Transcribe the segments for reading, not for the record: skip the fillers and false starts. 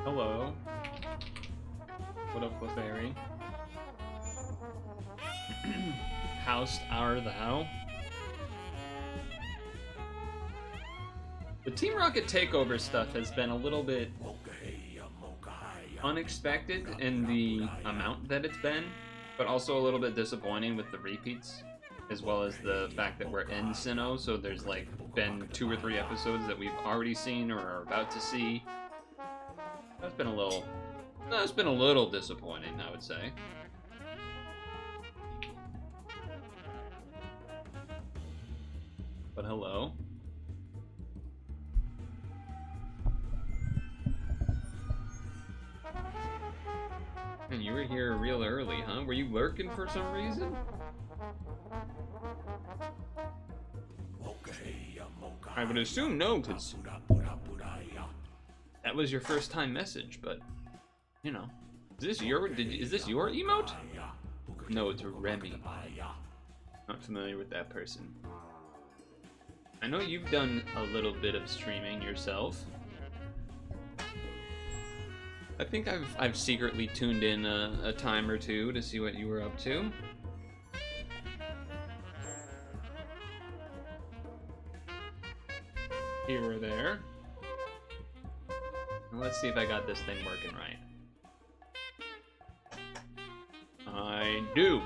Hello. What up, Clefairy? Housed art thou? The Team Rocket takeover stuff has been a little bit unexpected in the amount that it's been, but also a little bit disappointing with the repeats, as well as the fact that we're in Sinnoh, so there's like been 2 or 3 episodes that we've already seen or are about to see. That's been a little disappointing, I would say. But hello. And you were here real early, huh? Were you lurking for some reason? I would assume no, because that was your first time message, but, you know. Is this your emote? No, it's Remy. Not familiar with that person. I know you've done a little bit of streaming yourself. I think I've secretly tuned in a time or two to see what you were up to. Here or there. And let's see if I got this thing working right. I do.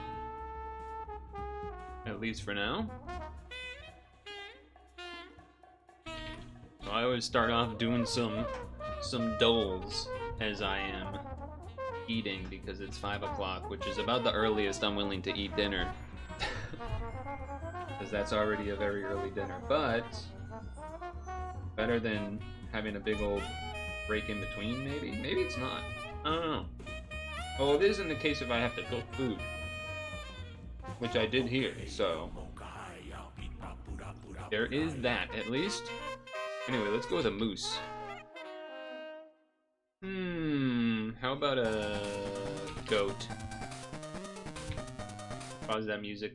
At least for now. So I always start off doing some Dles as I am eating, because it's 5 o'clock, which is about the earliest I'm willing to eat dinner. Because that's already a very early dinner, but better than having a big old break in between, maybe? Maybe it's not. I don't know. Well, it is in the case if I have to cook food, which I did here, so there is that, at least. Anyway, let's go with a moose. How about a goat? Pause that music.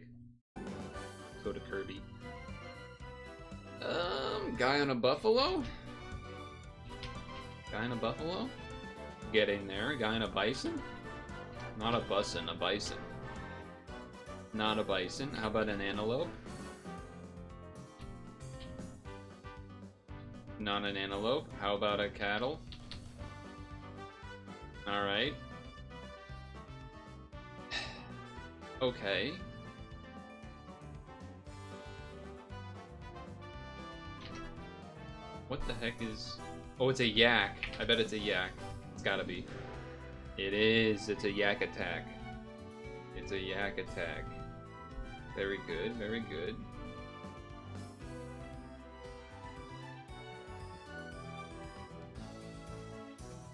Go to Kirby. Guy on a buffalo? Guy on a buffalo? Getting there. Guy on a bison? Not a bussin', a bison. Not a bison. How about an antelope? Not an antelope. How about a cattle? Alright. Okay. What the heck is... Oh, it's a yak. I bet it's a yak. It's gotta be. It is. It's a yak attack. It's a yak attack. Very good, very good.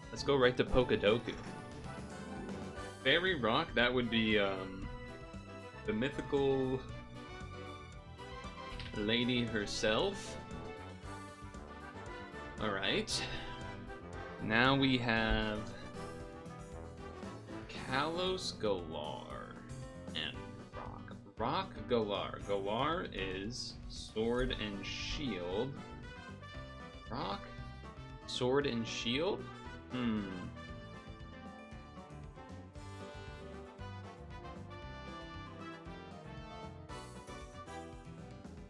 Let's go right to Pokadoku. Fairy Rock, that would be the mythical lady herself. Alright. Now we have Kalos Galar and Rock. Rock Galar. Galar is sword and shield. Rock, sword and shield?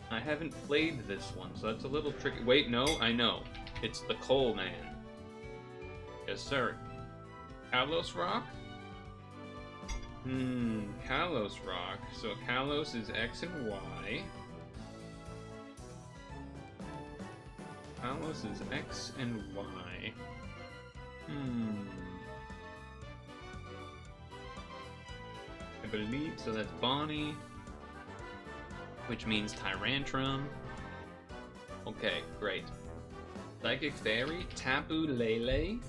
I haven't played this one, so that's a little tricky. Wait, no, I know. It's the Coal Man. Yes, sir. Kalos Rock? Kalos Rock. So Kalos is X and Y. Kalos is X and Y. I believe, so that's Bonnie, which means Tyrantrum. Okay, great. Psychic Fairy, Tapu Lele.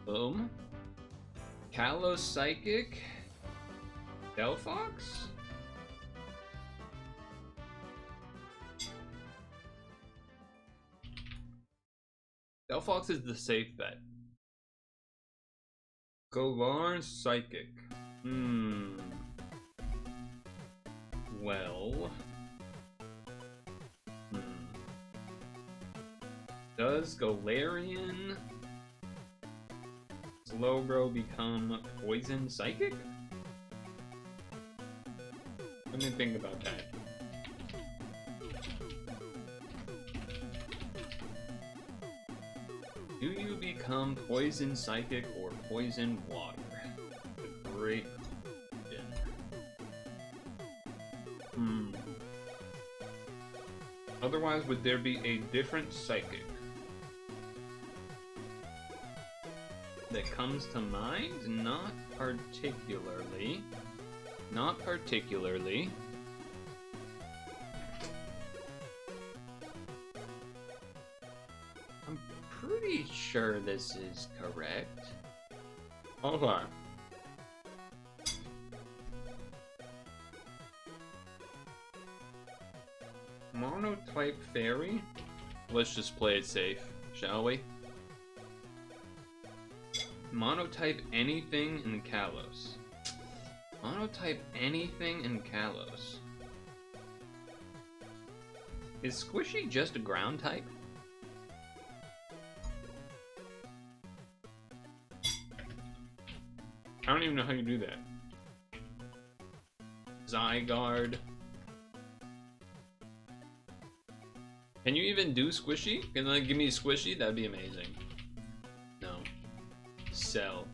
Boom. Kalos Psychic. Delphox? Delphox is the safe bet. Galar Psychic. Well. Does Galarian Slowbro become Poison Psychic? Let me think about that. Do you become Poison Psychic or Poison Water? A great question. Otherwise, would there be a different Psychic that comes to mind? Not particularly. Not particularly. I'm pretty sure this is correct. Hold on. Monotype Fairy? Let's just play it safe, shall we? Monotype anything in Kalos. Monotype anything in Kalos. Is Squishy just a ground type? I don't even know how you do that. Zygarde. Can you even do Squishy? Can you give me Squishy? That'd be amazing. No. Cell.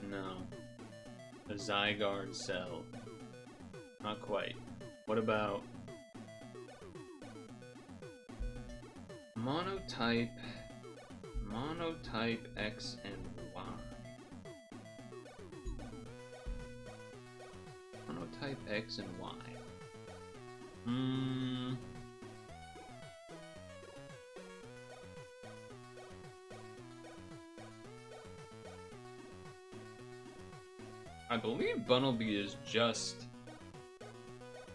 No. A Zygarde Cell. Not quite. What about Monotype X and Y? Monotype X and Y. I believe Bunnelby is just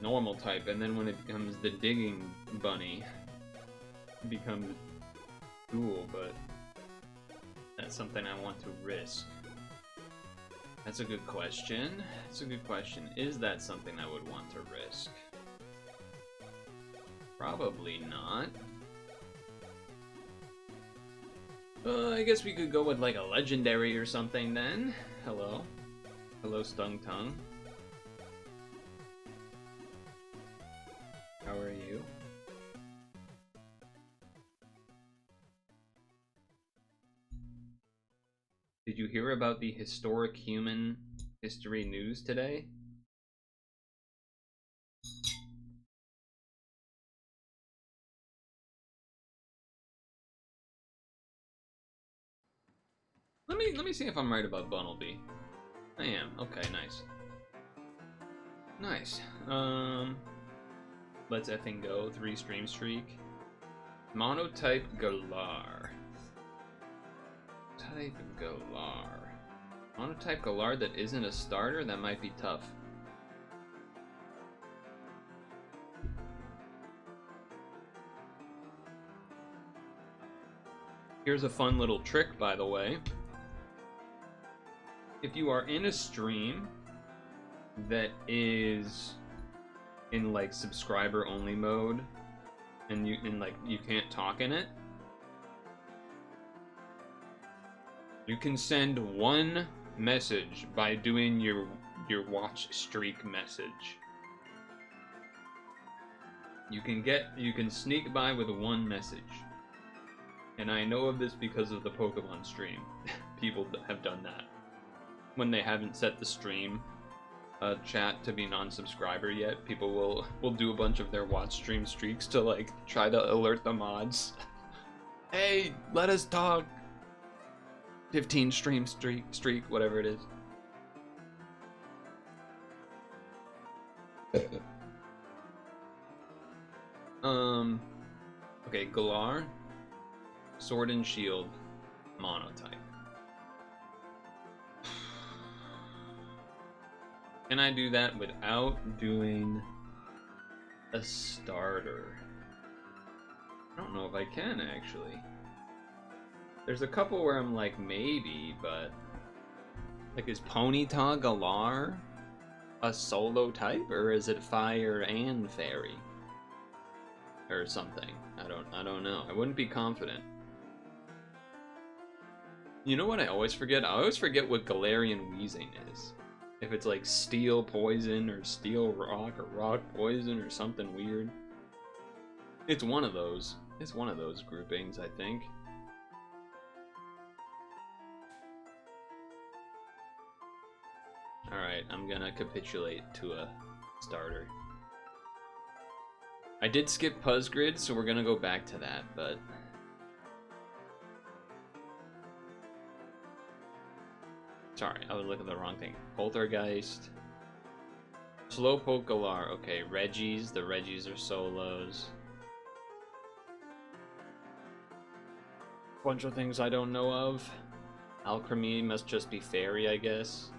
normal type, and then when it becomes the digging bunny, it becomes dual, but that's something I want to risk. That's a good question. That's a good question. Is that something I would want to risk? Probably not. I guess we could go with like a legendary or something then. Hello. Hello, Stung Tongue. How are you? Did you hear about the historic human history news today? Let me see if I'm right about Bunnelby. I am. Okay, nice. Nice. Let's effing go. 3 stream streak. Monotype Galar. Type Galar. Monotype Galar that isn't a starter? That might be tough. Here's a fun little trick, by the way. If you are in a stream that is in like subscriber only mode and you can't talk in it, you can send one message by doing your watch streak message. You can sneak by with one message. And I know of this because of the Pokemon stream. People have done that. When they haven't set the stream chat to be non-subscriber yet, people will do a bunch of their watch stream streaks to like try to alert the mods. Hey, let us talk. 15 stream streak, whatever it is. Okay, Galar, Sword and Shield, Monotype. Can I do that without doing a starter? I don't know if I can, actually. There's a couple where I'm like, maybe, but... Like, is Ponyta Galar a solo type, or is it Fire and Fairy? Or something. I don't know. I wouldn't be confident. You know what I always forget? I always forget what Galarian wheezing is. If it's like steel poison or steel rock or rock poison or something weird. It's one of those. It's one of those groupings, I think. Alright, I'm gonna capitulate to a starter. I did skip Puzzgrid, so we're gonna go back to that, but... Sorry, I was looking at the wrong thing. Poltergeist. Slowpoke Galar. Okay, Regis. The Regis are solos. Bunch of things I don't know of. Alchemy must just be fairy, I guess.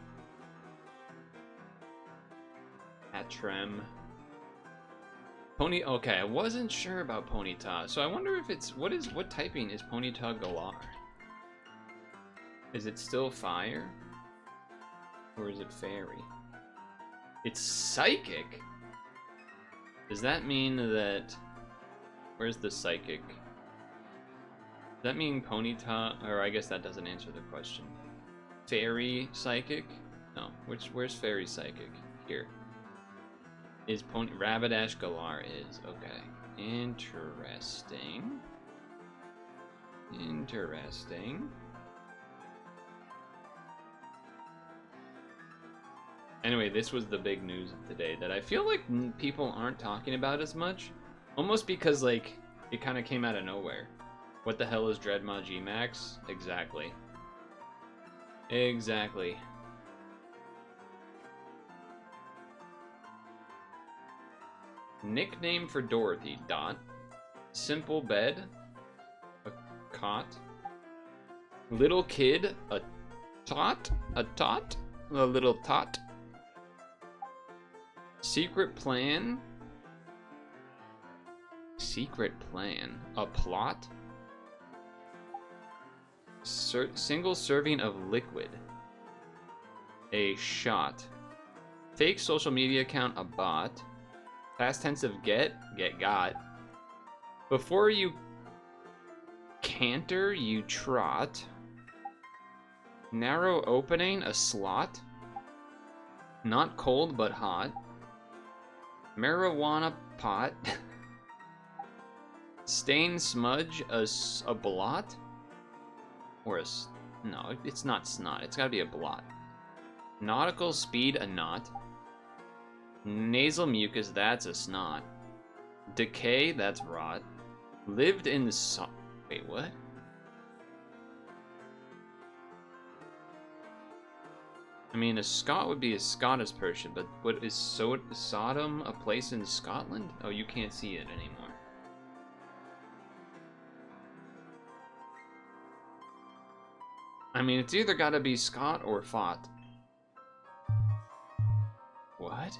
Atrem. Pony. Okay, I wasn't sure about Ponyta, so I wonder if it's what typing is Ponyta Galar? Is it still fire? Or is it fairy? It's psychic? Does that mean that... Where's the psychic? Does that mean Ponyta... Or I guess that doesn't answer the question. Fairy psychic? No. Where's fairy psychic? Here. Is Rapidash Galar is. Okay. Interesting. Interesting. Anyway, this was the big news of today that I feel like people aren't talking about as much. Almost because, like, it kind of came out of nowhere. What the hell is Dreadmaw G-Max? Exactly. Exactly. Nickname for Dorothy. Dot. Simple bed. A cot. Little kid. A tot. A tot. A little tot. Secret plan. Secret plan. A plot. Single serving of liquid. A shot. Fake social media account. A bot. Past tense of get got. Before you canter, you trot. Narrow opening. A slot. Not cold but hot. Marijuana pot. Stain smudge, a blot? Or a... No, it's not snot. It's gotta be a blot. Nautical speed, a knot. Nasal mucus, that's a snot. Decay, that's rot. Lived in the... Wait, what? I mean, a Scot would be a Scottish person, but what is Sodom a place in Scotland? Oh, you can't see it anymore. I mean, it's either gotta be Scot or Fought. What?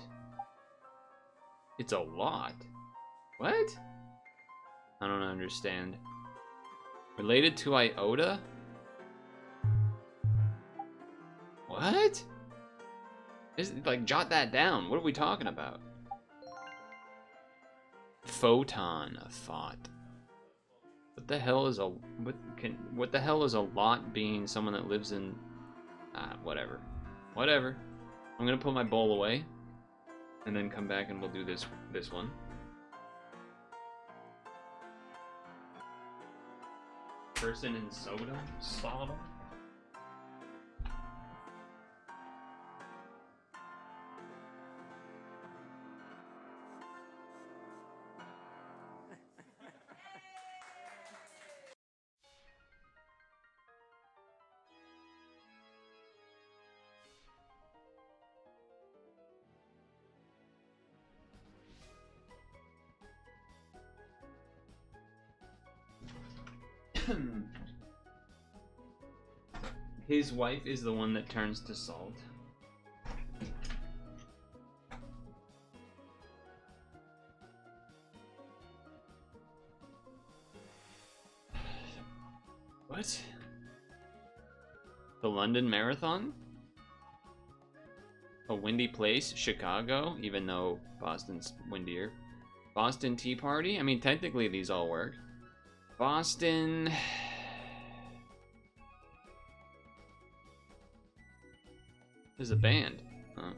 It's a lot. What? I don't understand. Related to Iota? What? Like, jot that down. What are we talking about? Photon, a thought. What the hell is a what the hell is a lot being someone that lives in whatever. Whatever. I'm gonna put my bowl away and then come back and we'll do this one. Person in Sodom? Sodom? His wife is the one that turns to salt. What? The London Marathon? A windy place? Chicago? Even though Boston's windier. Boston Tea Party? I mean, technically these all work. Boston... There's a band. Huh.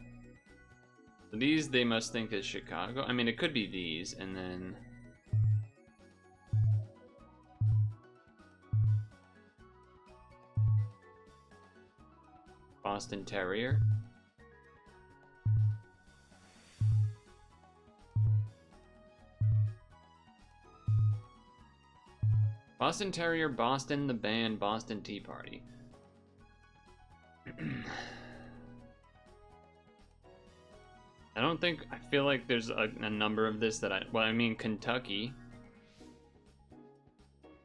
So these they must think is Chicago. I mean, it could be these, and then Boston Terrier. Boston Terrier, Boston the band, Boston Tea Party. I don't think, I feel like there's a number of this that I mean, Kentucky.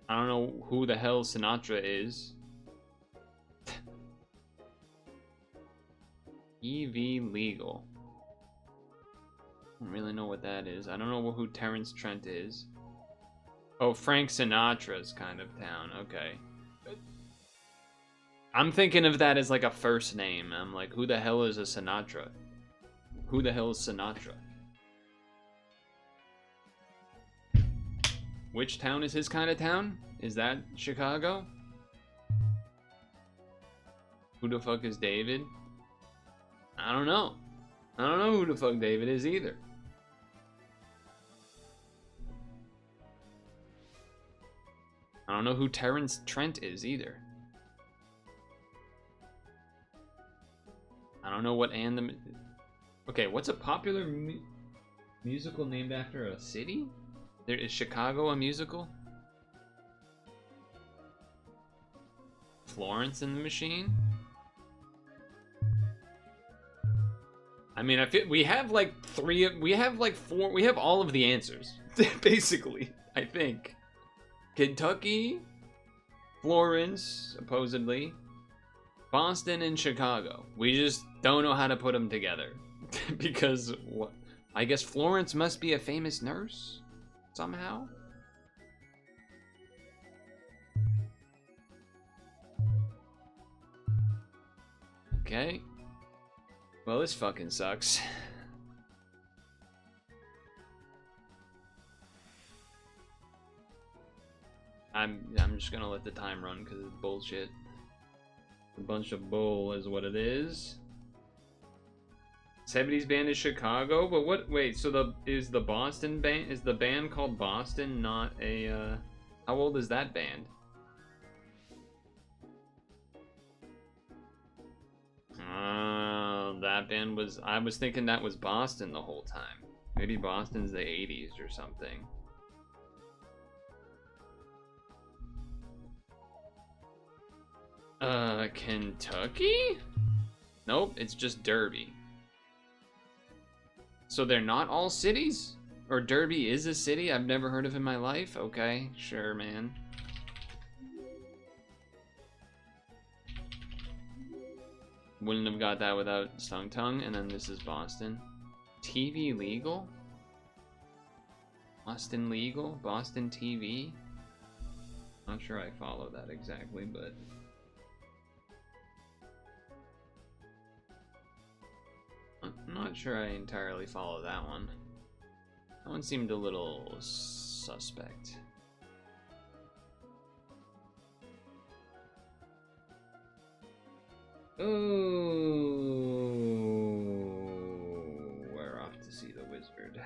I don't know who the hell Sinatra is. EV Legal. I don't really know what that is. I don't know who Terrence Trent is. Oh, Frank Sinatra's kind of town. Okay. I'm thinking of that as like a first name. I'm like, who the hell is a Sinatra? Who the hell is Sinatra? Which town is his kind of town? Is that Chicago? Who the fuck is David? I don't know. I don't know who the fuck David is either. I don't know who Terrence Trent is either. I don't know what Anthem. Okay, what's a popular musical named after a city? There is Chicago a musical? Florence and the Machine? I mean, I feel we have like four, we have all of the answers, basically, I think. Kentucky, Florence, supposedly, Boston, and Chicago. We just don't know how to put them together. Because, what? I guess Florence must be a famous nurse, somehow? Okay. Well, this fucking sucks. I'm just gonna let the time run because it's bullshit. A bunch of bull is what it is. 70s band is Chicago, but what? Wait, so is the Boston band? Is the band called Boston? Not a. How old is that band? That band was. I was thinking that was Boston the whole time. Maybe Boston's the 80s or something. Kentucky? Nope, it's just Derby. So they're not all cities? Or Derby is a city I've never heard of in my life? Okay, sure, man. Wouldn't have got that without Stung Tongue, and then this is Boston. TV legal? Boston legal? Boston TV? Not sure I follow that exactly, but... I'm not sure I entirely follow that one. That one seemed a little suspect. Oh, we're off to see the wizard.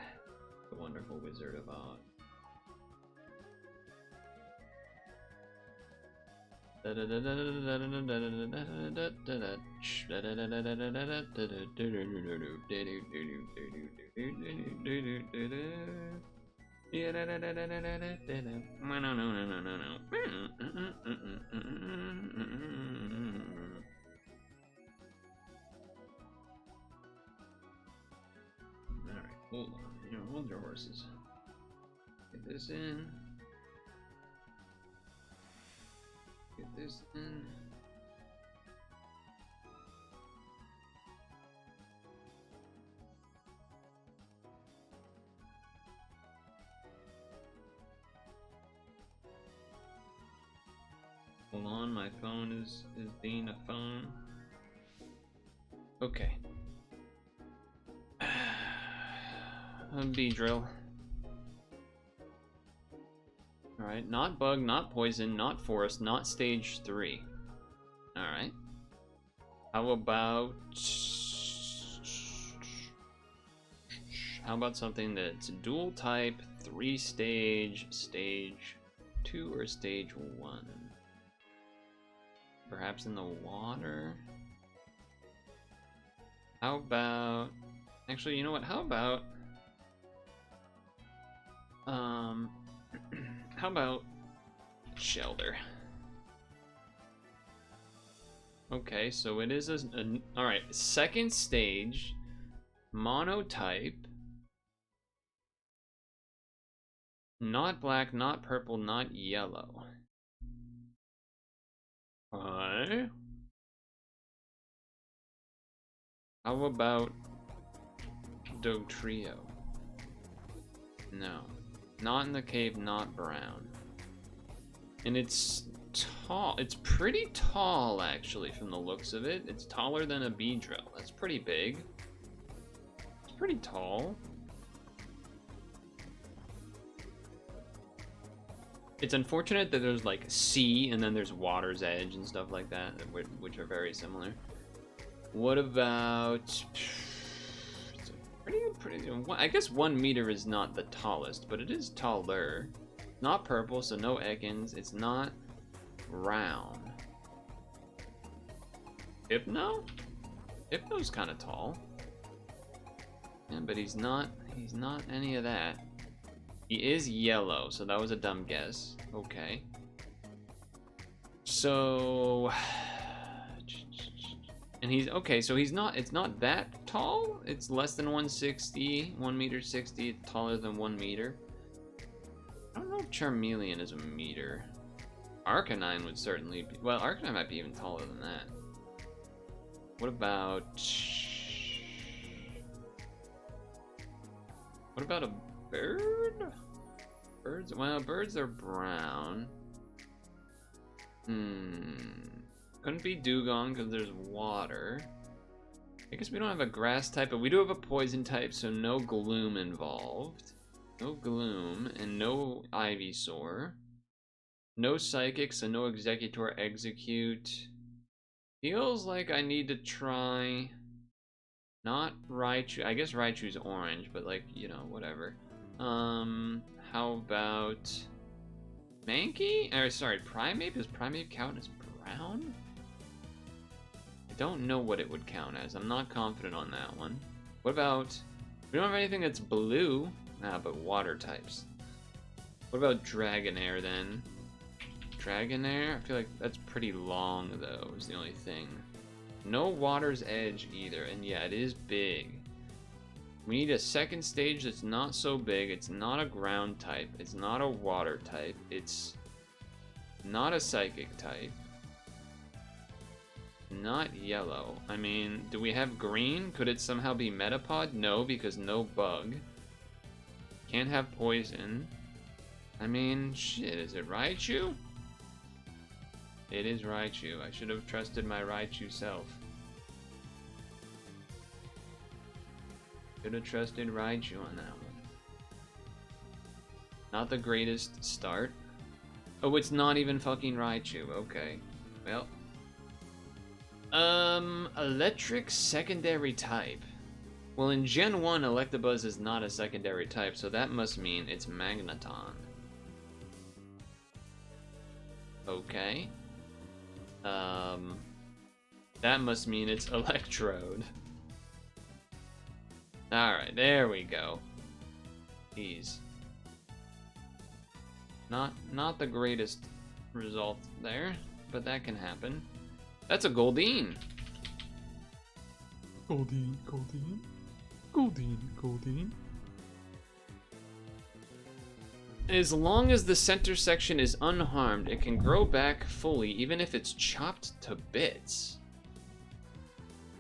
The wonderful Wizard of Oz. Alright, hold on. You know, hold your horses. Get this in. Get this in. Hold on, my phone is being a phone. Okay. B-drill. Alright, not bug, not poison, not forest, not stage 3. Alright. How about something that's dual type, 3 stage, stage 2 or stage 1? Perhaps in the water? How about, actually, you know what? How about how about shelter? Okay, so it is all right, second stage, monotype, not black, not purple, not yellow. How about Dog Trio? No, not in the cave, not brown. And it's tall. It's pretty tall, actually, from the looks of it. It's taller than a Beedrill. That's pretty big. It's pretty tall. It's unfortunate that there's like sea and then there's water's edge and stuff like that, which are very similar. What about? It's pretty. I guess 1 meter is not the tallest, but it is taller. Not purple, so no Ekans. It's not round. Hypno? Hypno's kind of tall. Yeah, but he's not any of that. He is yellow, so that was a dumb guess. Okay. So, and he's okay, so he's not, it's not that tall. It's less than 160, 1 meter 60. It's taller than 1 meter. I don't know if Charmeleon is a meter. Arcanine would certainly be, well, Arcanine might be even taller than that. What about a bird? Birds, well, birds are brown. Couldn't be Dugong because there's water. I guess we don't have a grass type, but we do have a poison type, so no Gloom involved. No Gloom, and no Ivysaur. No Psychic, so no Executor, Execute. Feels like I need to try... Not Raichu. I guess Raichu's orange, but like, you know, whatever. How about... Mankey? Or, sorry, Primeape? Does Primeape count as brown? I don't know what it would count as. I'm not confident on that one. What about... We don't have anything that's blue. Ah, but water types. What about Dragonair then? Dragonair? I feel like that's pretty long though, is the only thing. No water's edge either, and yeah, it is big. We need a second stage that's not so big. It's not a ground type. It's not a water type. It's not a psychic type. Not yellow. I mean, do we have green? Could it somehow be Metapod? No, because no bug. Can't have poison. I mean, shit, is it Raichu? It is Raichu. I should have trusted my Raichu self. Should have trusted Raichu on that one. Not the greatest start. Oh, it's not even fucking Raichu. Okay. Well. Electric secondary type. Well, in Gen 1, Electabuzz is not a secondary type, so that must mean it's Magneton. Okay. That must mean it's Electrode. Alright, there we go. Jeez. Not the greatest result there, but that can happen. That's a Goldeen. Goldeen, Goldeen. Goldeen, Goldeen. As long as the center section is unharmed, it can grow back fully, even if it's chopped to bits.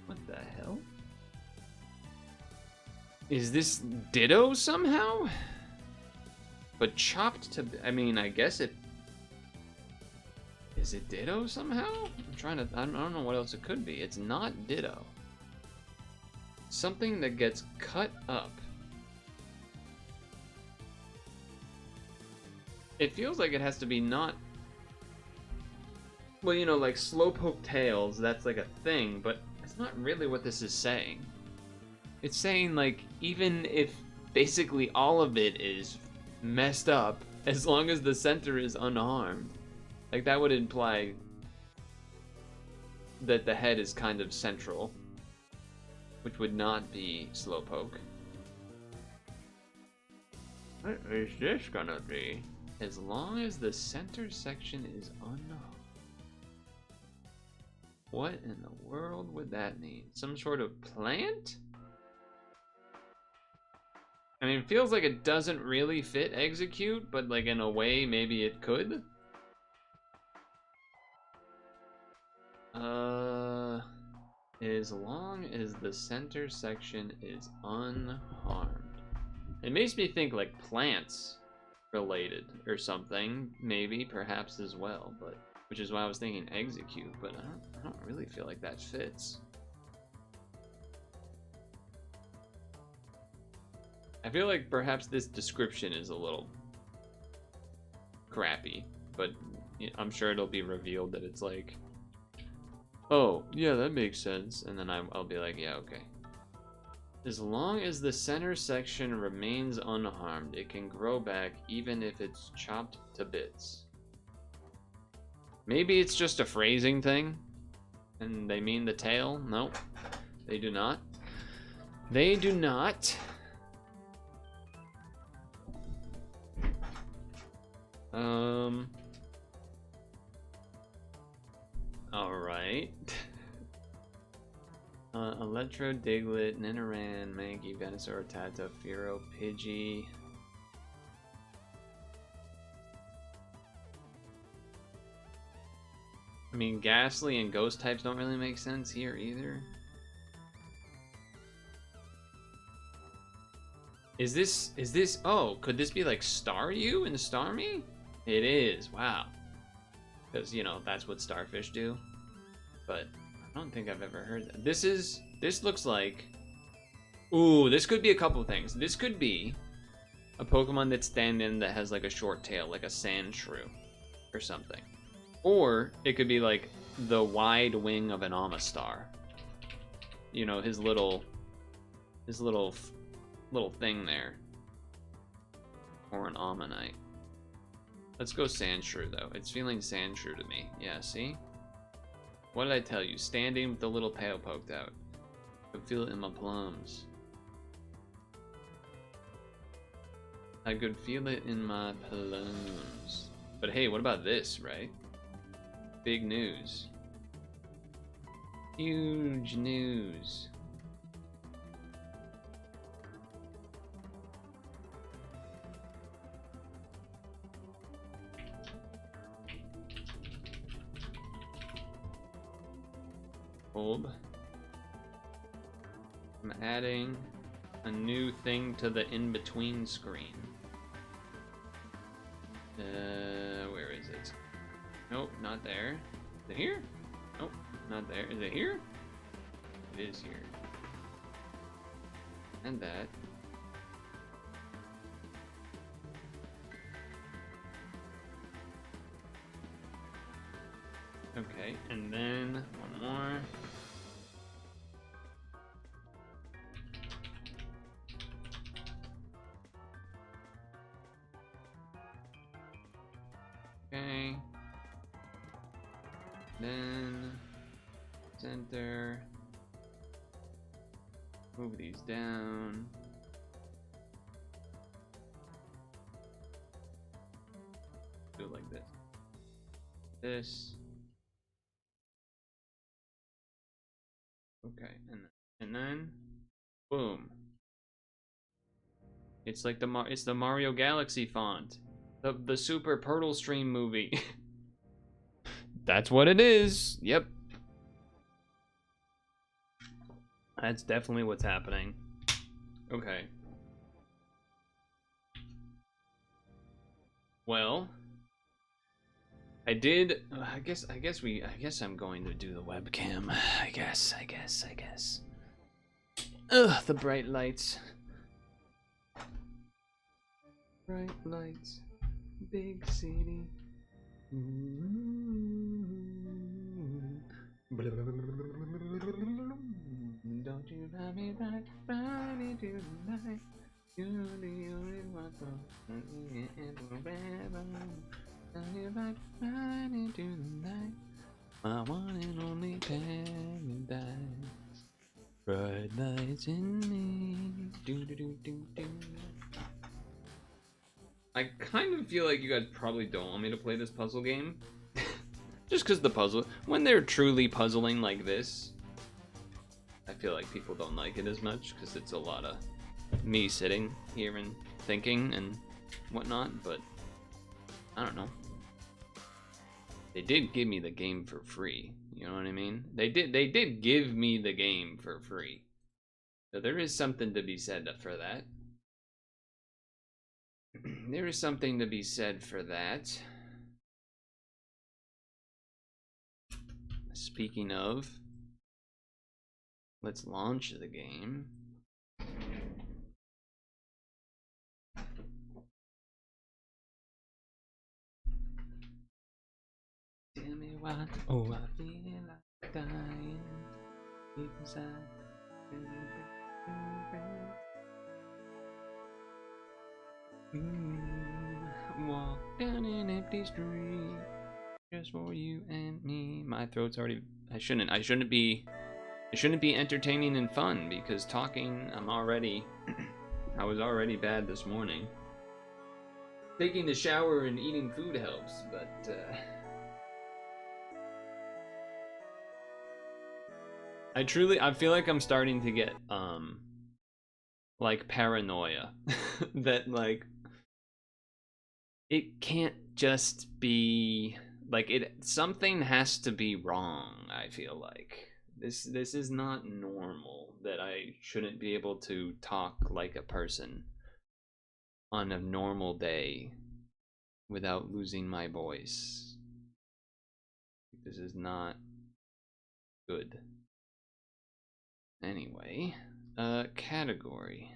What the hell? Is this Ditto somehow? But chopped to... I mean, I guess it... Is it Ditto somehow? I'm trying to... I don't know what else it could be. It's not Ditto. Something that gets cut up. It feels like it has to be not... Well, you know, like slowpoke tails, that's like a thing, but that's not really what this is saying. It's saying, like, even if basically all of it is messed up, as long as the center is unharmed, like, that would imply that the head is kind of central, which would not be slowpoke. What is this gonna be? As long as the center section is unharmed. What in the world would that mean? Some sort of plant? I mean, it feels like it doesn't really fit execute, but like in a way, maybe it could. As long as the center section is unharmed. It makes me think like plants related or something, maybe, perhaps as well, but which is why I was thinking execute, but I don't really feel like that fits. I feel like perhaps this description is a little crappy, but I'm sure it'll be revealed that it's like, oh, yeah, that makes sense, and then I'll be like, yeah, okay. As long as the center section remains unharmed, it can grow back even if it's chopped to bits. Maybe it's just a phrasing thing, and they mean the tail? Nope, they do not. They do not. Alright. Electro, Diglett, Nidoran, Mankey, Venusaur, Tata, Fearow, Pidgey. I mean, Ghastly and Ghost types don't really make sense here either. Is this, oh, could this be like Staryu and Starmie? It is, wow. Because, you know, that's what starfish do. But I don't think I've ever heard that. This looks like, ooh, this could be a couple things. This could be a Pokemon that's stand-in that has like a short tail, like a Sandshrew or something. Or it could be like the wide wing of an Amistar. You know, his little thing there. Or an Ammonite. Let's go Sandshrew though. It's feeling Sandshrew to me. Yeah, see? What did I tell you? Standing with the little tail poked out. I could feel it in my plums. I could feel it in my plums. But hey, what about this, right? Big news. Huge news. Hold. I'm adding a new thing to the in-between screen. Where is it? Nope, not there. Is it here? Nope, not there. Is it here? It is here. And that. Okay, and then one more. Okay. Then center. Move these down. Do it like this. This. Okay, and then boom. It's like it's the Mario Galaxy font. The Super Purtle Stream movie. That's what it is. Yep. That's definitely what's happening. Okay. Well, I did. I guess I'm going to do the webcam. I guess. Ugh, the bright lights. Bright lights. Big city. Don't you love me right, right into the night? You're the only one for me and forever. Love you right, right into the night. My one and only paradise. Bright lights in me. Do do do do do. I kind of feel like you guys probably don't want me to play this puzzle game. Just because the puzzle, when they're truly puzzling like this, I feel like people don't like it as much because it's a lot of me sitting here and thinking and whatnot, but I don't know. They did give me the game for free, you know what I mean? They did give me the game for free. So there is something to be said for that. There is something to be said for that. Speaking of, let's launch the game. Tell me why, oh, I feel like dying deep inside. Walk down an empty street just for you and me. My throat's already. I shouldn't be entertaining and fun because talking. I was already bad this morning. Taking the shower and eating food helps, but I feel like I'm starting to get like paranoia that like it can't just be like something has to be wrong. I feel like this is not normal, that I shouldn't be able to talk like a person on a normal day without losing my voice. This is not good. Anyway, category.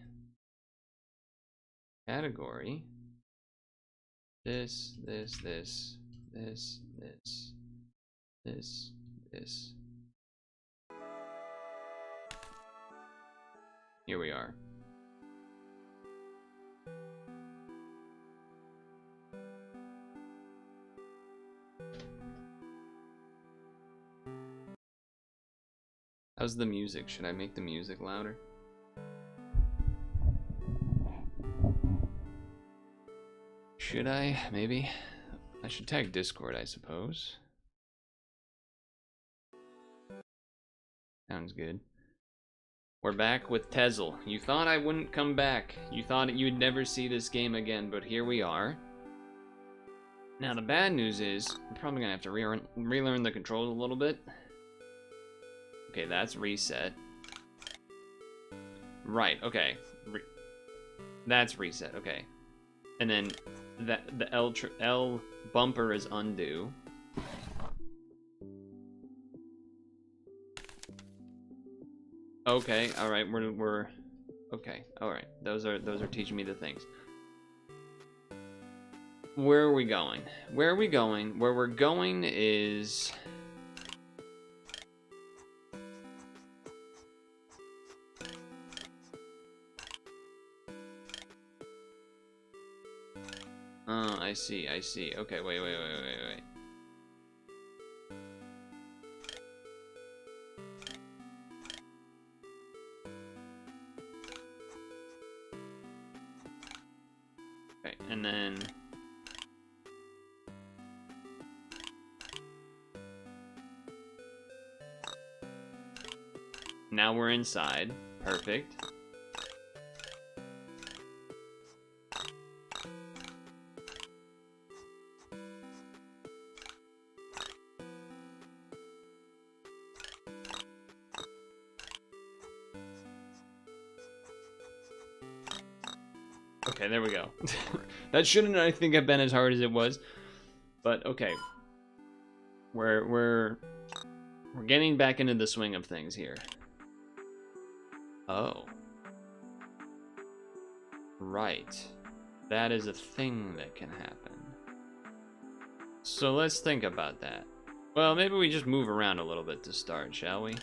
This. Here we are. How's the music? Should I make the music louder? Should I? Maybe. I should tag Discord, I suppose. Sounds good. We're back with Tezzel. You thought I wouldn't come back. You thought you'd never see this game again, but here we are. Now the bad news is, I'm probably gonna have to relearn the controls a little bit. Okay, that's reset. Right, okay. That's reset, okay. And then the L bumper is undo. Okay, all right, we're okay. All right, those are teaching me the things. Where are we going? Where we're going is oh, I see. Okay, wait. Okay, and then now we're inside. Perfect. Okay, there we go. That shouldn't, I think, have been as hard as it was, but okay. We're getting back into the swing of things here. Oh. Right. That is a thing that can happen. So let's think about that. Well, maybe we just move around a little bit to start, shall we?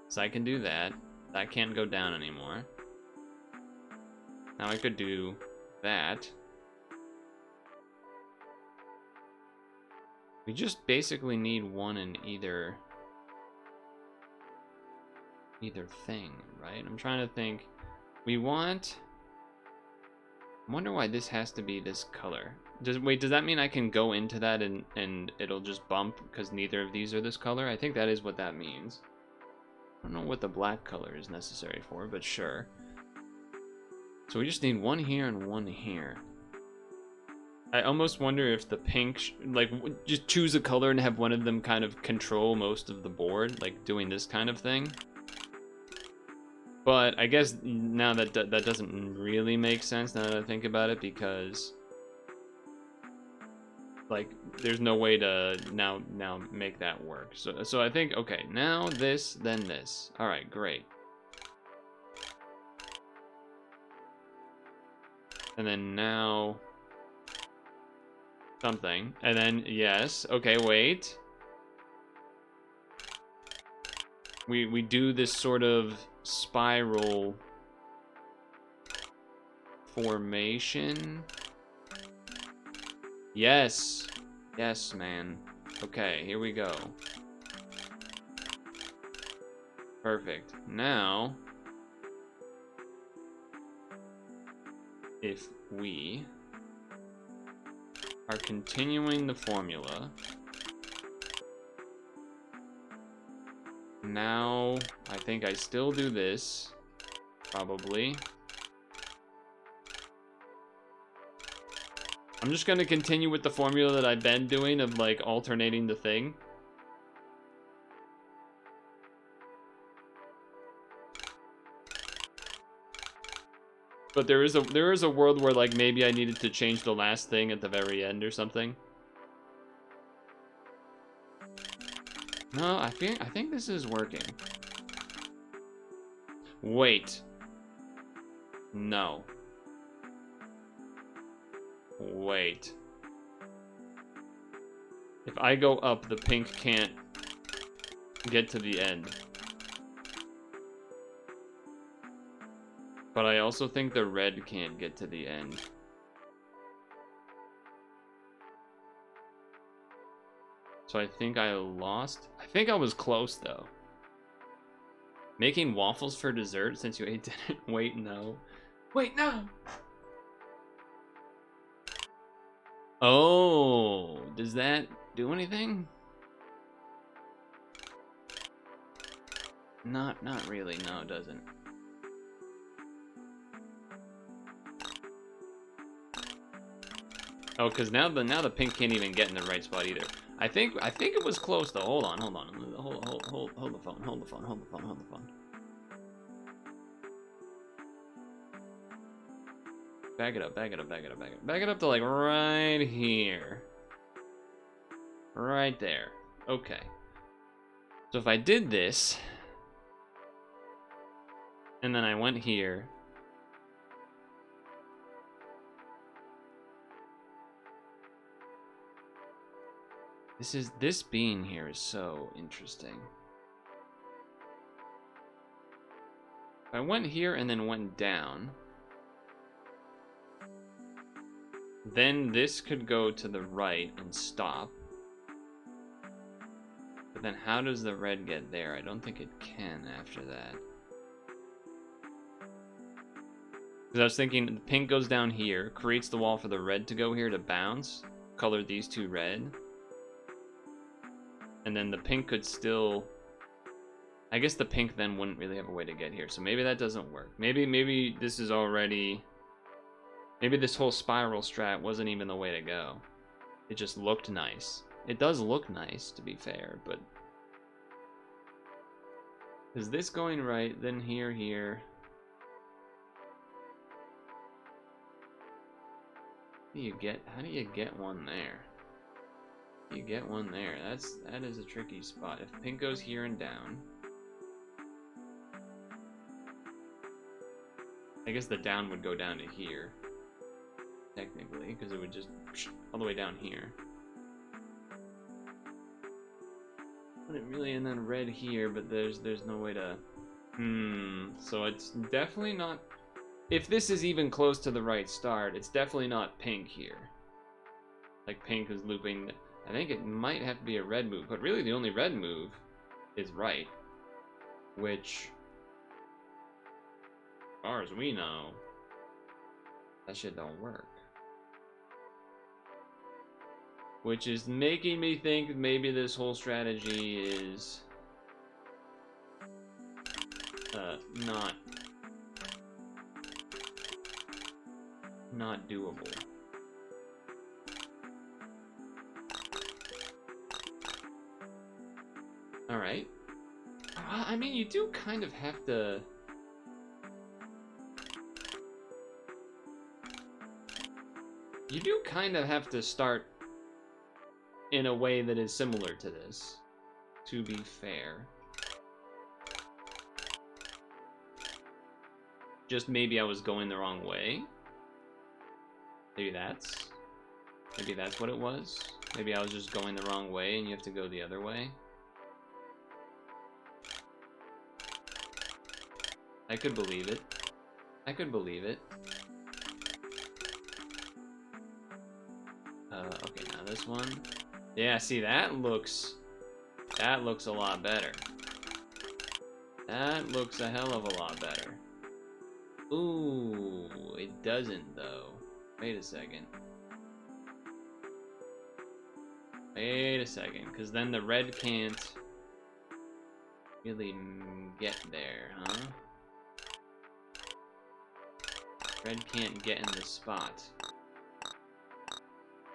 So I can do that. That can't go down anymore. Now I could do that. We just basically need one in either thing, right? I'm trying to think. We want... I wonder why this has to be this color. Wait, does that mean I can go into that and it'll just bump because neither of these are this color? I think that is what that means. I don't know what the black color is necessary for, but sure. So we just need one here and one here. I almost wonder if the pink, like, just choose a color and have one of them kind of control most of the board, like doing this kind of thing. But I guess now that doesn't really make sense now that I think about it, because like there's no way to now make that work. So I think, okay, now this, then this. All right, great. And then now something, and then yes. Okay, wait. We do this sort of spiral formation. Yes. Yes, man. Okay, here we go. Perfect. Now, if we are continuing the formula, now I think I still do this, probably. I'm just gonna continue with the formula that I've been doing of like alternating the thing. But there is a world where like maybe I needed to change the last thing at the very end or something. No, I think this is working. Wait. No. Wait. If I go up, the pink can't get to the end. But I also think the red can't get to the end. So I think I lost. I think I was close, though. Making waffles for dessert since you ate dinner? Wait, no. Wait, no! Oh, does that do anything? Not really, no, it doesn't. Oh, because now the pink can't even get in the right spot either. I think it was close though. Hold on. Hold the phone. Back it up to like right here. Right there. Okay. So if I did this, and then I went here, this bean here is so interesting. If I went here and then went down, then this could go to the right and stop. But then how does the red get there? I don't think it can after that. Because I was thinking the pink goes down here, creates the wall for the red to go here to bounce, color these two red. And then the pink could still... I guess the pink then wouldn't really have a way to get here. So maybe that doesn't work. Maybe this is already... Maybe this whole spiral strat wasn't even the way to go. It just looked nice. It does look nice, to be fair, but... Is this going right? Then here. How do you get one there? You get one there. That is a tricky spot. If pink goes here and down, I guess the down would go down to here. technically, because it would just all the way down here. Put it really, and then red here, but there's no way to. So it's definitely not. If this is even close to the right start, it's definitely not pink here. Like pink is looping. I think it might have to be a red move, but really the only red move is right, which, as far as we know, that shit don't work. Which is making me think maybe this whole strategy is not doable. All right. I mean, you do kind of have to. You do kind of have to start in a way that is similar to this, to be fair. Just maybe I was going the wrong way. Maybe that's what it was. Maybe I was just going the wrong way and you have to go the other way. I could believe it. I could believe it. Okay, now this one. Yeah, see, that looks a lot better. That looks a hell of a lot better. Ooh, it doesn't though. Wait a second. Wait a second, because then the red can't really get there, huh? Red can't get in the spot.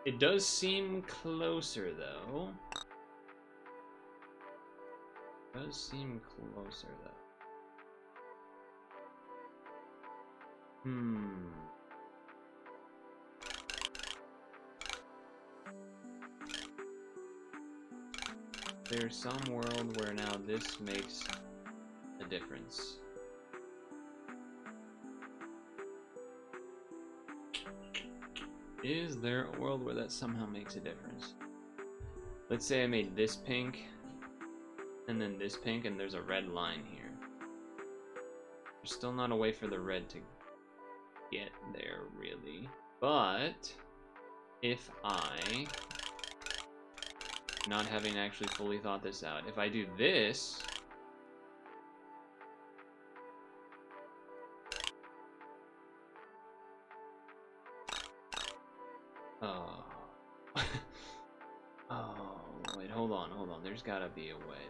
It does seem closer, though. It does seem closer, though. There's some world where now this makes a difference. Is there a world where that somehow makes a difference? Let's say I made this pink, and then this pink, and there's a red line here. There's still not a way for the red to get there, really. But if I, not having actually fully thought this out, if I do this, oh, oh, wait, hold on, there's gotta be a way,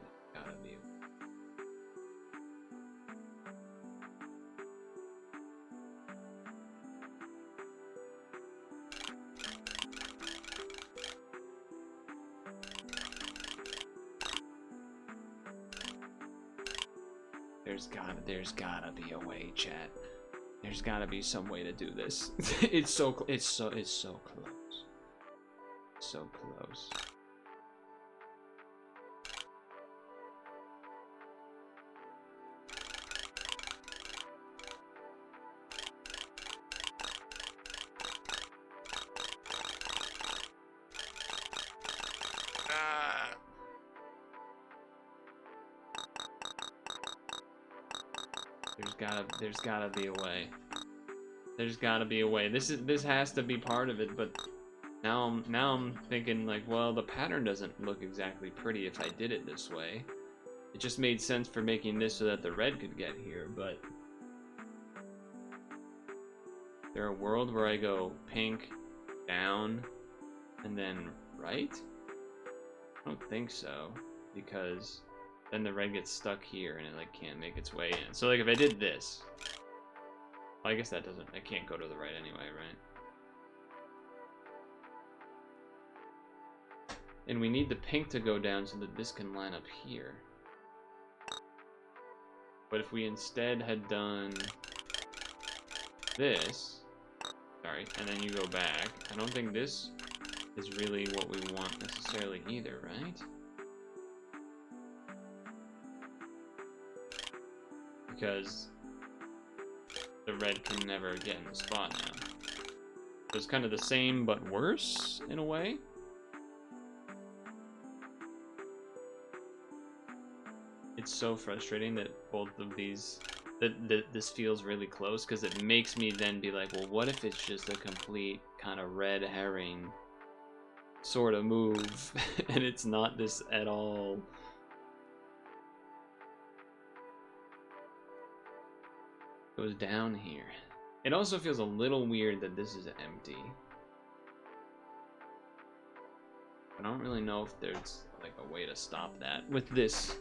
There's gotta be a way, chat. There's gotta be some way to do this. It's so close. So close. There's gotta be a way. There's gotta be a way. This has to be part of it, but now I'm thinking like, well, the pattern doesn't look exactly pretty if I did it this way. It just made sense for making this so that the red could get here, but there a world where I go pink, down, and then right? I don't think so, because then the red gets stuck here and it like can't make its way in. So like if I did this, well, I guess that doesn't, it can't go to the right anyway, right? And we need the pink to go down so that this can line up here. But if we instead had done this, sorry, and then you go back, I don't think this is really what we want necessarily either, right? Because the red can never get in the spot now. It's kind of the same but worse in a way. It's so frustrating that both of these, that this feels really close, because it makes me then be like, well, what if it's just a complete kind of red herring sort of move, and it's not this at all. Goes down here. It also feels a little weird that this is empty. I don't really know if there's like a way to stop that with this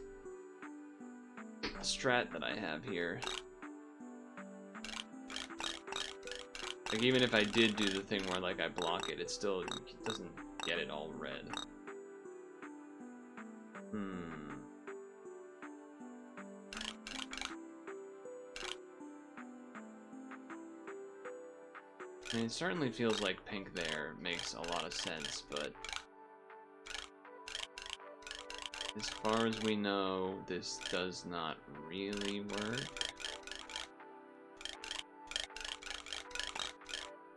strat that I have here. Like, even if I did do the thing where like I block it, it still doesn't get it all red. I mean, it certainly feels like pink there makes a lot of sense, but as far as we know, this does not really work.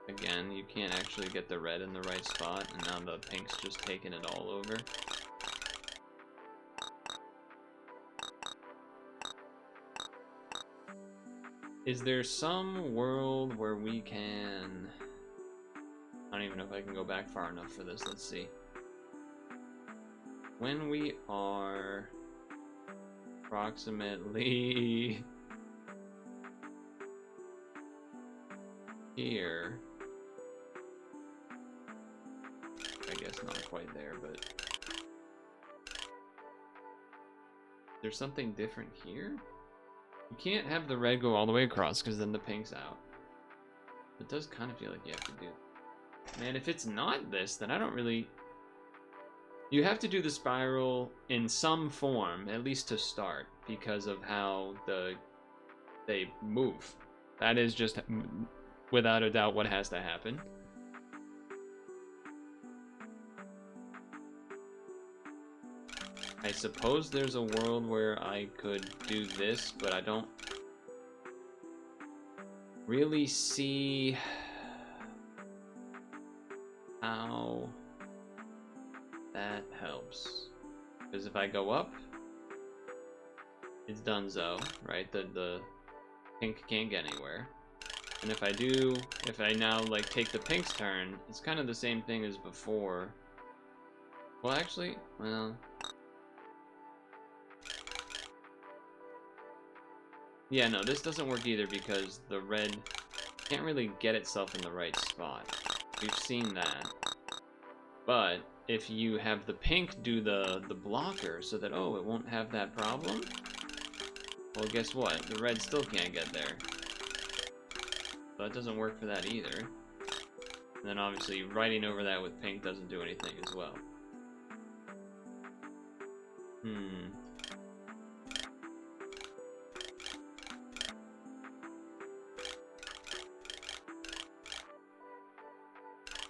Again, you can't actually get the red in the right spot, and now the pink's just taking it all over. Is there some world where we can... I don't even know if I can go back far enough for this. Let's see. When we are approximately here, I guess not quite there, but there's something different here? You can't have the red go all the way across because then the pink's out. It does kind of feel like you have to do. Man, if it's not this, then I don't really... You have to do the spiral in some form, at least to start, because of how they move. That is just, without a doubt, what has to happen. I suppose there's a world where I could do this, but I don't really see how that helps. Because if I go up, it's donezo, right? The pink can't get anywhere. And if I now like take the pink's turn, it's kind of the same thing as before. Well, actually, well... Yeah, no, this doesn't work either because the red can't really get itself in the right spot. We've seen that. But if you have the pink do the blocker so that, oh, it won't have that problem, well, guess what? The red still can't get there. So that doesn't work for that either. And then obviously writing over that with pink doesn't do anything as well.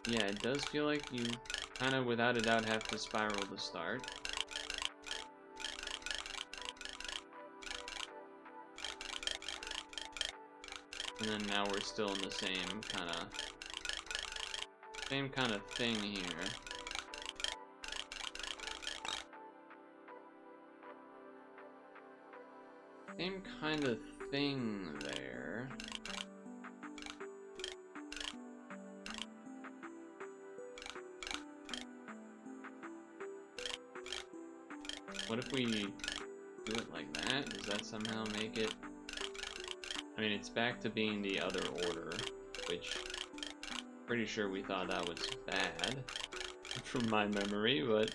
Yeah, it does feel like you kind of, without a doubt, have to spiral to start. And then now we're still in the same kind of thing here. Same kind of thing there. What if we do it like that? Does that somehow make it... I mean, it's back to being the other order, which pretty sure we thought that was bad from my memory, but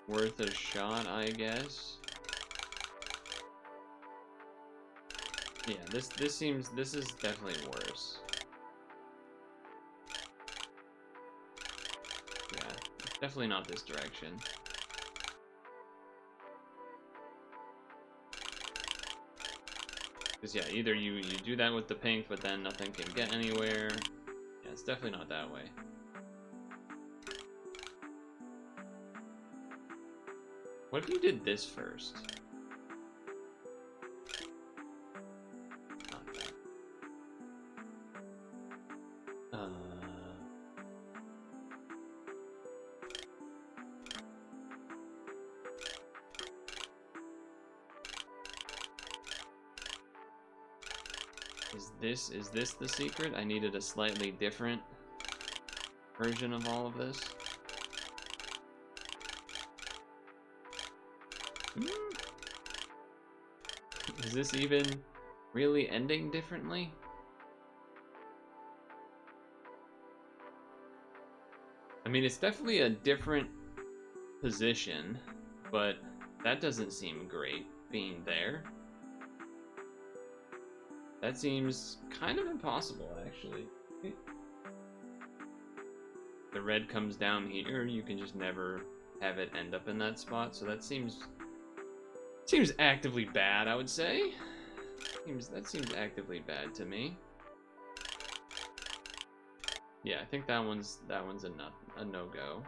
worth a shot, I guess. Yeah, this is definitely worse. Yeah, definitely not this direction. Because yeah, either you do that with the pink, but then nothing can get anywhere. Yeah, it's definitely not that way. What if you did this first? Not that. Is this the secret? I needed a slightly different version of all of this. Is this even really ending differently? I mean, it's definitely a different position, but that doesn't seem great being there. That seems kind of impossible, actually. The red comes down here, you can just never have it end up in that spot, so that seems actively bad, I would say. That seems actively bad to me. Yeah, I think that one's a no-go.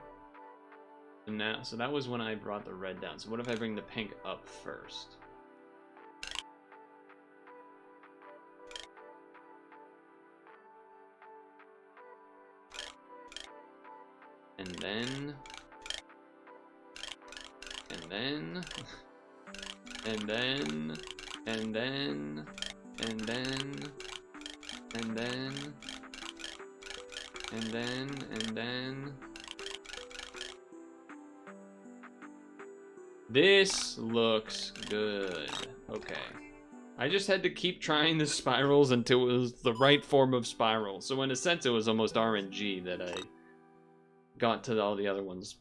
So that was when I brought the red down. So what if I bring the pink up first? And then and then and then and then and then and then and then this looks good. Okay. I just had to keep trying the spirals until it was the right form of spiral. So in a sense it was almost RNG that I got to all the other ones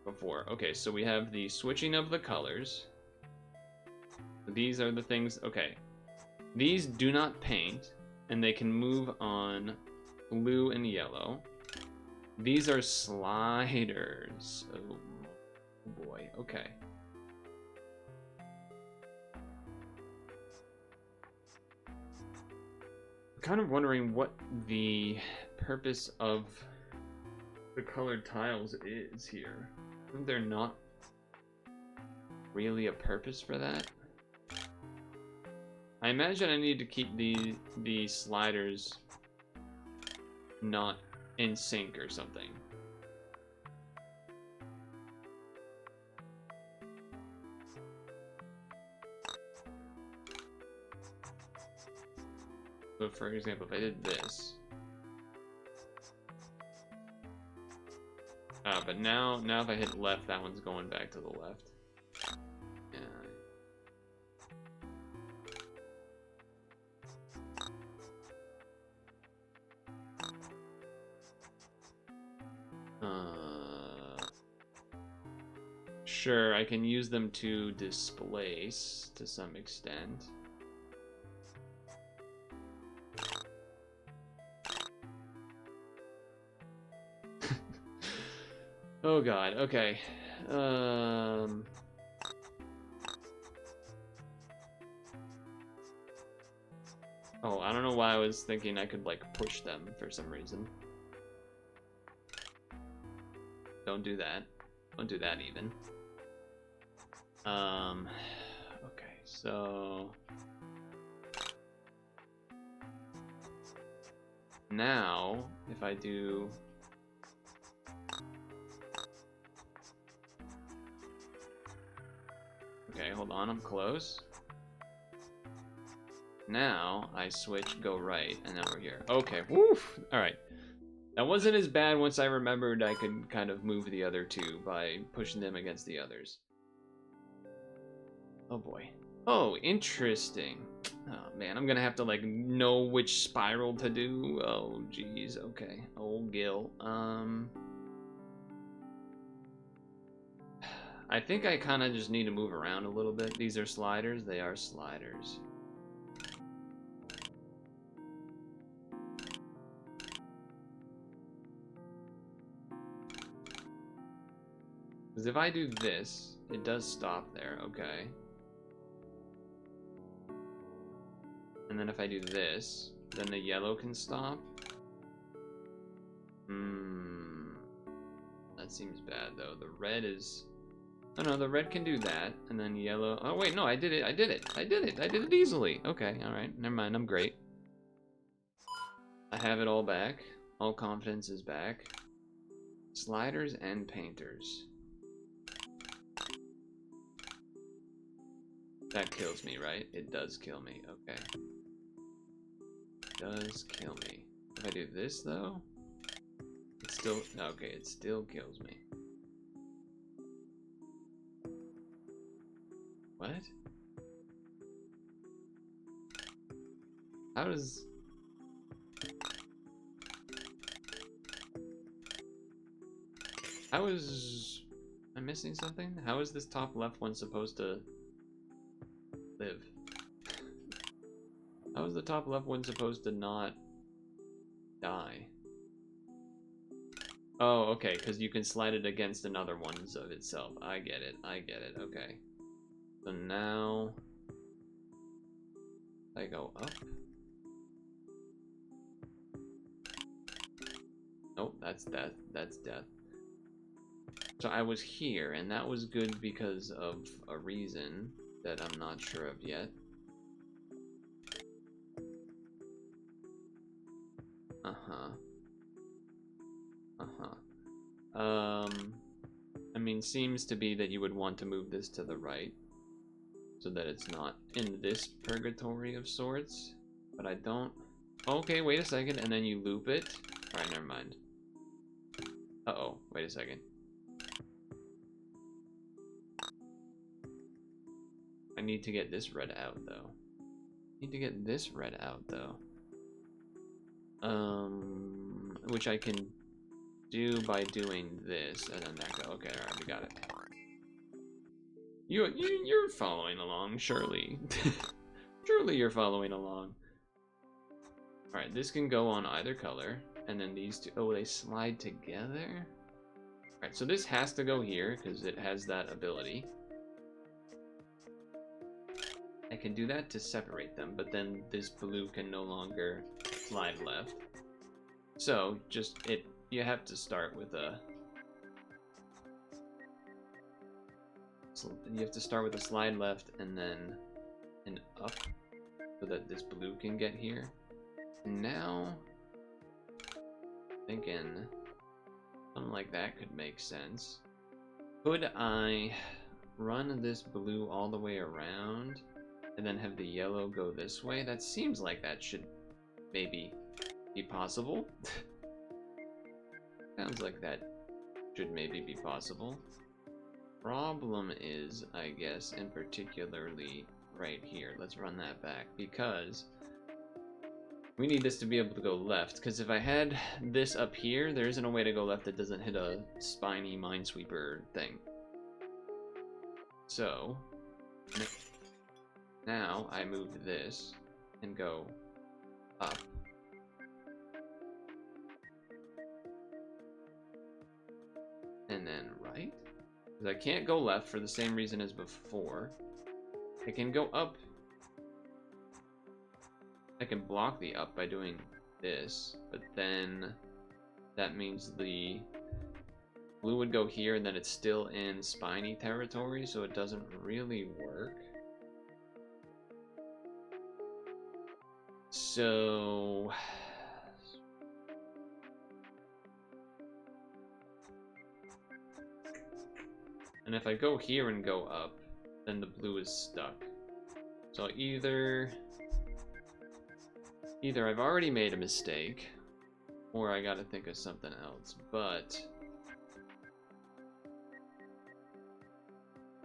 before. Okay, so we have the switching of the colors. These are the things, okay. These do not paint, and they can move on blue and yellow. These are sliders. Oh boy, okay. I'm kind of wondering what the purpose of the colored tiles is here. Isn't there not really a purpose for that? I imagine I need to keep the sliders not in sync or something. So for example, if I did this. But now if I hit left, that one's going back to the left. Yeah. Sure, I can use them to displace to some extent. Oh god, okay. Oh, I don't know why I was thinking I could like push them for some reason. Don't do that. Don't do that even. Okay, so now if I do okay, hold on, I'm close. Now I switch, go right, and now we're here. Okay, woof! Alright. That wasn't as bad once I remembered I could kind of move the other two by pushing them against the others. Oh boy. Oh, interesting. Oh man, I'm gonna have to like know which spiral to do. Oh geez, okay. Old Gil. I think I kind of just need to move around a little bit. These are sliders. They are sliders. Because if I do this, it does stop there. Okay. And then if I do this, then the yellow can stop. That seems bad though. The red is... Oh no, the red can do that. And then yellow... Oh wait, no, I did it. I did it easily. Okay, alright. Never mind, I'm great. I have it all back. All confidence is back. Sliders and painters. That kills me, right? It does kill me. Okay. does kill me. If I do this though, it still, okay, it still kills me. What? How does... How is... Am I missing something? How is this top left one supposed to live? How is the top left one supposed to not die? Oh, okay, because you can slide it against another ones of itself. I get it, okay. So now... I go up. Nope, that's death, that's death. So I was here, and that was good because of a reason that I'm not sure of yet. I mean, seems to be that you would want to move this to the right, so that it's not in this purgatory of sorts, but I don't... Okay, wait a second, and then you loop it. Alright, never mind. Uh-oh, wait a second. I need to get this red out, though. Which I can do by doing this, and then that go. Okay, alright, we got it. You're following along, surely. Surely you're following along. Alright, this can go on either color, and then these two, oh, they slide together? Alright, so this has to go here, because it has that ability. I can do that to separate them, but then this blue can no longer slide left. So, you have to start with a... You have to start with a slide left and then an up so that this blue can get here. Now, thinking something like that could make sense. Could I run this blue all the way around and then have the yellow go this way? That seems like that should maybe be possible. Sounds like that should maybe be possible. Problem is, I guess, and particularly right here. Let's run that back because we need this to be able to go left, because if I had this up here, there isn't a way to go left that doesn't hit a spiny minesweeper thing. So now I move this and go up. And then right. Because I can't go left for the same reason as before. I can go up. I can block the up by doing this, but then that means the blue would go here and then it's still in spiny territory, so it doesn't really work. So... And if I go here and go up, then the blue is stuck. So either I've already made a mistake, or I gotta think of something else, but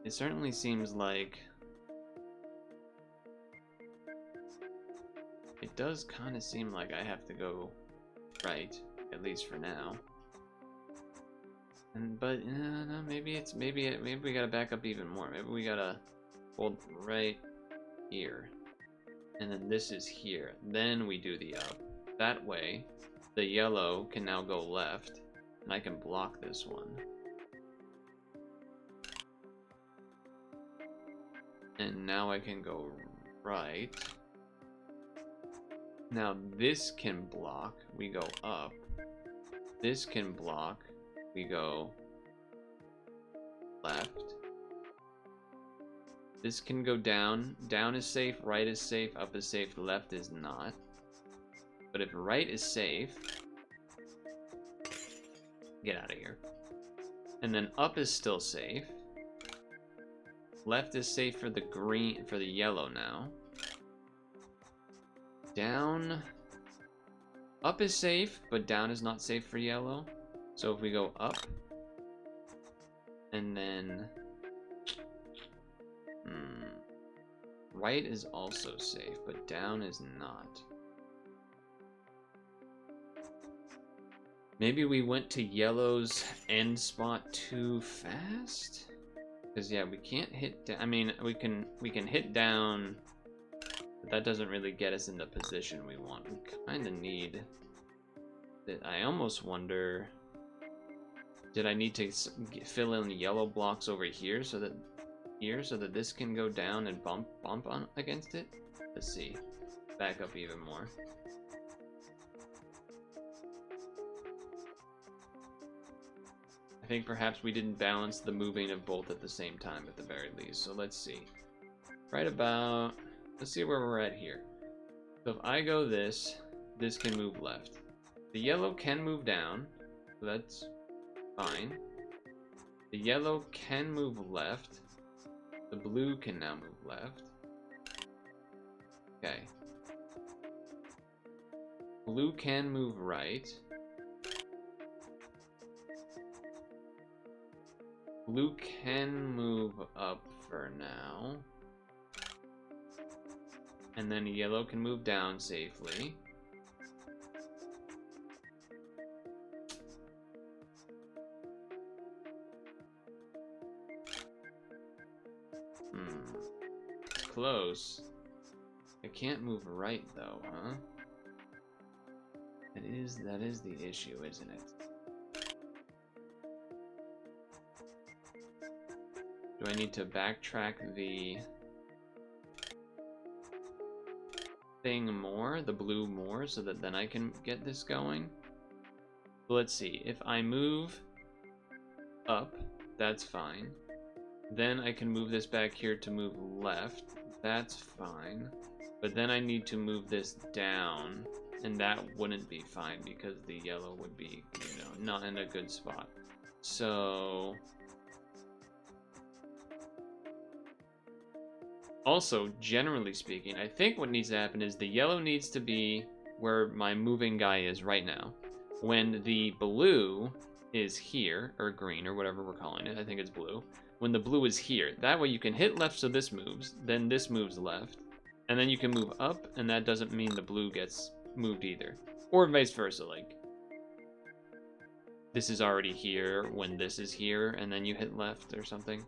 it certainly seems like it does kind of seem like I have to go right, at least for now. But no, maybe we gotta back up even more. Maybe we gotta hold right here, and then this is here. Then we do the up. That way, the yellow can now go left, and I can block this one. And now I can go right. Now this can block. We go up. This can block. We go left. This can go down. Down is safe, right is safe, up is safe, left is not. But if right is safe, get out of here. And then up is still safe. Left is safe for the green, for the yellow now. Down Up is safe, but down is not safe for yellow. So if we go up, and then right is also safe, but down is not. Maybe we went to yellow's end spot too fast? Because yeah, we can't hit down. I mean, we can hit down, but that doesn't really get us in the position we want. We kind of need that. I almost wonder, did I need to fill in yellow blocks over here so that this can go down and bump on against it? Let's see. Back up even more. I think perhaps we didn't balance the moving of both at the same time at the very least. So let's see. Right about, let's see where we're at here. So if I go this can move left. The yellow can move down, so that's fine. The yellow can move left. The blue can now move left. Okay. Blue can move right. Blue can move up for now. And then yellow can move down safely. It's close. I can't move right though, huh? That is the issue, isn't it? Do I need to backtrack the thing more, the blue more, so that then I can get this going? So let's see, if I move up, that's fine. Then I can move this back here to move left, that's fine. But then I need to move this down, and that wouldn't be fine because the yellow would be, you know, not in a good spot. So also, generally speaking, I think what needs to happen is the yellow needs to be where my moving guy is right now. When the blue is here, or green, or whatever we're calling it, I think it's blue. When the blue is here, that way you can hit left so this moves, then this moves left, and then you can move up, and that doesn't mean the blue gets moved either. Or vice versa, like, this is already here when this is here, and then you hit left or something.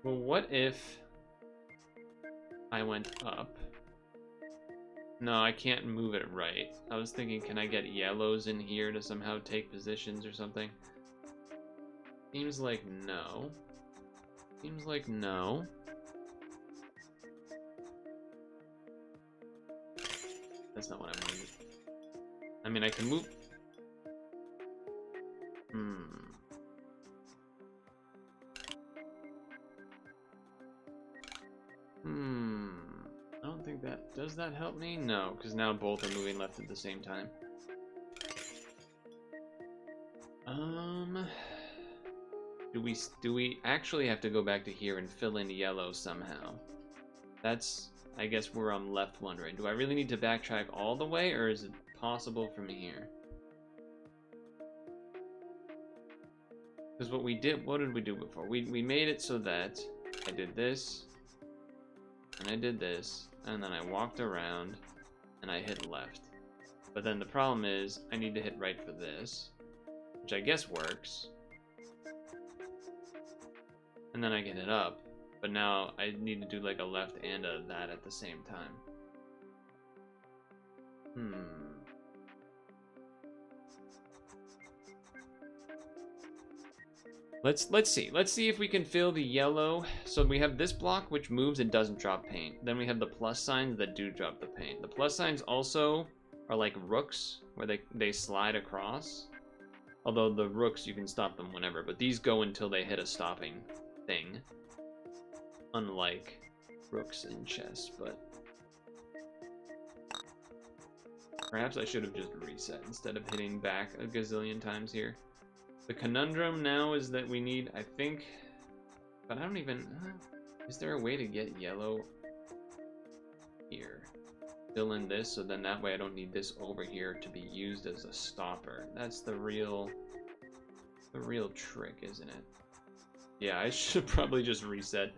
Well, what if I went up? No, I can't move it right. I was thinking, can I get yellows in here to somehow take positions or something? Seems like no. Seems like no. That's not what I wanted. I mean, I can move. I don't think that... Does that help me? No, because now both are moving left at the same time. Do we actually have to go back to here and fill in yellow somehow? That's, I guess, where I'm left wondering. Do I really need to backtrack all the way, or is it possible from here? Because what did we do before? We made it so that I did this, and I did this, and then I walked around, and I hit left. But then the problem is, I need to hit right for this, which I guess works. And then I can hit up, but now I need to do like a left and a that at the same time. Let's see if we can fill the yellow. So we have this block which moves and doesn't drop paint. Then we have the plus signs that do drop the paint. The plus signs also are like rooks where they slide across. Although the rooks you can stop them whenever, but these go until they hit a stopping thing. Unlike rooks in chess, but perhaps I should have just reset instead of hitting back a gazillion times here. The conundrum now is that we need, I think, but I don't even, Is there a way to get yellow here? Fill in this, so then that way I don't need this over here to be used as a stopper. That's the real trick, isn't it? Yeah, I should probably just reset.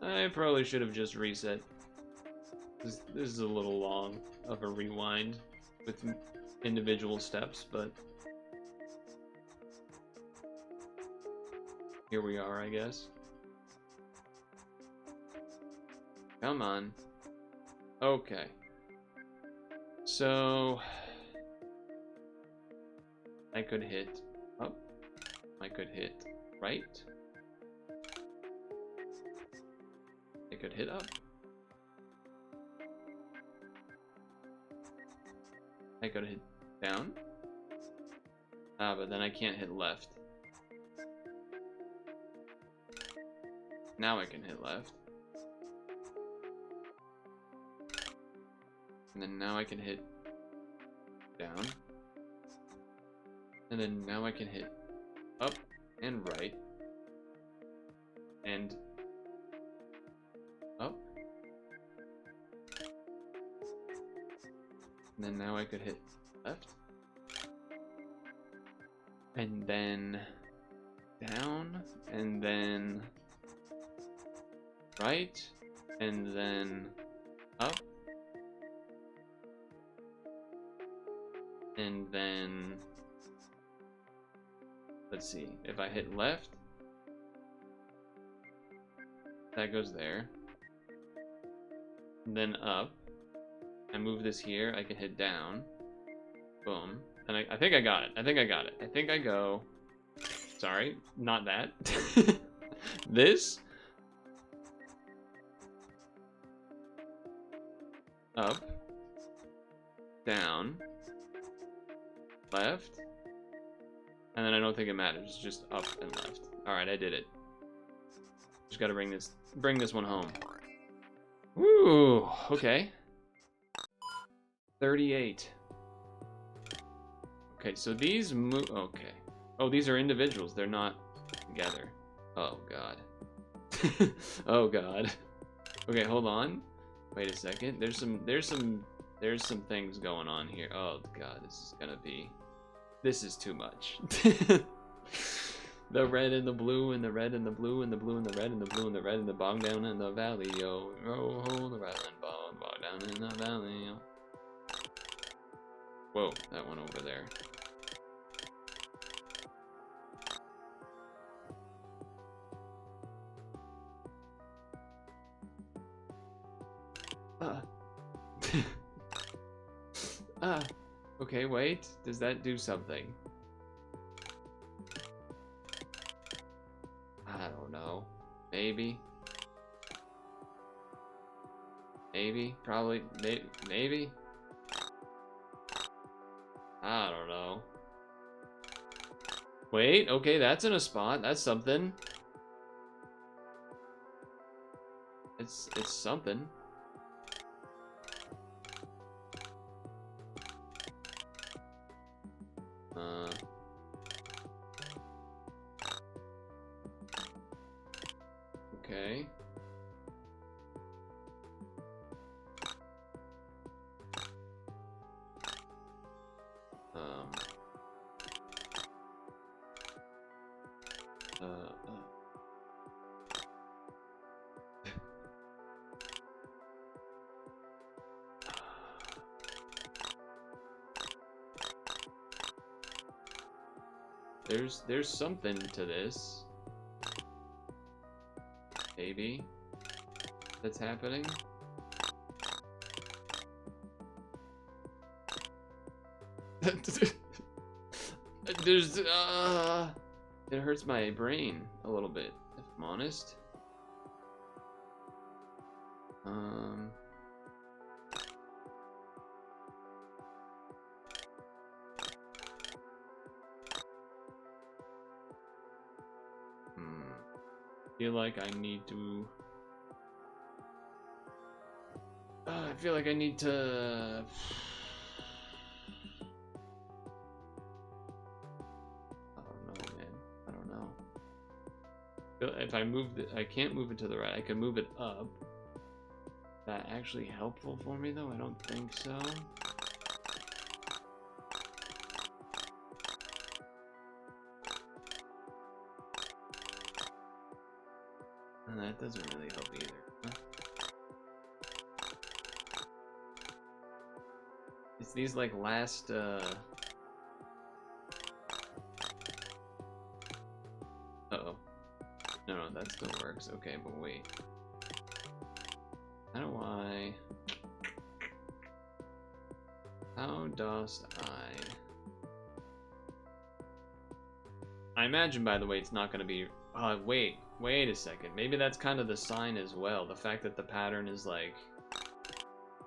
I probably should have just reset. This is a little long of a rewind with individual steps, but here we are, I guess. Come on. Okay. So I could hit up. I could hit right. I could hit up. I could hit down. Ah, but then I can't hit left. Now I can hit left. And then now I can hit down. And then now I can hit up and right. And up. And then now I could hit left. And then down. And then right. And then up. And then, let's see, if I hit left, that goes there. And then up, I move this here, I can hit down, boom. And I think I got it, I think I got it. I think I go, sorry, not that. This, up, down, left, and then I don't think it matters. It's just up and left. All right, I did it. Just got to bring this one home. Woo! Okay. 38. Okay, so these move. Okay. Oh, these are individuals. They're not together. Oh god. Oh god. Okay, hold on. Wait a second. There's some things going on here. Oh god, this is too much. The red and the blue and the red and the blue and the blue and the red and the blue and the red and the bog down in the valley, yo. Oh, the red and bog down in the valley, yo. Whoa, that one over there. Okay, wait. Does that do something? I don't know. Maybe. Maybe. Probably. Maybe. I don't know. Wait, okay, that's in a spot. That's something. It's something. Okay. There's something to this. Maybe that's happening. There's it hurts my brain a little bit, if I'm honest. Feel like I need to. I feel like I need to. I don't know, man. I don't know. If I move it, I can't move it to the right. I can move it up. Is that actually helpful for me though? I don't think so. And that doesn't really help either. Huh? It's these like last uh-oh. No, that still works. Okay, but wait. How do I... How does I imagine, by the way, it's not going to be... wait a second. Maybe that's kind of the sign as well. The fact that the pattern is like,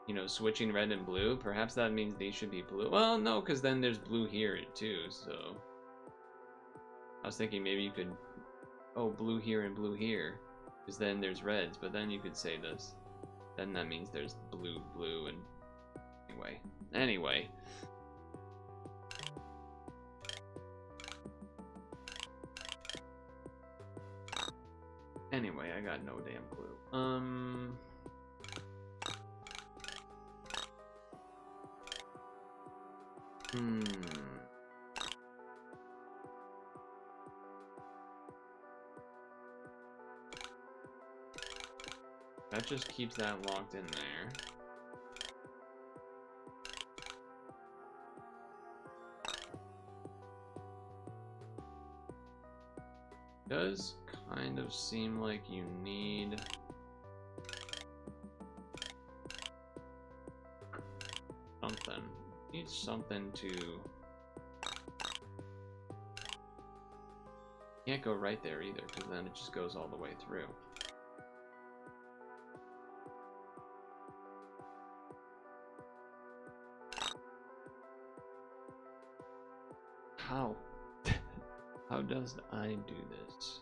you know, switching red and blue. Perhaps that means these should be blue. Well, no, because then there's blue here too, so... I was thinking maybe you could... Oh, blue here and blue here. Because then there's reds, but then you could say this. Then that means there's blue, and... Anyway. Anyway, I got no damn clue. That just keeps that locked in there. Does kind of seem like you need something. Need something to... Can't go right there either, because then it just goes all the way through. How? How does I do this?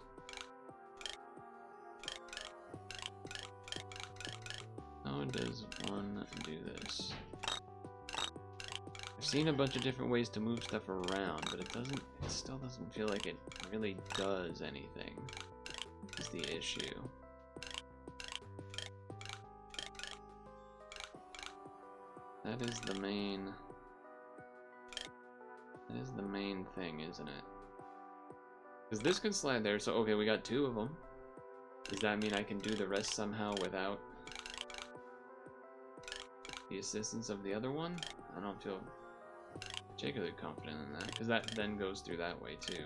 How does one do this? I've seen a bunch of different ways to move stuff around, but it still doesn't feel like it really does anything, is the issue. That is the main thing, isn't it? Because this can slide there, so okay, we got 2 of them. Does that mean I can do the rest somehow without the assistance of the other one? I don't feel particularly confident in that, because that then goes through that way too.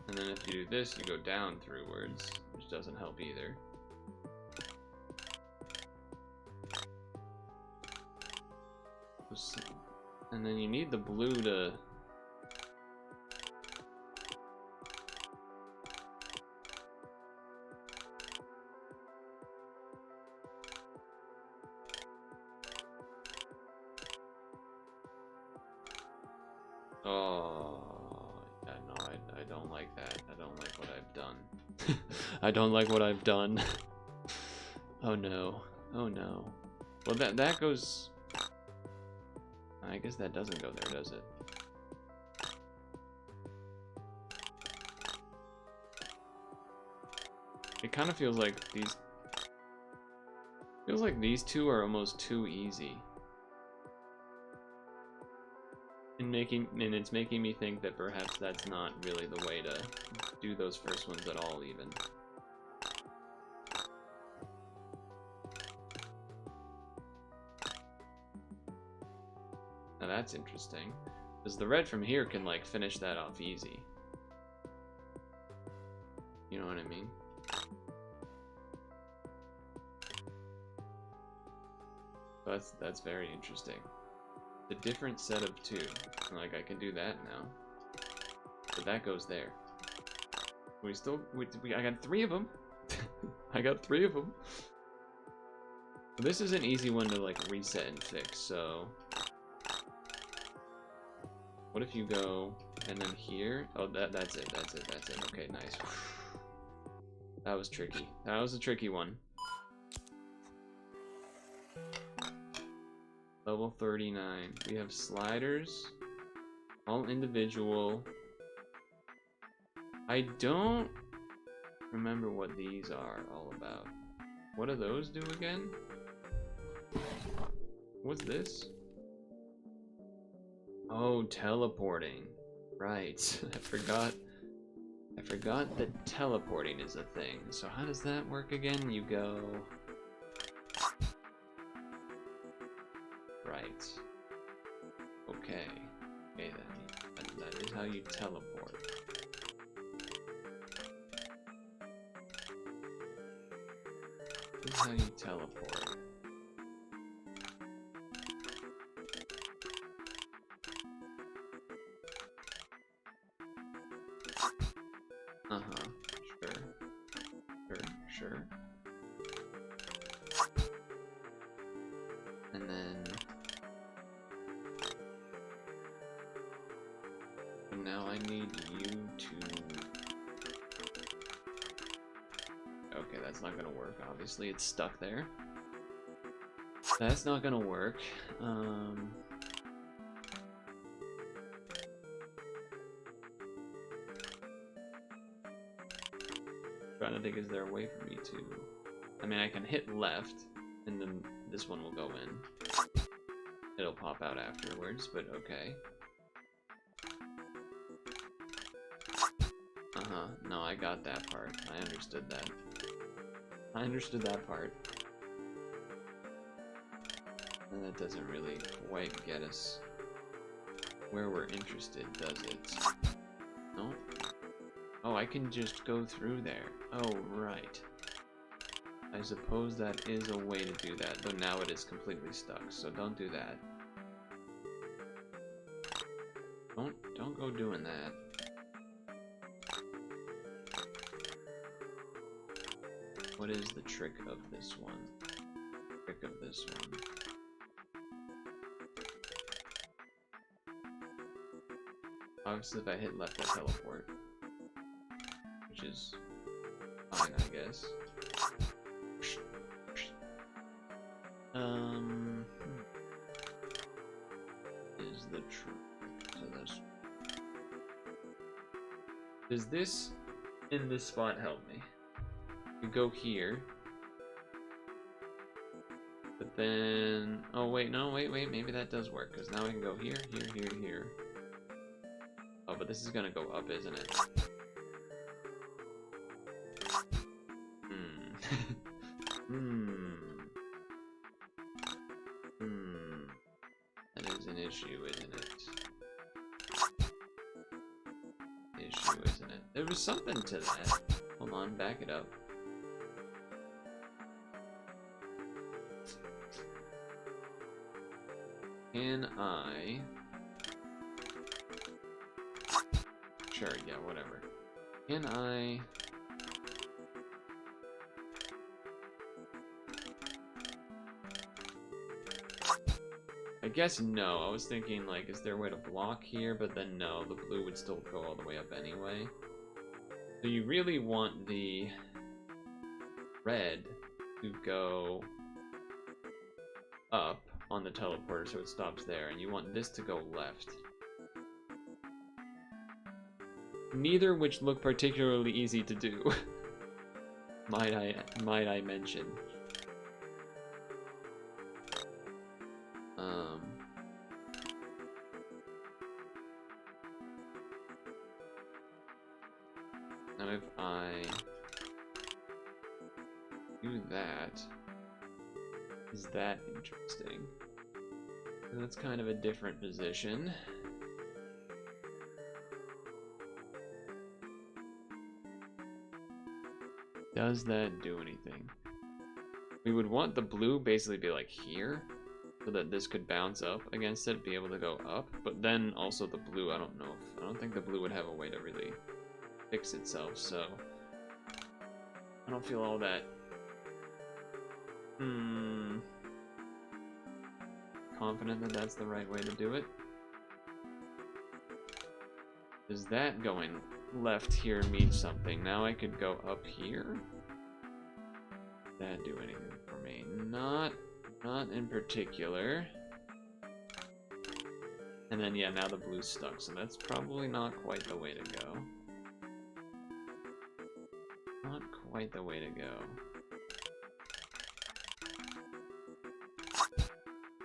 And then if you do this, you go down throughwards, which doesn't help either. And then you need the blue to... Oh, yeah, no, I don't like that. I don't like what I've done. I don't like what I've done. Oh no. Oh no. Well, that goes... I guess that doesn't go there, does it? It kind of feels like these... Feels like these 2 are almost too easy. And it's making me think that perhaps that's not really the way to do those first ones at all, even. Now that's interesting, because the red from here can like finish that off easy. You know what I mean? That's very interesting. The different set of 2. Like I can do that now, but that goes there. I got 3 of them. I got 3 of them. This is an easy one to like reset and fix. So what if you go and then here? Oh, that's it. Okay, nice. That was tricky. That was a tricky one. Level 39. We have sliders All individual. I don't remember what these are all about. What do those do again? What's this? Oh, teleporting. Right. I forgot that teleporting is a thing. So how does that work again? You go... Right. Okay. Okay then. That is how you teleport. This is how you teleport. Uh-huh. Sure. And then... And now I need you to... Okay, that's not gonna work, obviously. It's stuck there. That's not gonna work. Trying to think, is there a way for me to... I mean, I can hit left, and then this one will go in. It'll pop out afterwards, but okay. Uh-huh. No, I got that part. I understood that. I understood that part. And that doesn't really quite get us where we're interested, does it? No? Oh, I can just go through there. Oh, right. I suppose that is a way to do that, though now it is completely stuck, so don't do that. Don't go doing that. What is the trick of this one? Trick of this one. Obviously, if I hit left, I teleport. Which is fine, I guess. Is the trick to this? Does this in this spot help me? You go here. But then... Oh, wait, no, wait, maybe that does work, because now I can go here, here. Oh, but this is gonna go up, isn't it? That is an issue, isn't it? Isn't it? There was something to that. Hold on, back it up. Can I... Sure, yeah, whatever. Can I... I guess no. I was thinking, like, is there a way to block here? But then no, the blue would still go all the way up anyway. So you really want the red to go up on the teleporter so it stops there, and you want this to go left. Neither which look particularly easy to do. might I mention. Now if I do that, is that interesting? That's kind of a different position. Does that do anything? We would want the blue basically be like here, so that this could bounce up against it, be able to go up, but then also the blue, I don't think the blue would have a way to really fix itself, so I don't feel all that confident that that's the right way to do it. Is that going left here mean something? Now I could go up here? Does that do anything for me? Not in particular. And then, yeah, now the blue's stuck, so that's probably not quite the way to go. Not quite the way to go.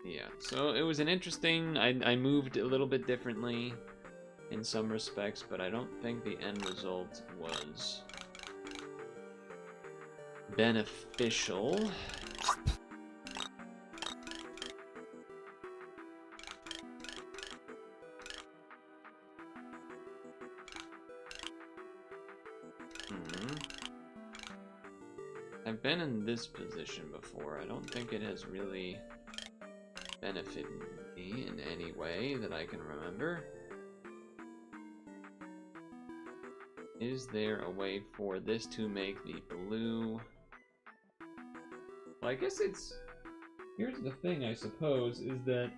Yeah, so it was an interesting... I moved a little bit differently in some respects, but I don't think the end result was beneficial. I've been in this position before. I don't think it has really benefited me in any way that I can remember. Is there a way for this to make the blue... Well, I guess it's... Here's the thing, I suppose, is that...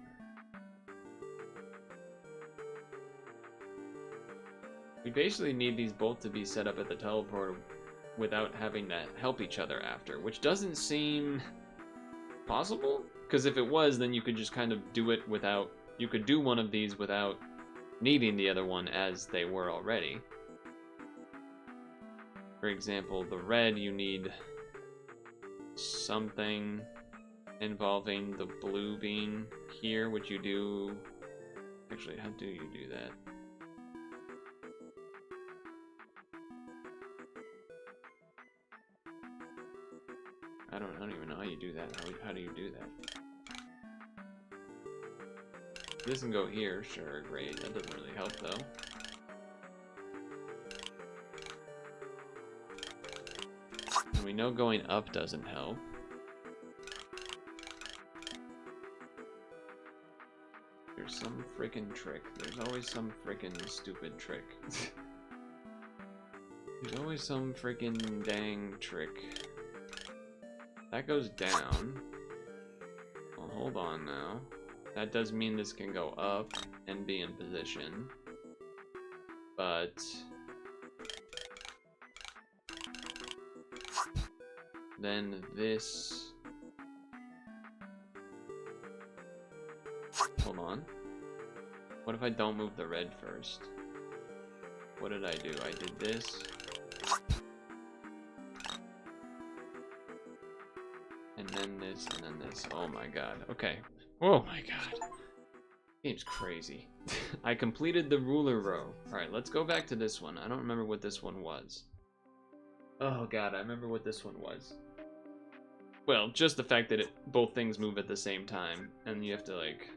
We basically need these both to be set up at the teleporter without having to help each other after, which doesn't seem possible? Because if it was, then you could just kind of do it without... You could do one of these without needing the other one as they were already. For example, the red, you need something involving the blue being here, which you do... Actually, how do you do that? I don't even know how you do that. How do you do that? This can go here, sure, great. That doesn't really help, though. And we know going up doesn't help. There's some freaking trick. There's always some freaking stupid trick. There's always some freaking dang trick. That goes down. Well, hold on now. That does mean this can go up and be in position. But... then this... Hold on. What if I don't move the red first? What did I do? I did this. And then this, and then this. Oh my god. Okay. Oh my god. Game's crazy. I completed the ruler row. Alright, let's go back to this one. I don't remember what this one was. Oh god, I remember what this one was. Well, just the fact that both things move at the same time, and you have to, like,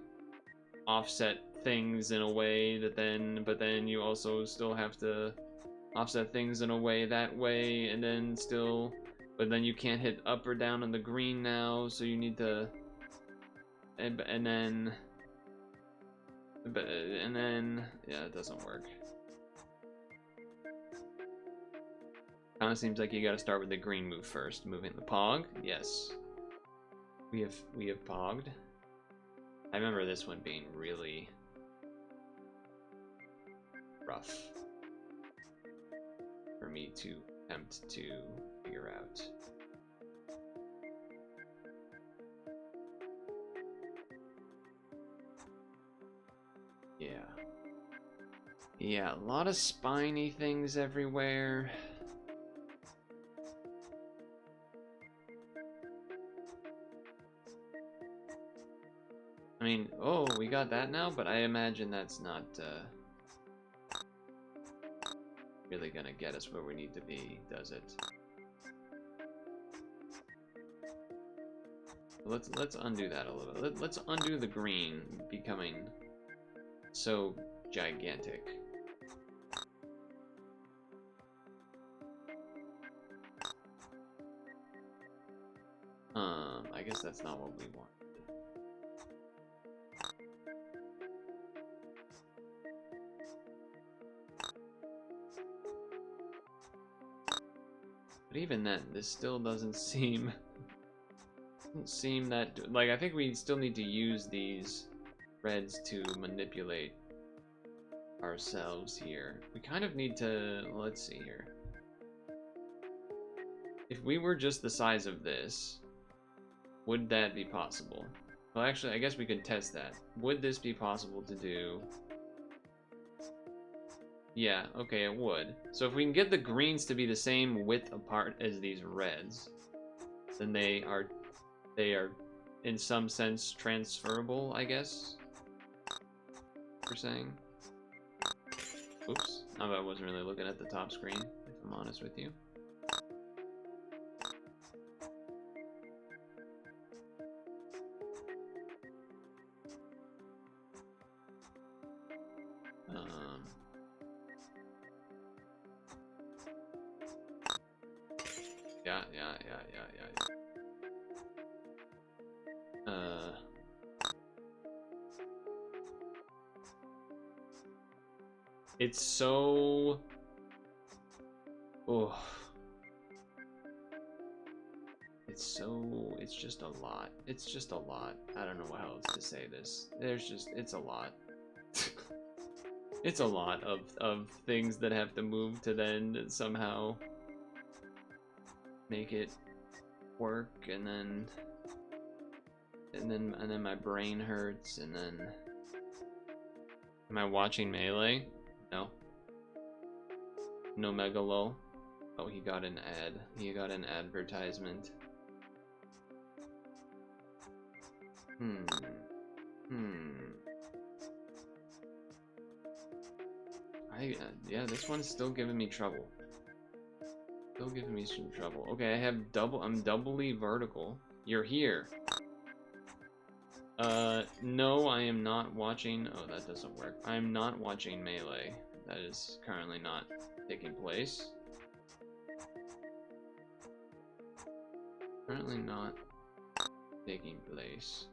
offset things in a way that then, but then you also still have to offset things in a way that way, and then still, but then you can't hit up or down on the green now, so you need to, and then, yeah, it doesn't work. Kind of seems like you got to start with the green move first. Moving the pog, yes. We have pogged. I remember this one being really rough for me to attempt to figure out. Yeah, a lot of spiny things everywhere. I mean, oh, we got that now, but I imagine that's not really gonna get us where we need to be, does it? Let's undo that a little bit. Let's undo the green becoming so gigantic. I guess that's not what we want. But even then, this still doesn't seem that, like, I think we still need to use these reds to manipulate ourselves here. We kind of need to, let's see here. If we were just the size of this, would that be possible? Well, actually, I guess we could test that. Would this be possible to do? Yeah, okay, it would. So if we can get the greens to be the same width apart as these reds, then they are in some sense transferable, I guess. We're saying. Oops, I wasn't really looking at the top screen, if I'm honest with you. Yeah. It's so... Oh. It's just a lot. It's just a lot. I don't know how else to say this. It's a lot. It's a lot of things that have to move to then somehow make it work, and then my brain hurts, and then... Am I watching Melee? No. No Megalo. Oh, he got an ad. He got an advertisement. Yeah, this one's still giving me trouble. Still giving me some trouble. Okay, I'm doubly vertical. You're here. No, I am not watching. Oh, that doesn't work. I'm not watching Melee. That is currently not taking place. Currently not taking place.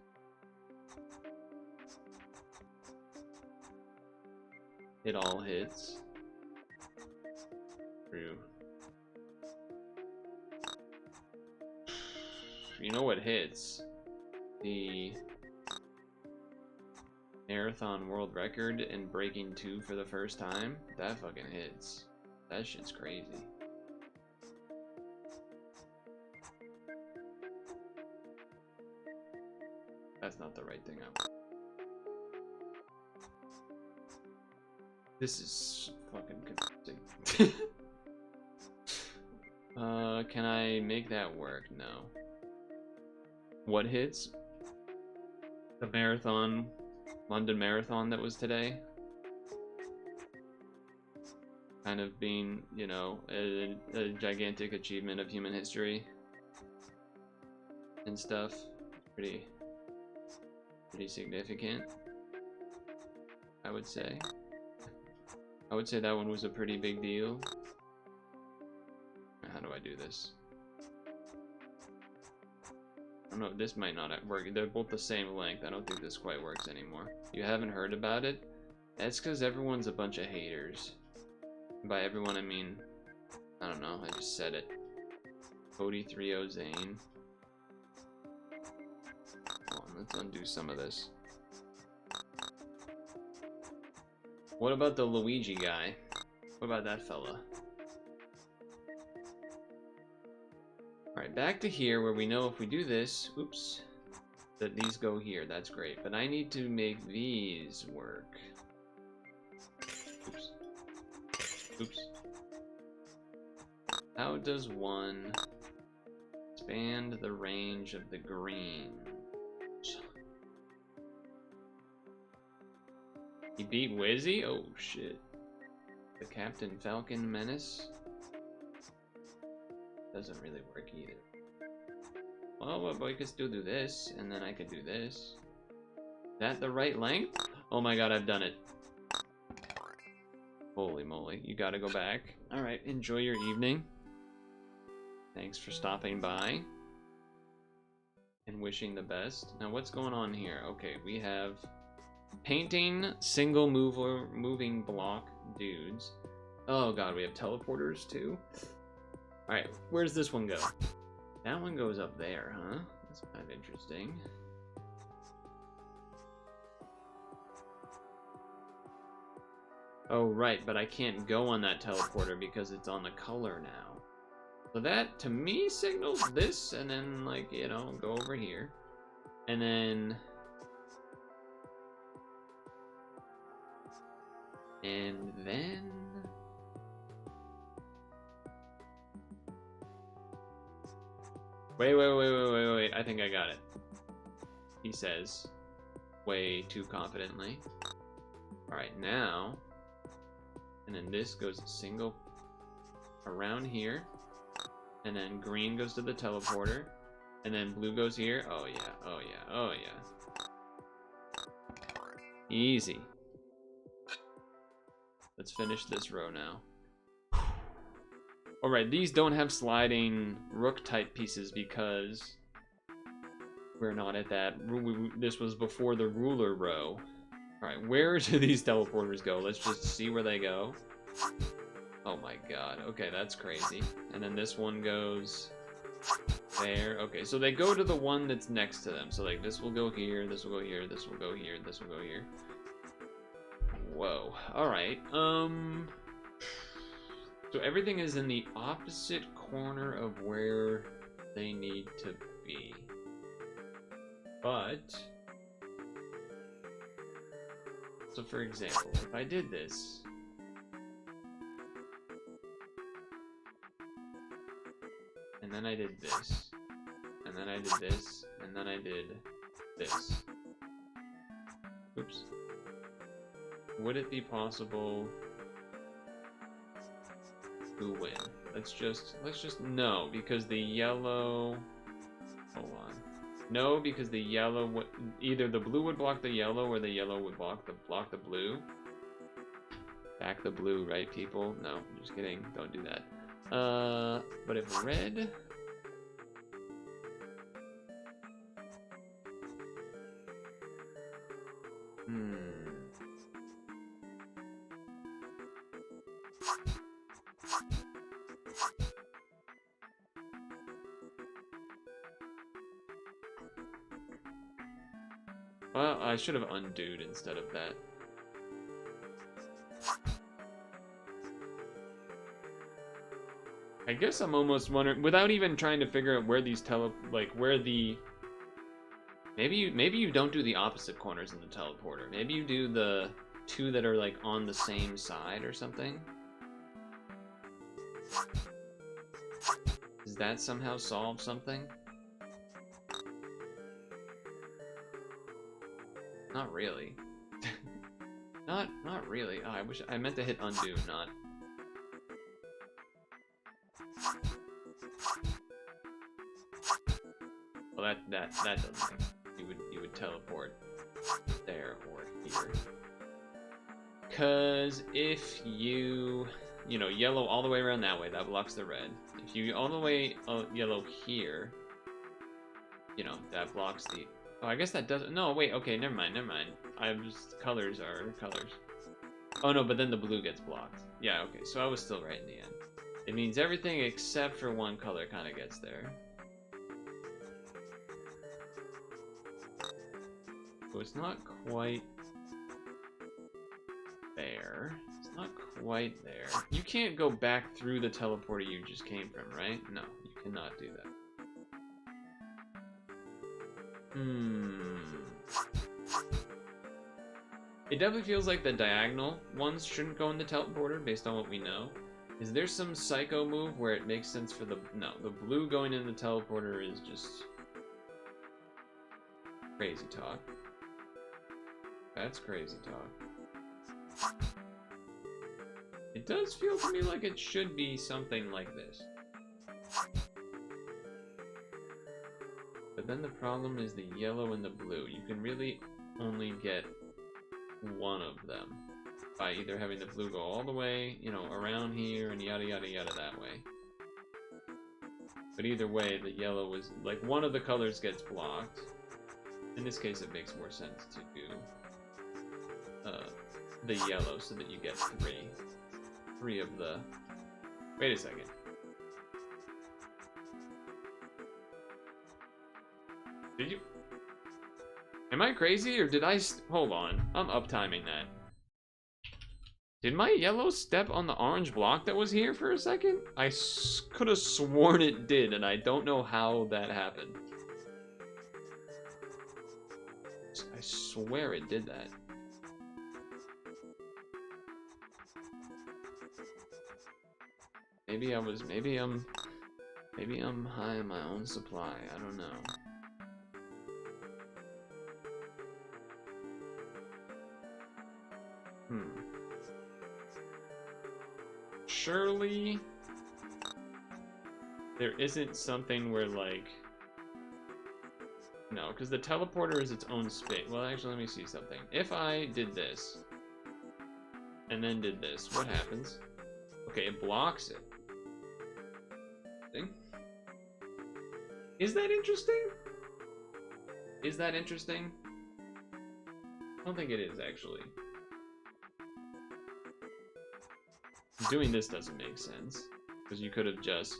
It all hits. True. You know what hits? The marathon world record and breaking 2 for the first time. That fucking hits. That shit's crazy. That's not the right thing. This is fucking confusing. Can I make that work? No. What hits? The marathon, London Marathon that was today. Kind of being, you know, a gigantic achievement of human history and stuff. Pretty significant, I would say. I would say that one was a pretty big deal. How do I do this? I don't know, this might not work. They're both the same length. I don't think this quite works anymore. You haven't heard about it? That's because everyone's a bunch of haters. By everyone, I mean, I don't know, I just said it. Cody 3-0 Zane. Hold on, let's undo some of this. What about the Luigi guy? What about that fella? Alright, back to here where we know if we do this, oops, that these go here. That's great. But I need to make these work. Oops. Oops. How does one expand the range of the green? He beat Wizzy? Oh shit. The Captain Falcon Menace? Doesn't really work either. Well, we could still do this, and then I could do this. Is that the right length? Oh my god, I've done it. Holy moly, you gotta go back. Alright, enjoy your evening. Thanks for stopping by. And wishing the best. Now what's going on here? Okay, we have painting single moving block dudes. Oh god, we have teleporters too. Alright, where's this one go? That one goes up there, huh? That's kind of interesting. Oh right, but I can't go on that teleporter because it's on the color now. So that, to me, signals this, and then, like, you know, go over here. And then... Wait. I think I got it. He says, way too confidently. Alright, now... And then this goes single around here. And then green goes to the teleporter. And then blue goes here. Oh yeah. Easy. Let's finish this row now. Alright, these don't have sliding rook type pieces because we're not at that. This was before the ruler row. Alright, where do these teleporters go? Let's just see where they go. Oh my god. Okay, that's crazy. And then this one goes there. Okay, so they go to the one that's next to them. So like this will go here, this will go here, this will go here, this will go here. Whoa. Alright. So everything is in the opposite corner of where they need to be. But... So for example, if I did this... And then I did this. And then I did this. And then I did this. Oops. Would it be possible to win? Let's just no, because the yellow, hold on. No, because the yellow would, either the blue would block the yellow or the yellow would block the blue. Back the blue, right, people? No, just kidding. Don't do that. But if red... Well, I should have undoed instead of that. I guess I'm almost wondering, without even trying to figure out where these maybe you don't do the opposite corners in the teleporter. Maybe you do the two that are like on the same side or something. Does that somehow solve something? Not really. not really. Oh, I meant to hit undo, not. Well, that doesn't make. You would teleport there or here. Cause if you yellow all the way around that way, that blocks the red. If you all the way yellow here, that blocks the. Oh, I guess that doesn't. No, wait. Okay, never mind. Colors are colors. Oh no, but then the blue gets blocked. Yeah. Okay, so I was still right in the end. It means everything except for one color kind of gets there. So it's not quite there. It's not quite there. You can't go back through the teleporter you just came from, right? No, you cannot do that. It definitely feels like the diagonal ones shouldn't go in the teleporter based on what we know. Is there some psycho move where it makes sense for the blue going in the teleporter is just crazy talk. That's crazy talk. It does feel to me like it should be something like this. But then the problem is the yellow and the blue. You can really only get one of them by either having the blue go all the way, around here and yada yada yada that way. But either way, the yellow is like one of the colors gets blocked. In this case, it makes more sense to do the yellow so that you get three of the. Wait a second. Did you? Am I crazy or did I? Hold on, I'm uptiming that. Did my yellow step on the orange block that was here for a second? I could have sworn it did, and I don't know how that happened. I swear it did that. Maybe I'm high on my own supply. I don't know. Surely there isn't something where, like, no, because the teleporter is its own space. Well, actually, let me see something. If I did this and then did this, what happens? Okay, it blocks it. Is that interesting? Is that interesting? I don't think it is, actually. Doing this doesn't make sense, because you could have just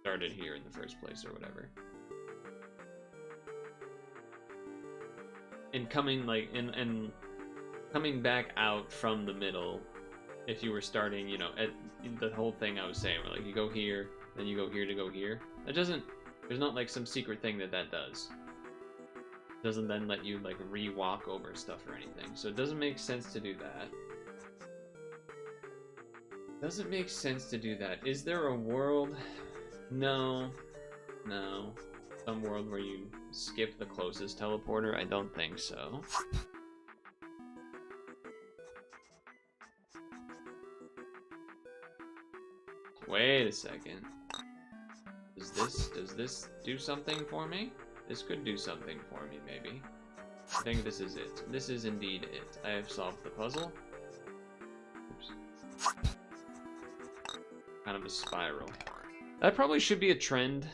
started here in the first place or whatever. And coming, like, and coming back out from the middle, if you were starting, you know, at the whole thing I was saying, where, like, you go here, then you go here to go here. That doesn't, there's not, like, some secret thing that does. It doesn't then let you, like, re-walk over stuff or anything. So it doesn't make sense to do that. Doesn't make sense to do that. Is there a world? No. No. Some world where you skip the closest teleporter? I don't think so. Wait a second. Does this do something for me? This could do something for me, maybe. I think this is it. This is indeed it. I have solved the puzzle. Oops. Kind of a spiral. That probably should be a trend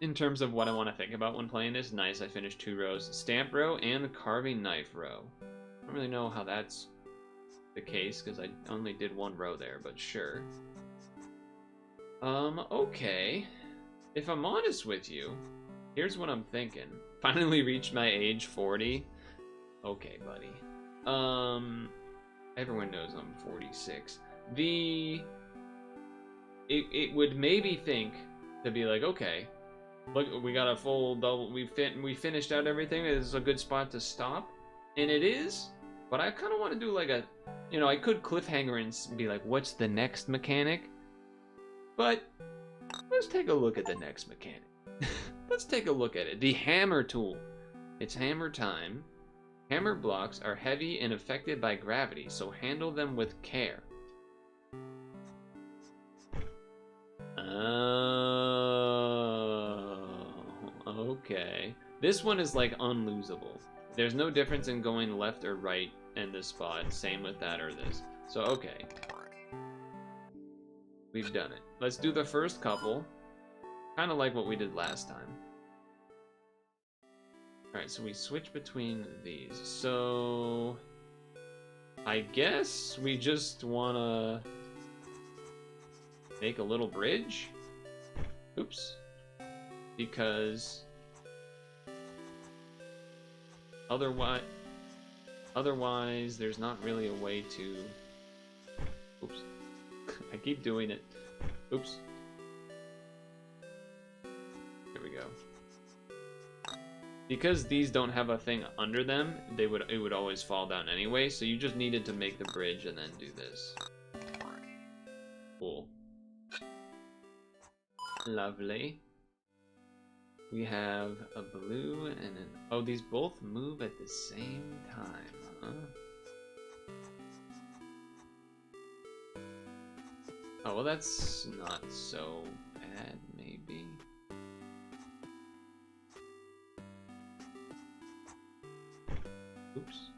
in terms of what I want to think about when playing this. Nice, I finished 2 rows. Stamp row and carving knife row. I don't really know how that's the case, because I only did 1 row there, but sure. Okay. If I'm honest with you, here's what I'm thinking. Finally reached my age 40. Okay, buddy. Everyone knows I'm 46. It would maybe think to be like, okay, look, we got a full double, we finished out everything, this is a good spot to stop, and it is, but I kind of want to do like a, you know, I could cliffhanger and be like, what's the next mechanic? But let's take a look at the next mechanic. Let's take a look at it. The hammer tool. It's hammer time. Hammer blocks are heavy and affected by gravity, so handle them with care. Oh, okay. This one is like unlosable. There's no difference in going left or right in this spot. Same with that or this. So, okay. We've done it. Let's do the first couple. Kind of like what we did last time. Alright, so we switch between these. So, I guess we just want to make a little bridge. Oops. Because otherwise there's not really a way to... Oops. I keep doing it. Oops. There we go. Because these don't have a thing under them, it would always fall down anyway, so you just needed to make the bridge and then do this. Cool. Lovely. We have a blue and an... Oh, these both move at the same time, huh? Oh, well, that's not so bad, maybe. Oops.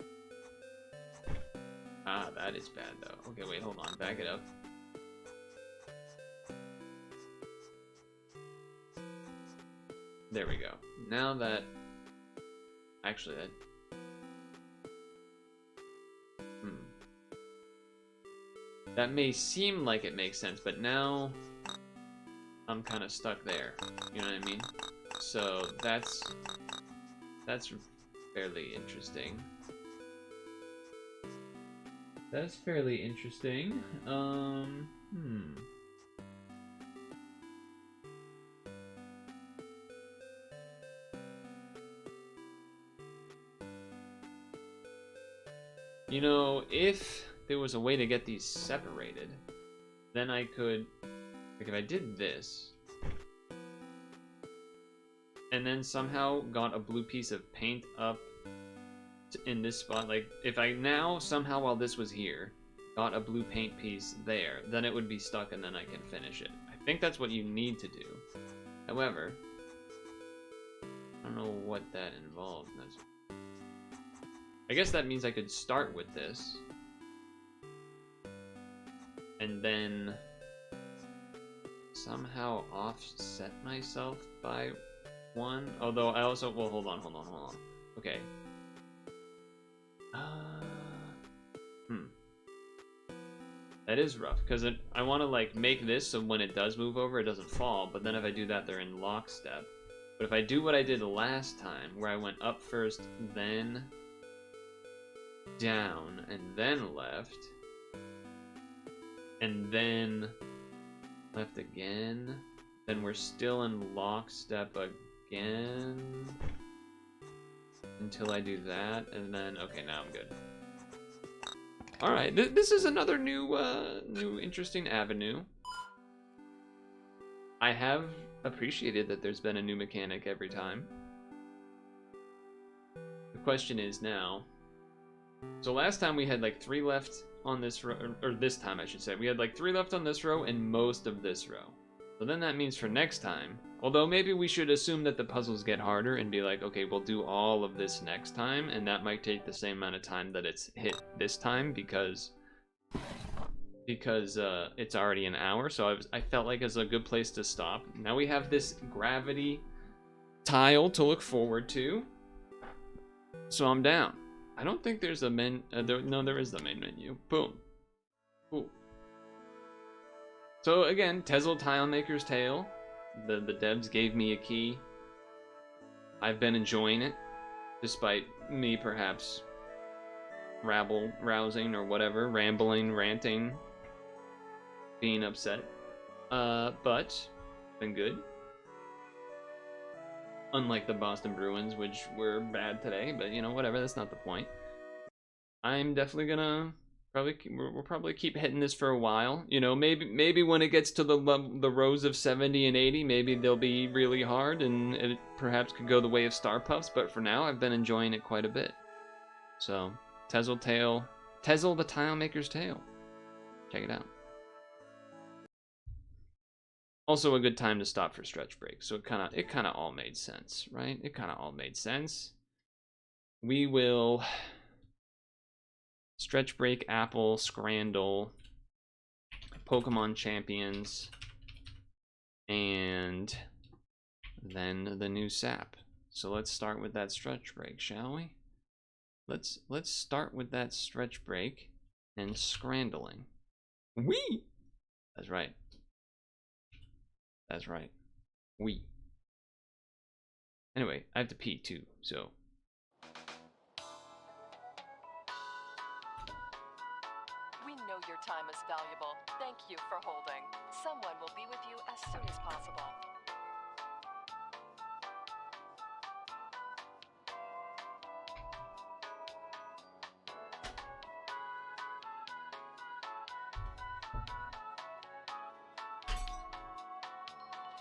Ah, that is bad, though. Okay, wait, hold on. Back it up. There we go. Now that... Actually, that... That may seem like it makes sense, but now I'm kind of stuck there. You know what I mean? So that's fairly interesting. That's fairly interesting. You know, if there was a way to get these separated, then I could, like if I did this, and then somehow got a blue piece of paint up in this spot, like if I now somehow while this was here, got a blue paint piece there, then it would be stuck and then I can finish it. I think that's what you need to do. However, I don't know what that involves. I guess that means I could start with this and then somehow offset myself by one. Although I also, well, hold on. Okay. That is rough, because I want to like make this so when it does move over, it doesn't fall, but then if I do that, they're in lockstep. But if I do what I did last time, where I went up first, then down, and then left, and then left again, then we're still in lockstep again until I do that, and then, okay, now I'm good. Alright, this is another new interesting avenue. I have appreciated that there's been a new mechanic every time. The question is now, so last time we had like 3 left on this row, or this time I should say, we had like 3 left on this row and most of this row. So then that means for next time, although maybe we should assume that the puzzles get harder and be like, okay, we'll do all of this next time, and that might take the same amount of time that it's hit this time because it's already an hour. So I felt like it's a good place to stop. Now we have this gravity tile to look forward to, so I'm down. I don't think there's a no, there is the main menu. Boom. Cool. So again, Tezzel Tilemaker's Tale. The devs gave me a key. I've been enjoying it, despite me perhaps rousing or whatever, rambling, ranting, being upset. But been good. Unlike the Boston Bruins, which were bad today, but you know, whatever, that's not the point. I'm definitely gonna we'll probably keep hitting this for a while. You know, maybe when it gets to the rows of 70 and 80, maybe they'll be really hard and it perhaps could go the way of Star Puffs, but for now I've been enjoying it quite a bit. So, Tezzel the Tilemaker's Tale. Check it out. Also a good time to stop for stretch break. So it kind of all made sense, right? It kind of all made sense. We will stretch break, Apple, Scrandle, Pokemon Champions, and then the new sap. So let's start with that stretch break, shall we? Let's start with that stretch break and scrandling. Wee! That's right. That's right. Wee. Anyway, I have to pee too, so. We know your time is valuable. Thank you for holding. Someone will be with you as soon as possible.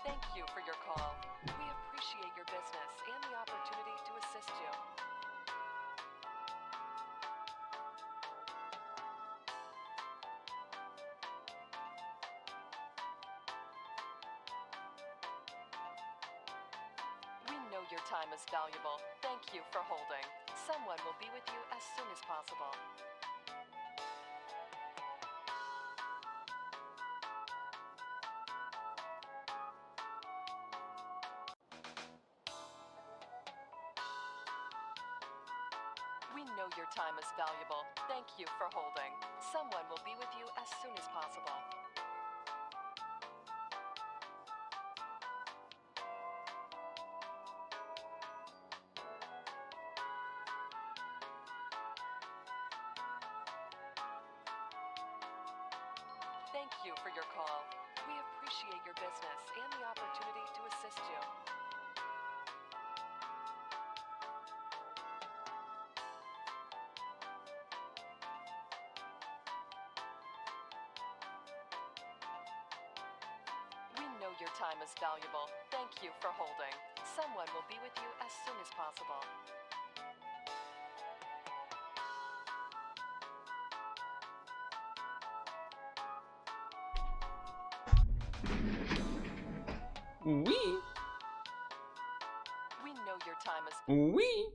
Thank you for your call. We appreciate your business and the opportunity to assist you. We know your time is valuable. Thank you for holding. Someone will be with you as soon as possible. We know your time is valuable. Thank you for holding. Someone will be with you as soon as possible. Thank you for your call. We appreciate your business and the opportunity to assist you. time is valuable. Thank you for holding. Someone will be with you as soon as possible. Wee! We know your time is... Wee!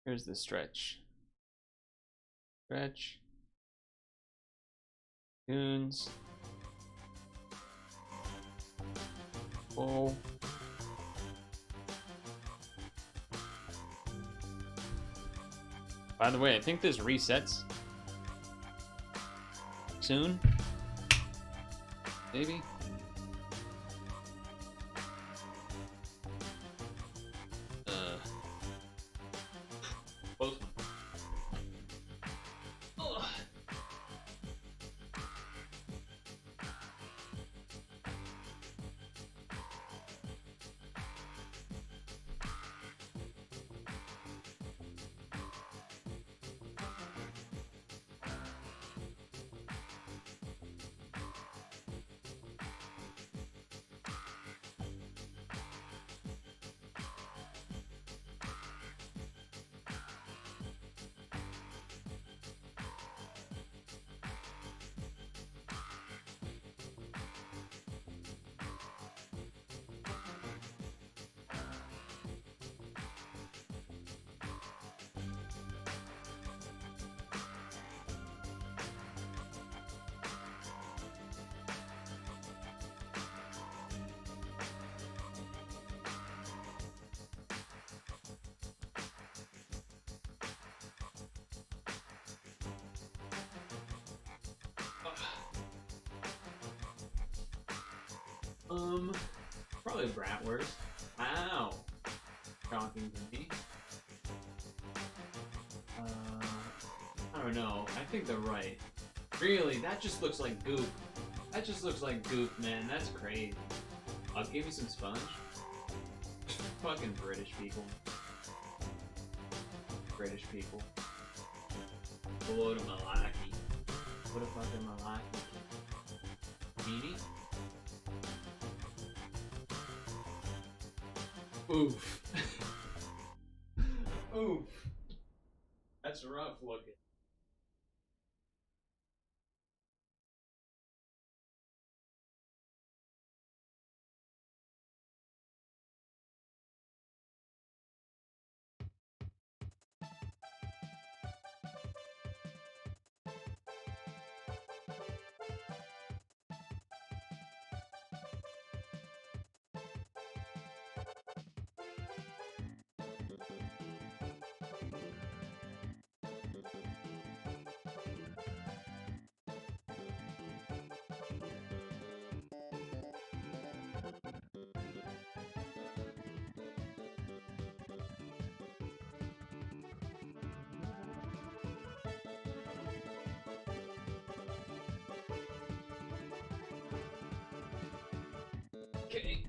Here's the stretch. Stretch. Tunes. Oh. By the way, I think this resets soon. Maybe. Close one. Ugh. Probably bratwurst. Ow. Shocking to me. I don't know. I think they're right. Really, that just looks like goop. That just looks like goop, man. That's crazy. I'll give you some sponge. Fucking British people. British people. Hello to Malaki. What a fucking Malaki. Beanie? Oof. Oof. That's rough looking. Okay.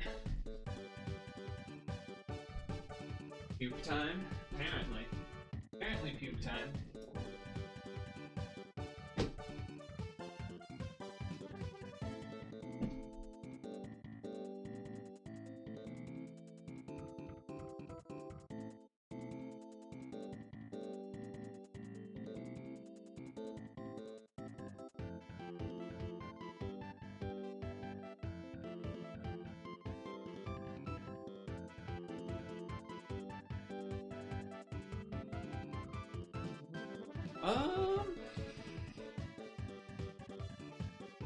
Puke time? Apparently. Apparently puke time.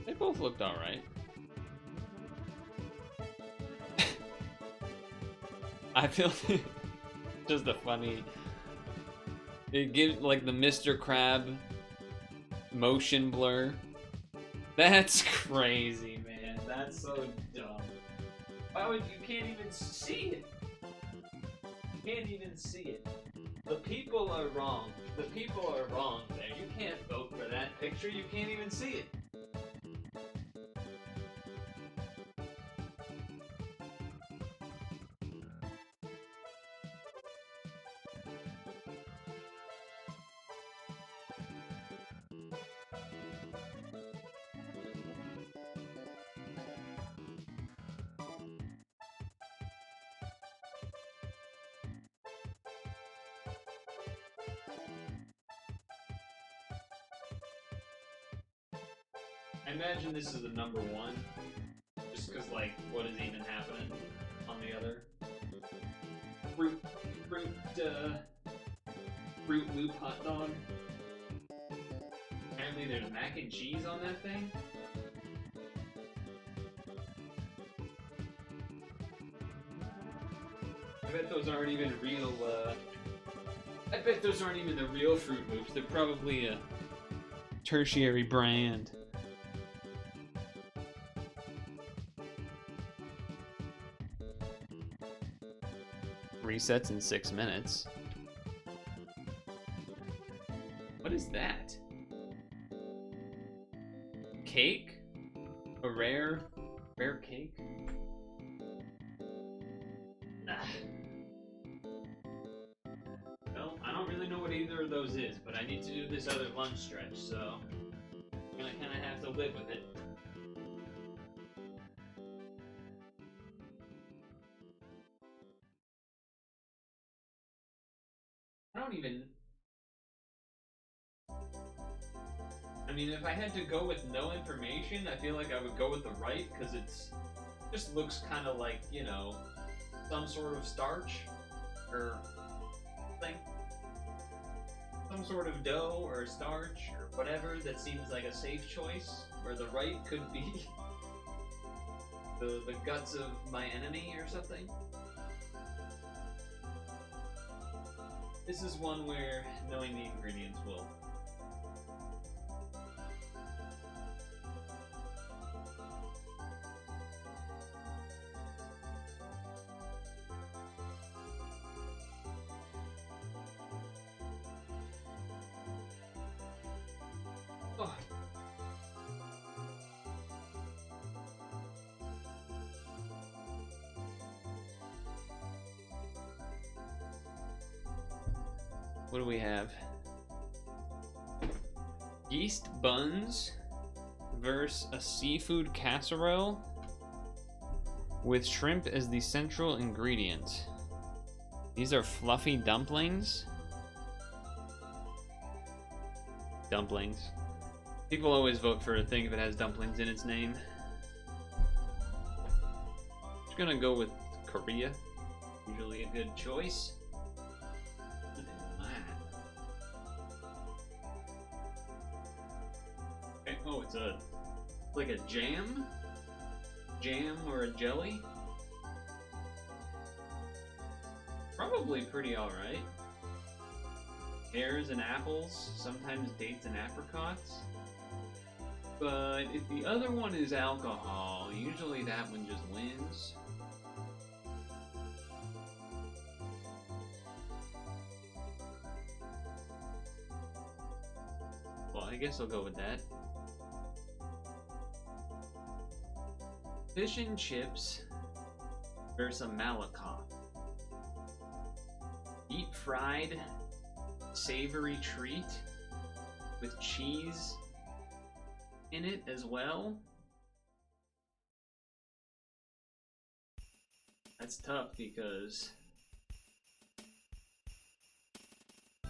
They both looked alright. I feel just a funny. It gives like the Mr. Crab motion blur. That's crazy, man. That's so dumb. Why would you can't even see it? You can't even see it. The people are wrong. The people are wrong there. You can't vote for that picture. You can't even see it. I imagine this is the number one, just because, like, what is even happening on the other? Fruit Loop hot dog. Apparently there's mac and cheese on that thing. I bet those aren't even real, I bet those aren't even the real Fruit Loops. They're probably a tertiary brand. Resets in 6 minutes. What is that? Cake? A rare cake? Ah. Well, I don't really know what either of those is, but I need to do this other lunch stretch, so I'm gonna kind of have to live with it. I don't even... I mean, if I had to go with no information, I feel like I would go with the right, because it's just looks kind of like, you know, some sort of starch, or something. Some sort of dough, or starch, or whatever that seems like a safe choice, where the right could be the guts of my enemy, or something. This is one where knowing the ingredients will... Oh. What do we have? Yeast buns versus a seafood casserole with shrimp as the central ingredient. These are fluffy dumplings. Dumplings. People always vote for a thing if it has dumplings in its name. Just gonna go with Korea. Usually a good choice. Okay. Oh, it's like a jam? Jam or a jelly? Probably pretty alright. Pears and apples, sometimes dates and apricots. But if the other one is alcohol, usually that one just wins. Well, I guess I'll go with that. Fish and chips versus a malakoff. Deep fried, savory treat with cheese in it as well. That's tough because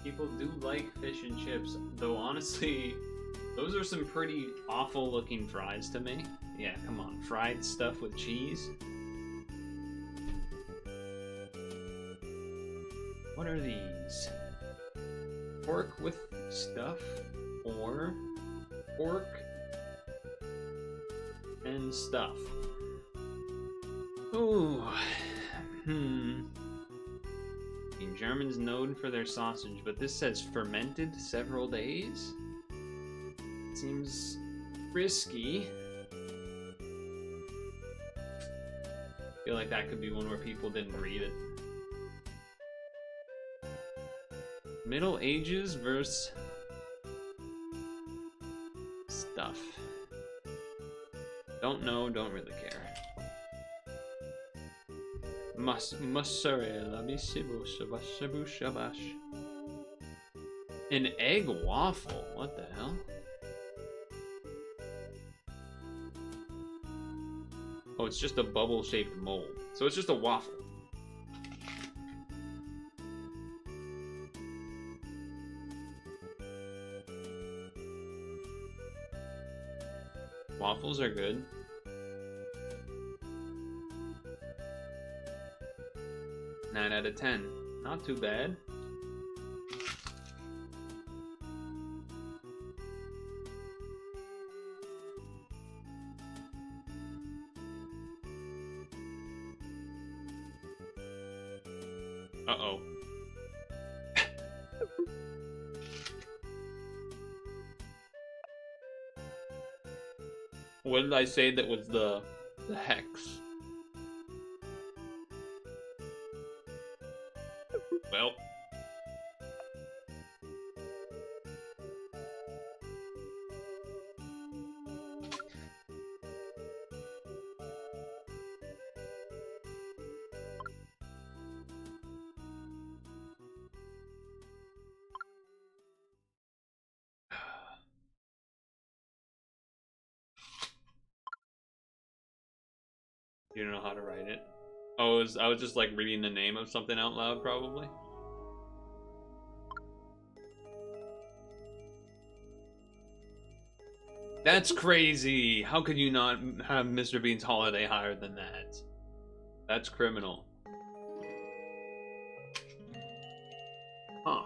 people do like fish and chips, though honestly, those are some pretty awful looking fries to me. Yeah, come on, fried stuff with cheese. What are these? Pork with stuff or pork and stuff? Ooh. I mean, German's known for their sausage, but this says fermented several days. Seems risky. I feel like that could be one where people didn't read it. Middle Ages versus stuff. Don't know, don't really care. Mozzarella, shabash. An egg waffle, what the hell? Oh, it's just a bubble-shaped mold. So it's just a waffle. Those are good. Nine out of 10. Not too bad. Uh-oh. What did I say that was the hex? Well. You don't know how to write it? Oh, I was just like reading the name of something out loud, probably. That's crazy! How could you not have Mr. Bean's holiday higher than that? That's criminal. Huh.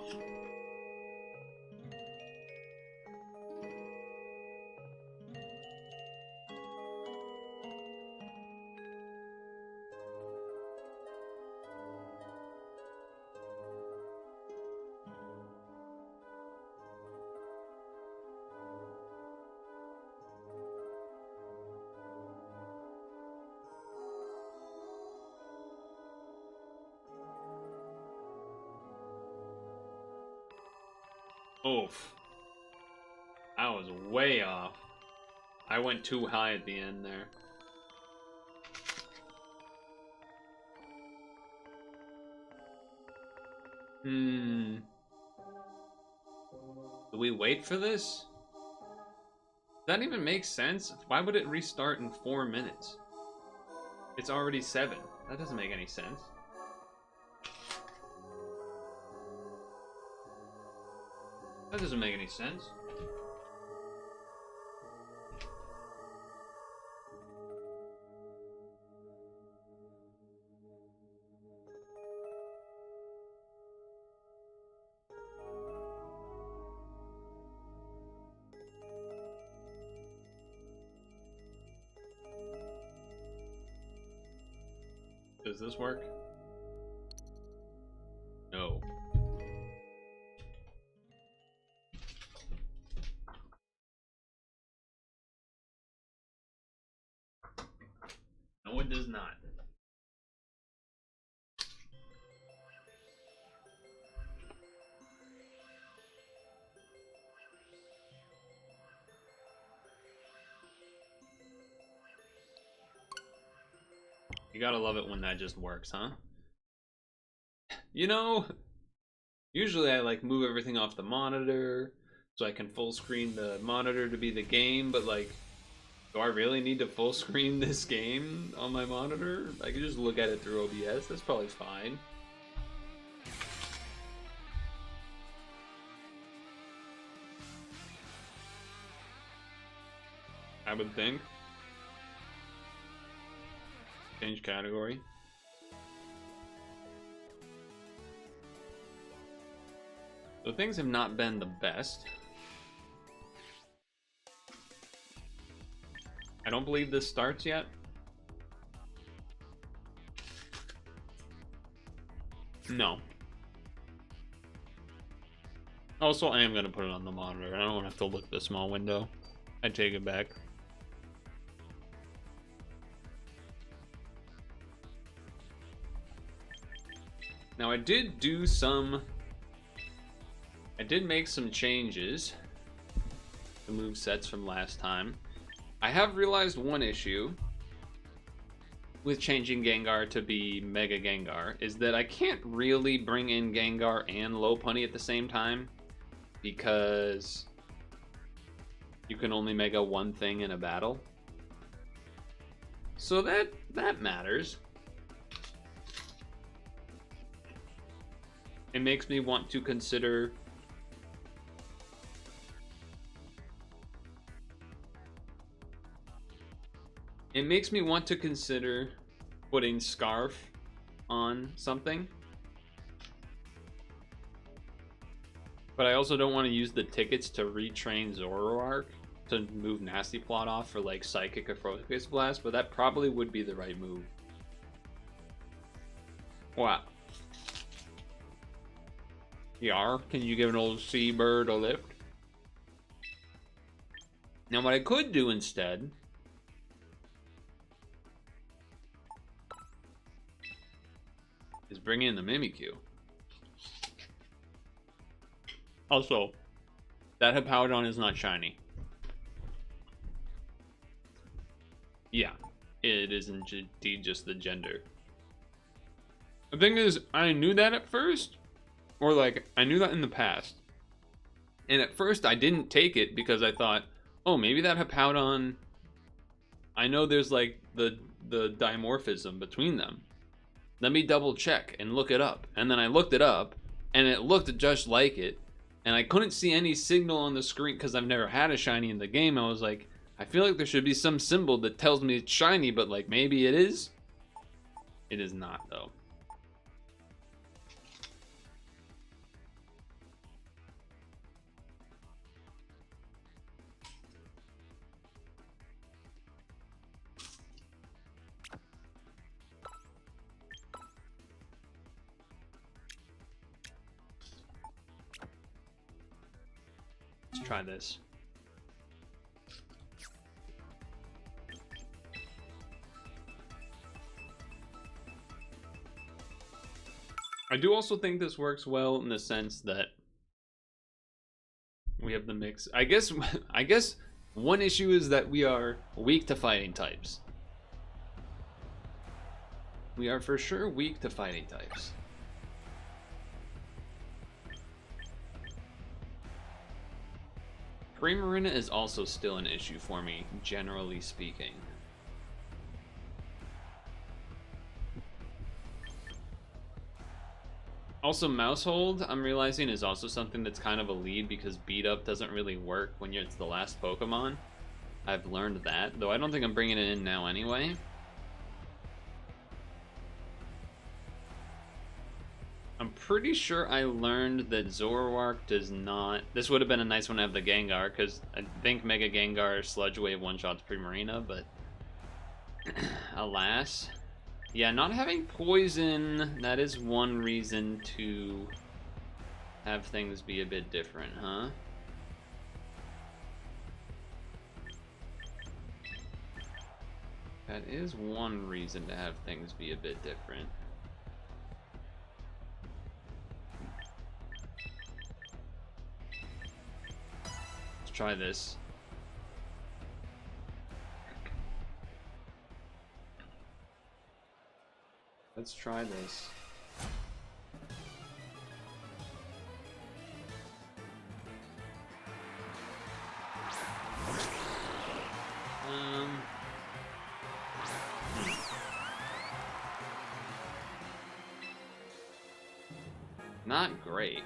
Oof. I was way off. I went too high at the end there. Do we wait for this? Does that even make sense? Why would it restart in 4 minutes? It's already 7. That doesn't make any sense. That doesn't make any sense. Does this work? No. No, it does not. You gotta love it when that just works, huh? You know, usually I like move everything off the monitor so I can full screen the monitor to be the game, but like, do I really need to full screen this game on my monitor? I can just look at it through OBS, that's probably fine. I would think. Change category. So things have not been the best. I don't believe this starts yet. No. Also, I am going to put it on the monitor. I don't want to have to look at the small window. I take it back. Now I did make some changes to move sets from last time. I have realized one issue with changing Gengar to be Mega Gengar is that I can't really bring in Gengar and Lopunny at the same time because you can only Mega one thing in a battle. So that matters. It makes me want to consider It makes me want to consider putting Scarf on something. But I also don't want to use the tickets to retrain Zoroark to move Nasty Plot off for like Psychic or Focus Blast, but that probably would be the right move. Wow. Yar, can you give an old seabird a lift? Now what I could do instead is bring in the Mimikyu. Also, that Hippowdon is not shiny. Yeah, it is indeed just the gender. The thing is, I knew that at first, or like, I knew that in the past. And at first I didn't take it because I thought, oh, maybe that Hippowdon, I know there's like the dimorphism between them. Let me double check and look it up. And then I looked it up, and it looked just like it. And I couldn't see any signal on the screen because I've never had a shiny in the game. I was like, I feel like there should be some symbol that tells me it's shiny, but like maybe it is. It is not though. Let's try this. I do also think this works well in the sense that we have the mix. I guess one issue is that we are weak to fighting types. We are for sure weak to fighting types. Primarina is also still an issue for me, generally speaking. Also, Mousehold, I'm realizing, is also something that's kind of a lead because Beat Up doesn't really work when it's the last Pokemon. I've learned that, though I don't think I'm bringing it in now anyway. I'm pretty sure I learned that Zoroark does not... This would have been a nice one to have the Gengar, because I think Mega Gengar Sludge Wave one-shots Primarina, but... alas... Yeah, not having poison, that is one reason to have things be a bit different, huh? That is one reason to have things be a bit different. Let's try this. Let's try this. Not great,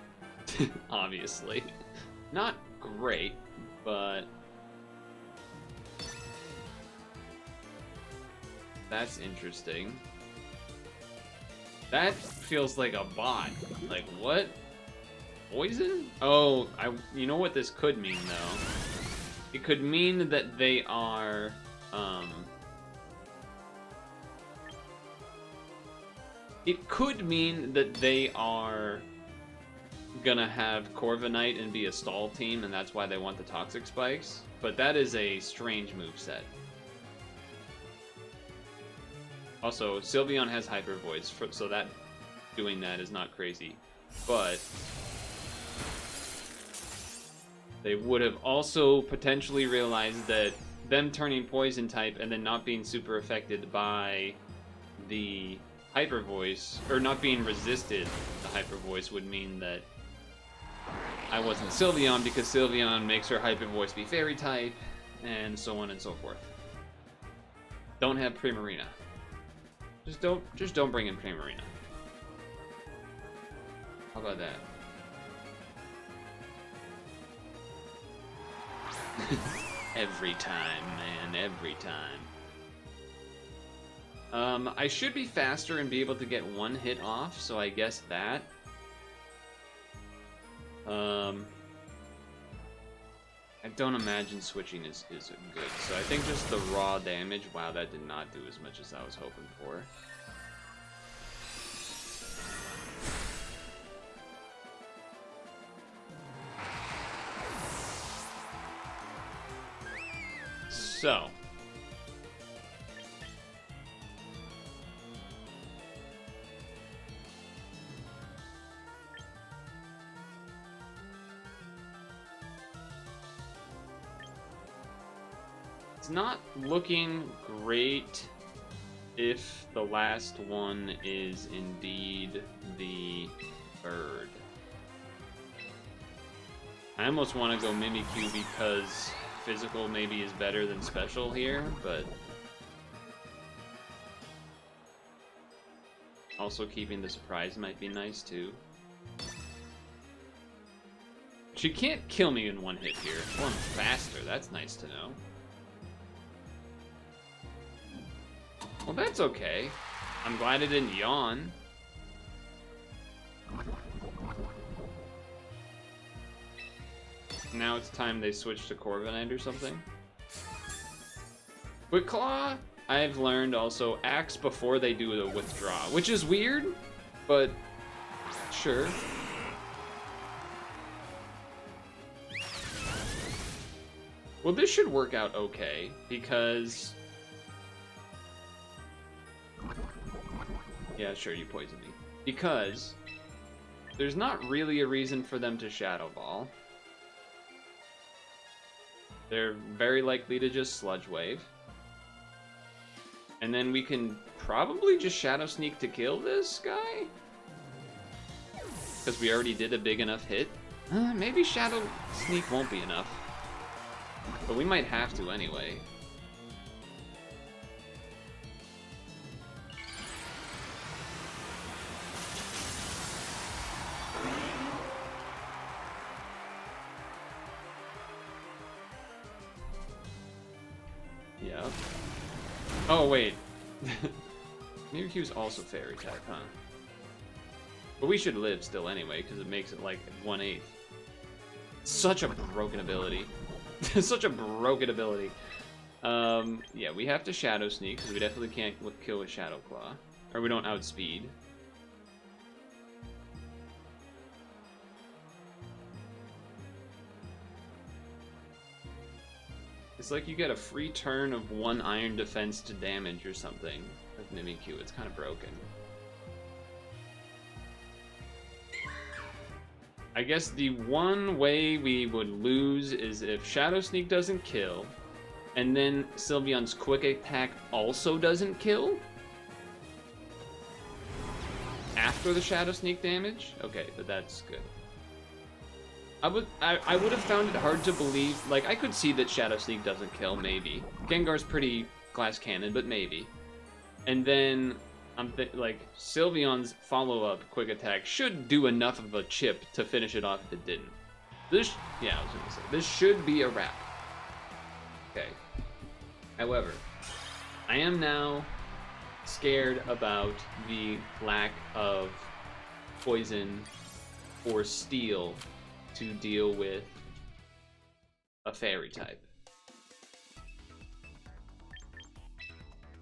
obviously. Not great, but that's interesting. That feels like a bot. Like, what? Poison? Oh, you know what this could mean, though? It could mean that they are, it could mean that they are gonna have Corviknight and be a stall team, and that's why they want the Toxic Spikes. But that is a strange moveset. Also, Sylveon has Hyper Voice, so that doing that is not crazy. But they would have also potentially realized that them turning Poison type and then not being super affected by the Hyper Voice, or not being resisted the Hyper Voice, would mean that I wasn't Sylveon because Sylveon makes her Hyper Voice be Fairy type, and so on and so forth. Don't have Primarina. Just don't bring in Primarina. How about that? Every time, man, every time. I should be faster and be able to get one hit off, so I guess that. I don't imagine switching is good, so I think just the raw damage, wow, that did not do as much as I was hoping for. So. It's not looking great if the last one is indeed the bird. I almost want to go Mimikyu because physical maybe is better than special here, but also keeping the surprise might be nice too. She can't kill me in one hit here. Well, I'm faster, that's nice to know. Well, that's okay. I'm glad it didn't yawn. Now it's time they switch to Corviknight or something. With Claw, I've learned also axe before they do the withdraw, which is weird, but sure. Well, this should work out okay, because... Yeah, sure, you poison me. Because there's not really a reason for them to Shadow Ball. They're very likely to just Sludge Wave. And then we can probably just Shadow Sneak to kill this guy? Because we already did a big enough hit. Maybe Shadow Sneak won't be enough. But we might have to anyway. Yeah. Oh, wait. Mimikyu's also fairy type, huh? But we should live still anyway, because it makes it like 1/8. Such a broken ability. Such a broken ability. Yeah, we have to Shadow Sneak, because we definitely can't kill with Shadow Claw. Or we don't outspeed. It's like you get a free turn of 1 Iron Defense to damage or something with Mimikyu. It's kind of broken. I guess the one way we would lose is if Shadow Sneak doesn't kill, and then Sylveon's Quick Attack also doesn't kill? After the Shadow Sneak damage? Okay, but that's good. I would have found it hard to believe, like, I could see that Shadow Sneak doesn't kill, maybe. Gengar's pretty glass cannon, but maybe. And then, like, Sylveon's follow-up Quick Attack should do enough of a chip to finish it off if it didn't. This, yeah, I was gonna say, this should be a wrap. Okay. However, I am now scared about the lack of poison or steel to deal with a fairy type.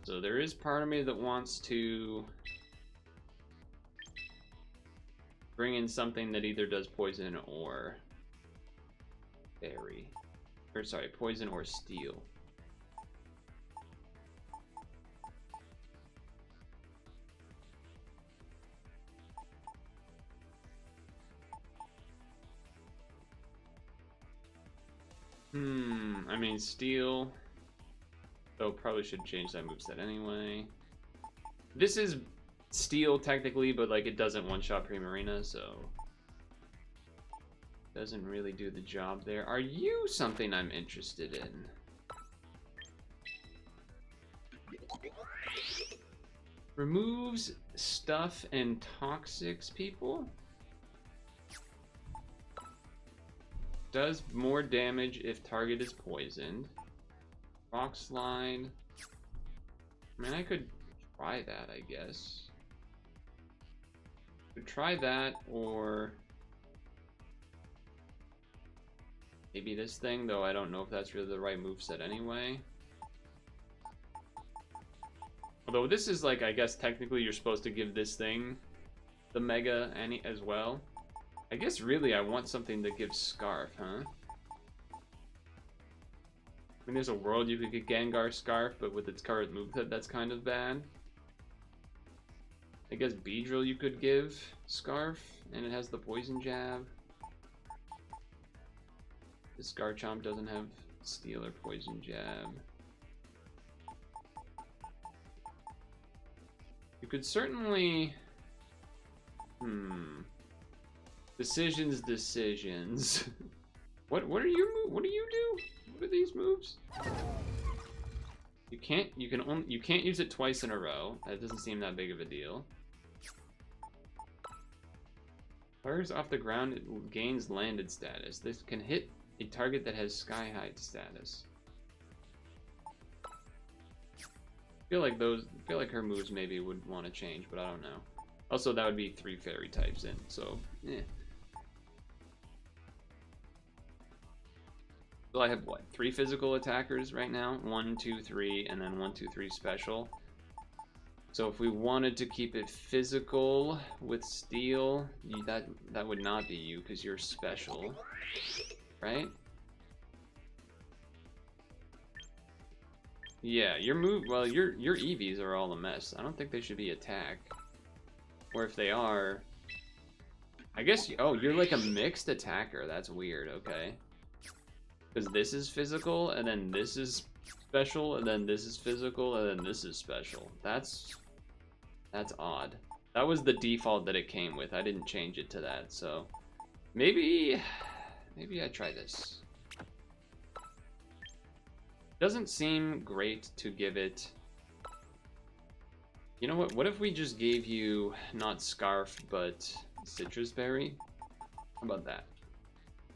So there is part of me that wants to bring in something that either does poison or fairy. Or sorry, poison or steel. I mean, steel. Though probably should change that moveset anyway. This is steel technically, but like it doesn't one-shot Primarina, so doesn't really do the job there. Are you something I'm interested in? Removes stuff and toxics people? Does more damage if target is poisoned. Rock Slide. I mean, I could try that, I guess. Could try that, or maybe this thing, though I don't know if that's really the right moveset anyway. Although this is like, I guess technically you're supposed to give this thing the Mega as well. I guess really I want something that gives Scarf, huh? I mean, there's a world you could get Gengar Scarf, but with its current moveset, that's kind of bad. I guess Beedrill you could give Scarf, and it has the Poison Jab. The Garchomp doesn't have Steel or Poison Jab. You could certainly... Decisions. What do you do? What are these moves? You can't use it twice in a row. That doesn't seem that big of a deal. Fires off the ground, it gains landed status. This can hit a target that has sky high status. I feel like her moves maybe would want to change, but I don't know. Also, that would be 3 fairy types in, so So I have what, 3 physical attackers right now? 1, 2, 3, and then 1, 2, 3 special. So if we wanted to keep it physical with steel, that would not be you because you're special, right? Yeah, your EVs are all a mess. I don't think they should be attack. Or if they are, I guess, oh, you're like a mixed attacker. That's weird, okay. Because this is physical, and then this is special, and then this is physical, and then this is special. That's odd. That was the default that it came with. I didn't change it to that, so maybe I try this. Doesn't seem great to give it. You know what? What if we just gave you not Scarf, but Citrus Berry? How about that?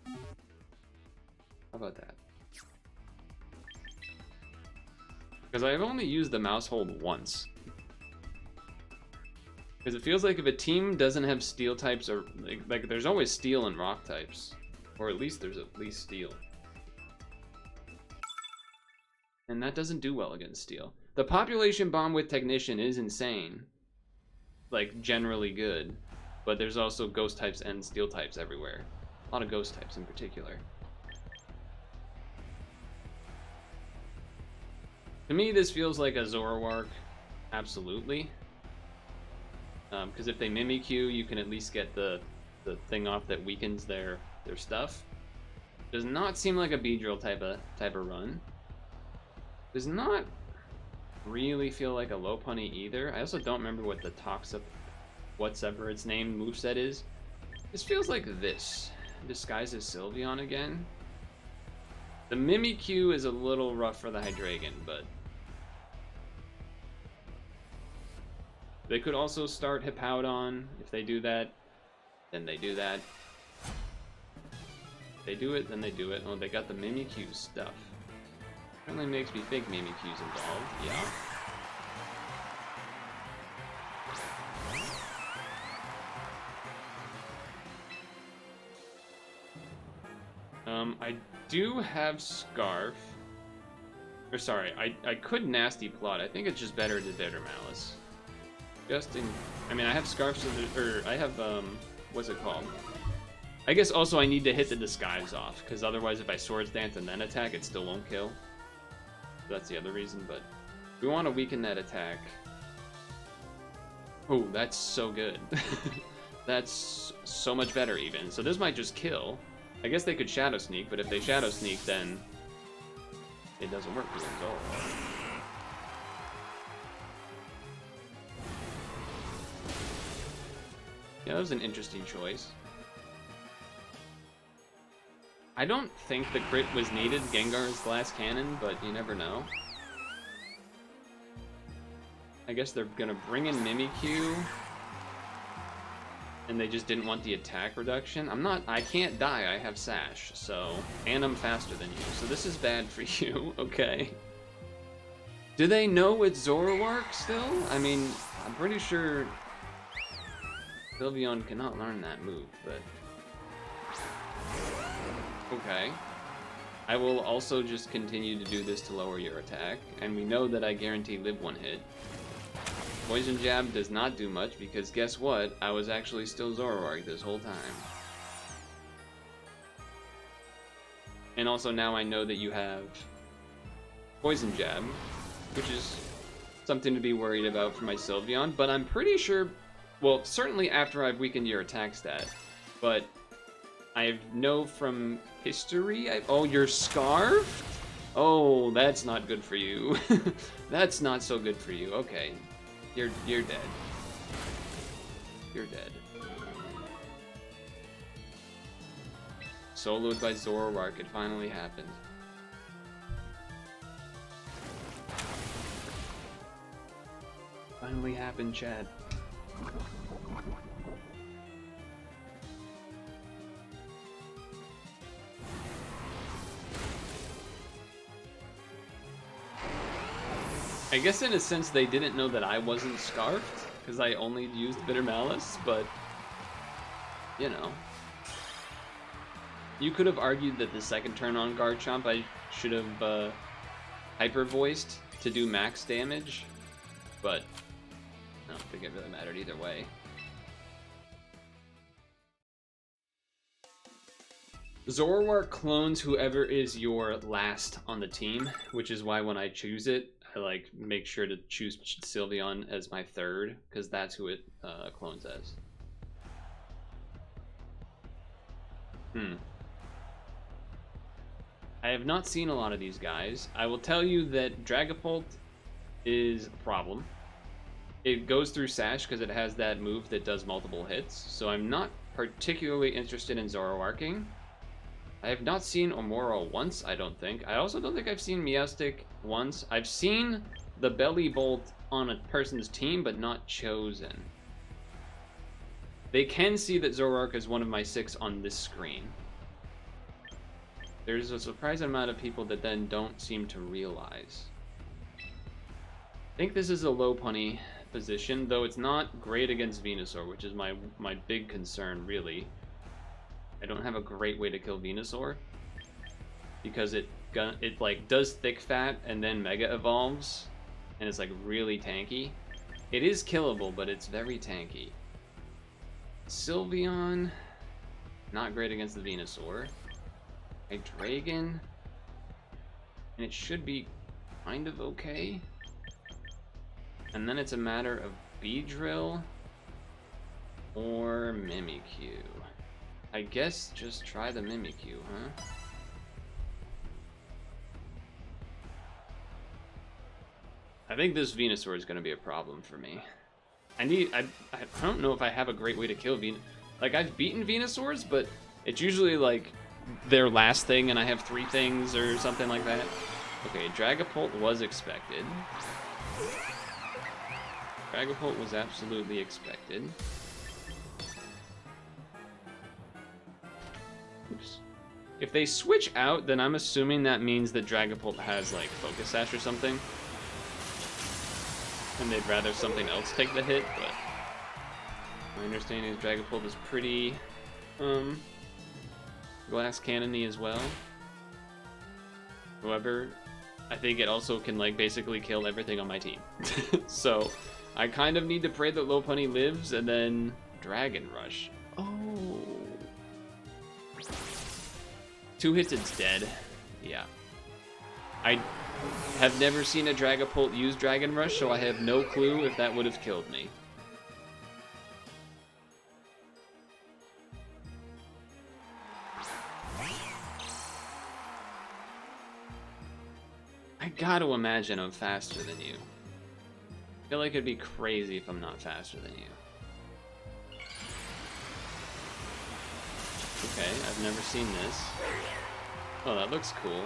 How about that? Because I've only used the mouse hold once. Because it feels like if a team doesn't have steel types, or like there's always steel and rock types, or at least there's at least steel, and that doesn't do well against steel. The population bomb with Technician is insane, like generally good, but there's also ghost types and steel types everywhere. A lot of ghost types in particular. To me, this feels like a Zoroark, absolutely. Because if they Mimikyu, you can at least get the thing off that weakens their stuff. Does not seem like a Beedrill type of run. Does not really feel like a Lopunny either. I also don't remember what the whatever its name moveset is. This feels like this. Disguise as Sylveon again. The Mimikyu is a little rough for the Hydreigon, but they could also start Hippowdon. If they do that, then they do that. If they do it, then they do it. Oh, they got the Mimikyu stuff. Apparently makes me think Mimikyu's involved. Yeah. I do have Scarf. Or sorry, I could Nasty Plot. I think it's just better to Bitter Malice. I mean, I have Scarf, or I have, what's it called? I guess also I need to hit the Disguise off, because otherwise if I Swords Dance and then attack, it still won't kill. So that's the other reason, but we want to weaken that attack. Oh, that's so good. That's so much better even. So this might just kill. I guess they could Shadow Sneak, but if they Shadow Sneak, then it doesn't work for them at all. Yeah, that was an interesting choice. I don't think the crit was needed, Gengar's Glass Cannon, but you never know. I guess they're gonna bring in Mimikyu, and they just didn't want the attack reduction. I can't die, I have Sash, so, and I'm faster than you, so this is bad for you, okay. Do they know it's Zoroark still? I mean, I'm pretty sure Sylveon cannot learn that move, but... Okay. I will also just continue to do this to lower your attack, and we know that I guarantee live one hit. Poison Jab does not do much, because guess what? I was actually still Zoroark this whole time. And also now I know that you have Poison Jab, which is something to be worried about for my Sylveon, but I'm pretty sure, well, certainly after I've weakened your attack stat, but I know from history, oh, you're Scarfed? Oh, that's not good for you. That's not so good for you. Okay, you're dead. You're dead. Soloed by Zoroark, it finally happened. Finally happened, Chad. I guess in a sense they didn't know that I wasn't Scarfed, because I only used Bitter Malice, but, you know. You could have argued that the second turn on Garchomp I should have Hyper Voiced to do max damage, but I don't think it really mattered either way. Zoroark clones whoever is your last on the team, which is why when I choose it, I like make sure to choose Sylveon as my third, because that's who it clones as. I have not seen a lot of these guys. I will tell you that Dragapult is a problem. It goes through Sash because it has that move that does multiple hits, so I'm not particularly interested in Zoroarking. I have not seen Omoro once, I don't think. I also don't think I've seen Meowstic once. I've seen the Belly Bolt on a person's team, but not chosen. They can see that Zoroark is one of my 6 on this screen. There's a surprising amount of people that then don't seem to realize. I think this is a low punny position, though it's not great against Venusaur, which is my big concern, really. I don't have a great way to kill Venusaur because it like does thick fat and then mega evolves and it's like really tanky. It is killable, but it's very tanky. Sylveon, not great against the Venusaur. A Dragon, and it should be kind of okay. And then it's a matter of Beedrill or Mimikyu. I guess just try the Mimikyu, huh? I think this Venusaur is going to be a problem for me. I don't know if I have a great way to kill Venusaur. Like, I've beaten Venusaurs, but it's usually like their last thing and I have 3 things or something like that. Okay, Dragapult was expected. Dragapult was absolutely expected. Oops. If they switch out, then I'm assuming that means that Dragapult has, like, Focus Sash or something. And they'd rather something else take the hit, but my understanding is Dragapult is pretty, glass cannon-y as well. However, I think it also can, like, basically kill everything on my team. So, I kind of need to pray that Lopunny lives, and then Dragon Rush. Oh. 2 hits, it's dead. Yeah. I have never seen a Dragapult use Dragon Rush, so I have no clue if that would have killed me. I gotta imagine I'm faster than you. I feel like it'd be crazy if I'm not faster than you. Okay, I've never seen this. Oh, that looks cool.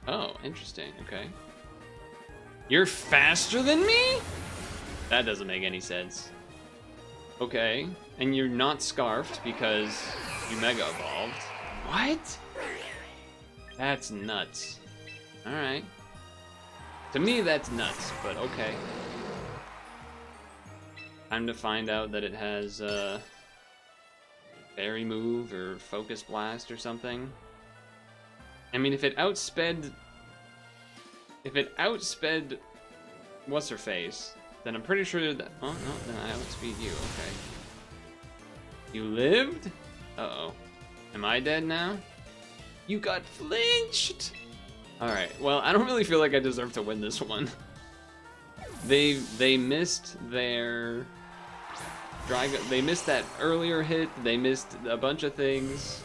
Oh, interesting, okay. You're faster than me? That doesn't make any sense. Okay, and you're not Scarfed because you Mega Evolved. What? That's nuts. Alright. To me, that's nuts, but okay. Time to find out that it has, Fairy Move or Focus Blast or something. I mean, if it outsped... What's-her-face, then I'm pretty sure that... Oh, no, then I outspeed you, okay. You lived? Uh-oh. Am I dead now? You got flinched! Alright, well, I don't really feel like I deserve to win this one. They missed their... They missed that earlier hit, they missed a bunch of things.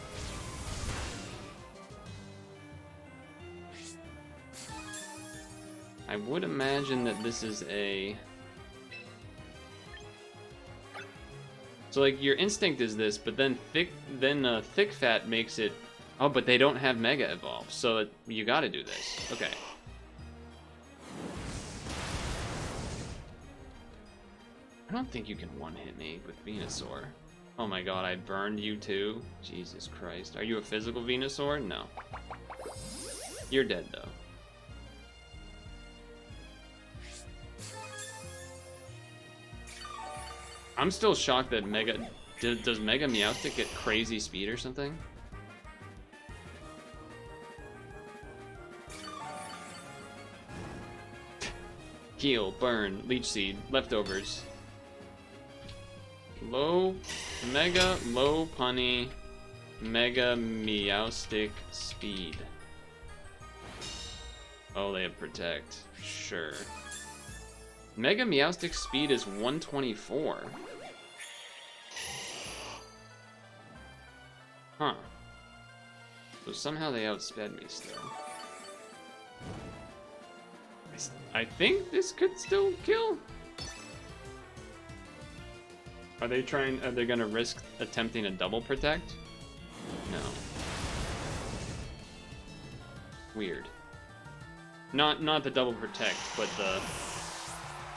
I would imagine that this is a... So like your instinct is this, but then thick fat makes it... Oh, but they don't have Mega Evolve, so you gotta do this. Okay. I don't think you can one-hit me with Venusaur. Oh my god, I burned you too? Jesus Christ. Are you a physical Venusaur? No. You're dead though. I'm still shocked that Mega... Does Mega Meowstic get crazy speed or something? Heal, burn, Leech Seed, leftovers. Low, Mega, low Punny, Mega Meowstic speed. Oh, they have Protect. Sure. Mega Meowstic speed is 124. Huh. So somehow they outsped me still. I think this could still kill. Are they gonna risk attempting a double protect? No. Weird. Not the double protect, but the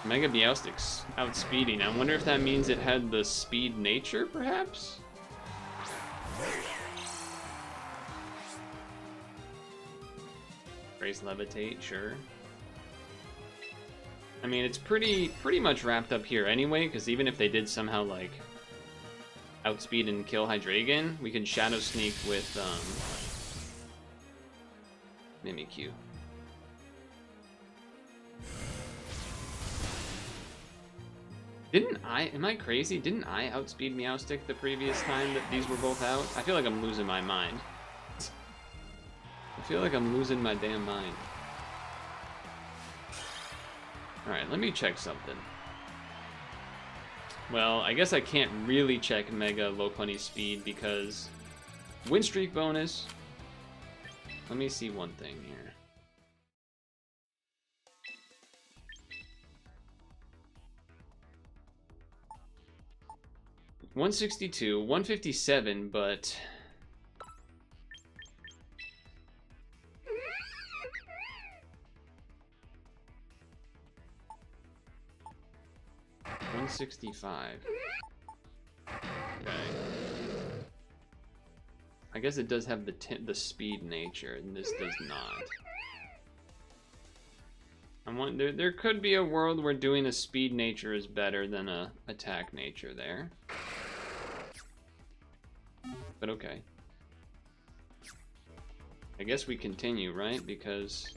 Mega Meowstic's outspeeding. I wonder if that means it had the speed nature, perhaps? Grace Levitate, sure. I mean, it's pretty much wrapped up here anyway, because even if they did somehow, like, outspeed and kill Hydreigon, we can Shadow Sneak with, Mimikyu. Am I crazy? Didn't I outspeed Meowstic the previous time that these were both out? I feel like I'm losing my mind. I feel like I'm losing my damn mind. Alright, let me check something. Well, I guess I can't really check Mega Lopunny speed because win streak bonus. Let me see one thing here. 162, 157, but... $165. Okay. I guess it does have the speed nature, and this does not. I wonder, there could be a world where doing a speed nature is better than a attack nature there. But okay. I guess we continue, right? Because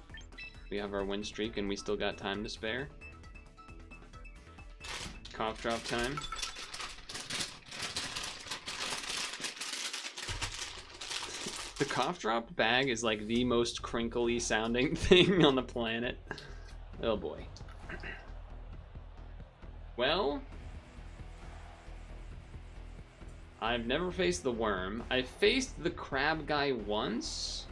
we have our win streak and we still got time to spare. Cough drop time. The cough drop bag is like the most crinkly sounding thing on the planet. Oh boy. Well, I've never faced the worm. I faced the crab guy once.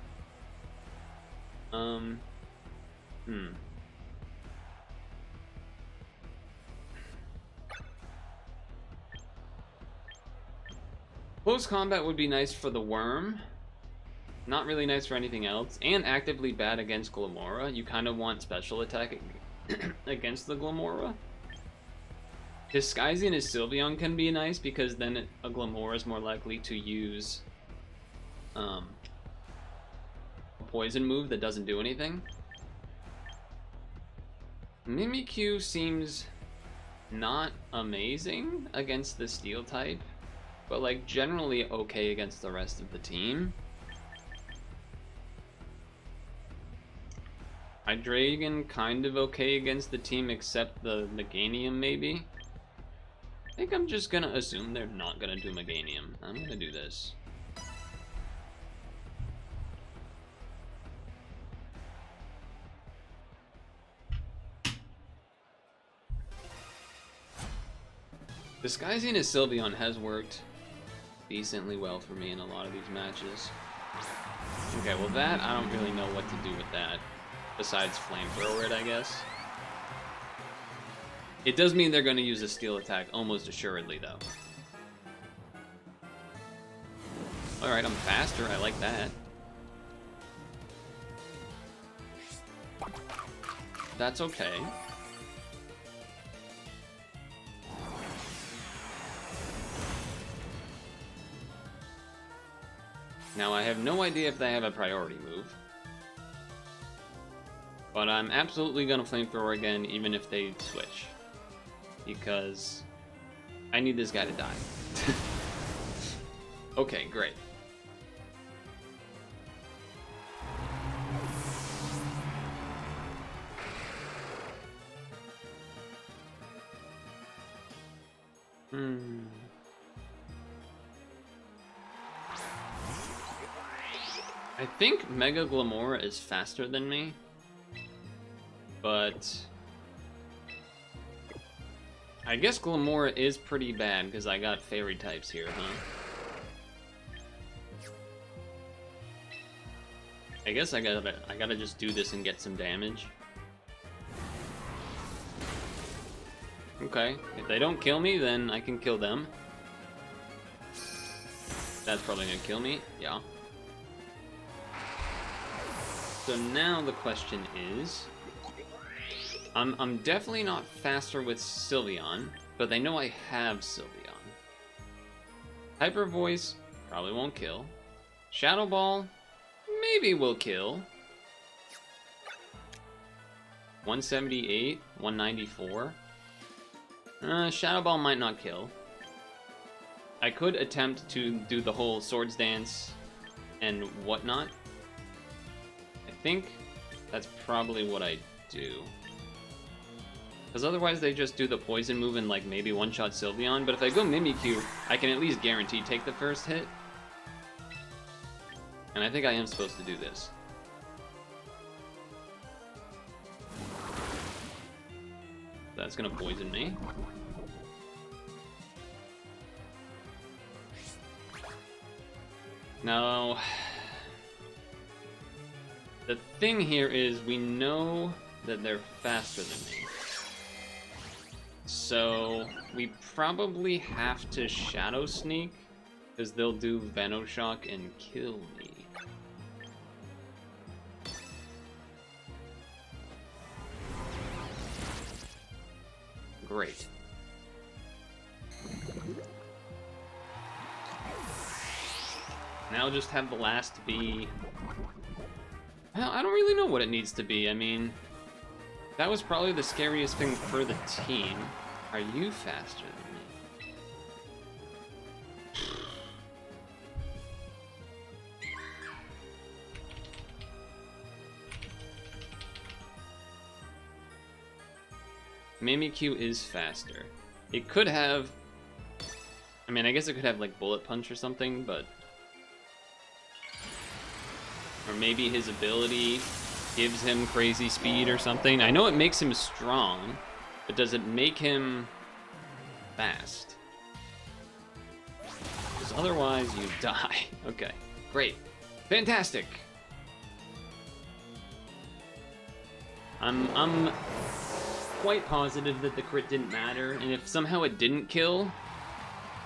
Close combat would be nice for the worm. Not really nice for anything else. And actively bad against Glamora. You kind of want special attack against the Glamora. Disguising as Sylveon can be nice because then a Glamora is more likely to use poison move that doesn't do anything. Mimikyu seems not amazing against the steel type, but like generally okay against the rest of the team. Hydreigon kind of okay against the team except the Meganium maybe. I think I'm just gonna assume they're not gonna do Meganium. I'm gonna do this. Disguising as Sylveon has worked decently well for me in a lot of these matches. Okay, well that, I don't really know what to do with that. Besides flamethrower it, I guess. It does mean they're going to use a steel attack almost assuredly, though. Alright, I'm faster. I like that. That's okay. Now, I have no idea if they have a priority move. But I'm absolutely going to flamethrower again, even if they switch. Because I need this guy to die. Okay, great. I think Mega Glamora is faster than me. But I guess Glamora is pretty bad because I got fairy types here, huh? I guess I gotta just do this and get some damage. Okay, if they don't kill me, then I can kill them. That's probably gonna kill me, yeah. So now the question is, I'm definitely not faster with Sylveon, but they know I have Sylveon. Hyper Voice probably won't kill. Shadow Ball maybe will kill. 178, 194. Shadow Ball might not kill. I could attempt to do the whole Swords Dance and whatnot. I think that's probably what I do. Because otherwise they just do the poison move and like maybe one-shot Sylveon, but if I go Mimikyu, I can at least guarantee take the first hit. And I think I am supposed to do this. That's gonna poison me. Now, the thing here is we know that they're faster than me. So we probably have to Shadow Sneak, because they'll do Venoshock and kill me. Great. Now just have the last be... Well, I don't really know what it needs to be. I mean, that was probably the scariest thing for the team. Are you faster than me? Mimikyu is faster. It could have... I mean, I guess it could have, like, Bullet Punch or something, but... Or maybe his ability gives him crazy speed or something. I know it makes him strong, but does it make him fast? Because otherwise you die. Okay, great. Fantastic! I'm quite positive that the crit didn't matter, and if somehow it didn't kill,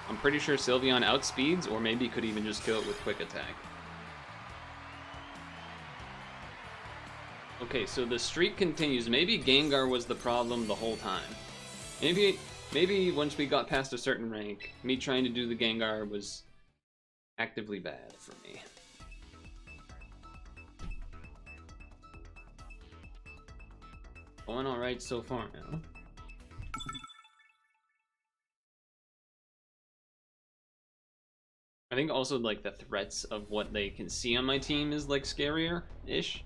I'm pretty sure Sylveon outspeeds, or maybe could even just kill it with Quick Attack. Okay, so the streak continues. Maybe Gengar was the problem the whole time. Maybe once we got past a certain rank, me trying to do the Gengar was actively bad for me. Going alright so far now. I think also like the threats of what they can see on my team is like scarier-ish.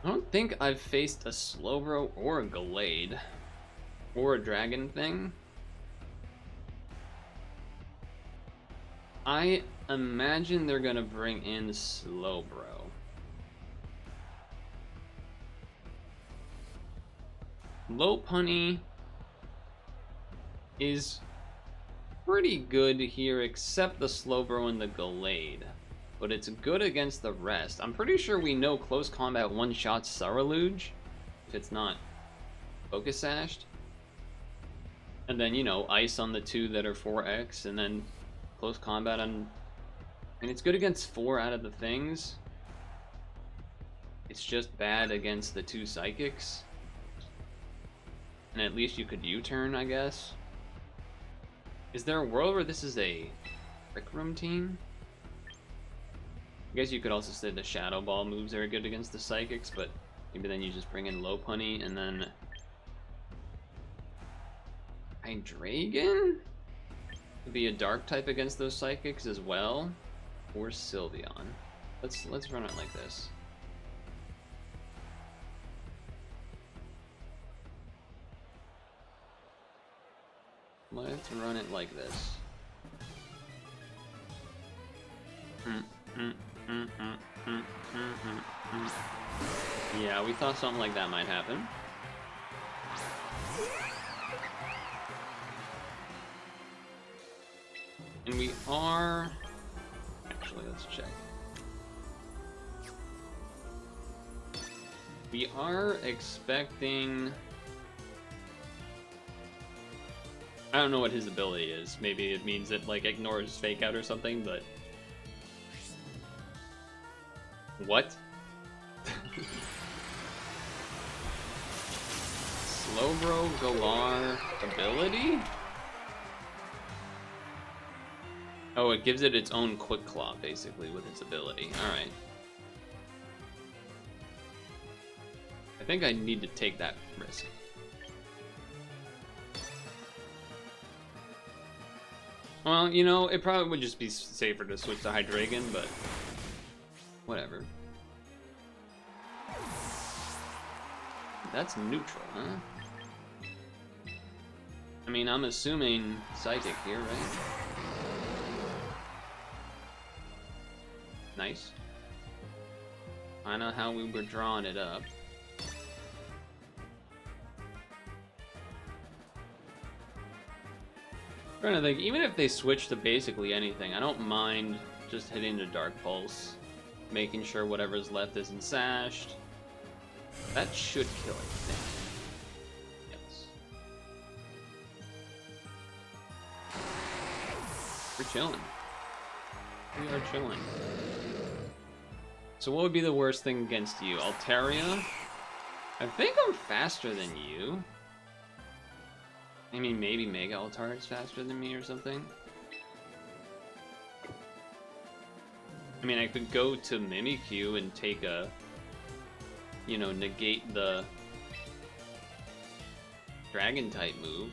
I don't think I've faced a Slowbro or a Gallade or a dragon thing. I imagine they're gonna bring in Slowbro. Lopunny is pretty good here, except the Slowbro and the Gallade. But it's good against the rest. I'm pretty sure we know close combat one-shots Saraluge, if it's not Focus Sashed. And then, you know, Ice on the 2 that are 4X, and then close combat on... And it's good against 4 out of the things. It's just bad against the 2 Psychics. And at least you could U-turn, I guess. Is there a world where this is a Trick Room team? I guess you could also say the Shadow Ball moves are good against the Psychics, but maybe then you just bring in Lopunny and then... Hydreigon? Could be a Dark type against those Psychics as well. Or Sylveon. Let's run it like this. Let's run it like this. Yeah, we thought something like that might happen. And we are... Actually, let's check. We are expecting... I don't know what his ability is. Maybe it means it like ignores Fake Out or something, but... What? Slowbro Galar ability? Oh, it gives it its own Quick Claw, basically, with its ability. Alright. I think I need to take that risk. Well, you know, it probably would just be safer to switch to Hydreigon, but whatever. That's neutral, huh? I mean, I'm assuming Psychic here, right? Nice. I know how we were drawing it up. I'm trying to think, even if they switch to basically anything, I don't mind just hitting the Dark Pulse, making sure whatever's left isn't sashed. That should kill it, I think. Yes. We're chilling. We are chilling. So what would be the worst thing against you? Altaria? I think I'm faster than you. I mean, maybe Mega Altaria is faster than me or something. I mean, I could go to Mimikyu and take a... You know, negate the... Dragon-type move.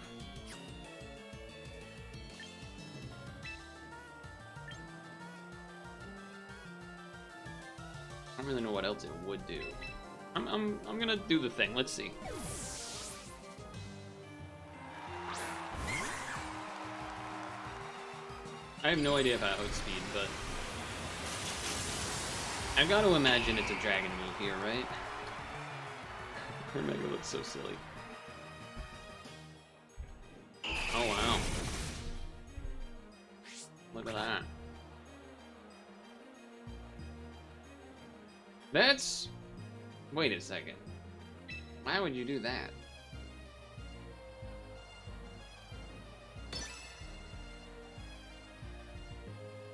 I don't really know what else it would do. I'm gonna do the thing. Let's see. I have no idea if I outspeed, but I've got to imagine it's a dragon move here, right? Her Mega looks so silly. Oh wow! Look at that. That's... Wait a second. Why would you do that?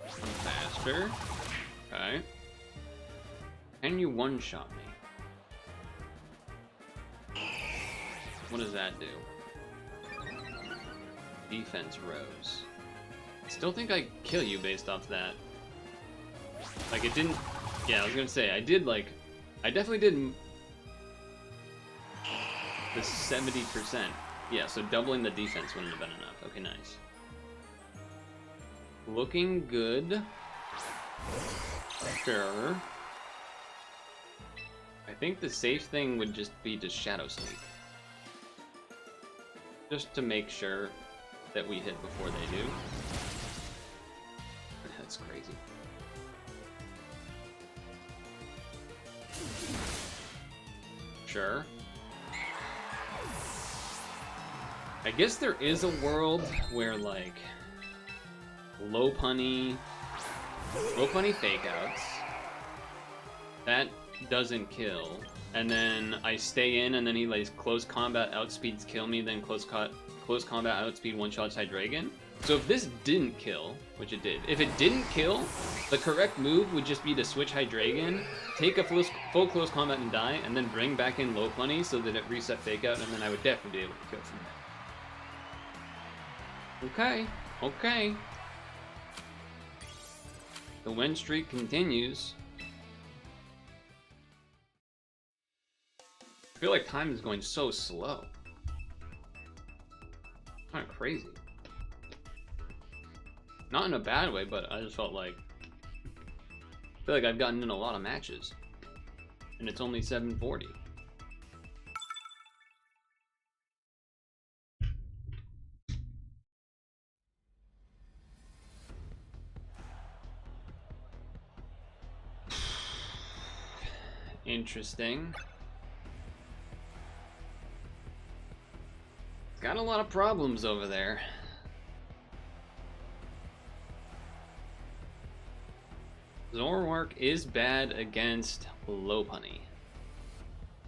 I'm faster. Okay. Can you one-shot me? What does that do? Defense rose. I still think I kill you based off that. Like, it didn't... Yeah, I was gonna say, I did, like... I definitely did the 70%. Yeah, so doubling the defense wouldn't have been enough. Okay, nice. Looking good. Sure. I think the safe thing would just be to Shadow Sneak. Just to make sure that we hit before they do. That's crazy. Sure. I guess there is a world where, like, low punny fake outs, that doesn't kill, and then I stay in, and then he like close combat outspeeds kill me, then close combat outspeed one-shots Hydreigon. So if this didn't kill, which it did, if it didn't kill, the correct move would just be to switch Hydreigon, take a full close combat and die, and then bring back in low punny so that it reset fake out, and then I would definitely be able to kill from there. Okay, okay. The win streak continues. I feel like time is going so slow. Kind of crazy. Not in a bad way, but I just felt like... I feel like I've gotten in a lot of matches. And it's only 7:40. Interesting. Got a lot of problems over there. Zoroark is bad against Lopunny.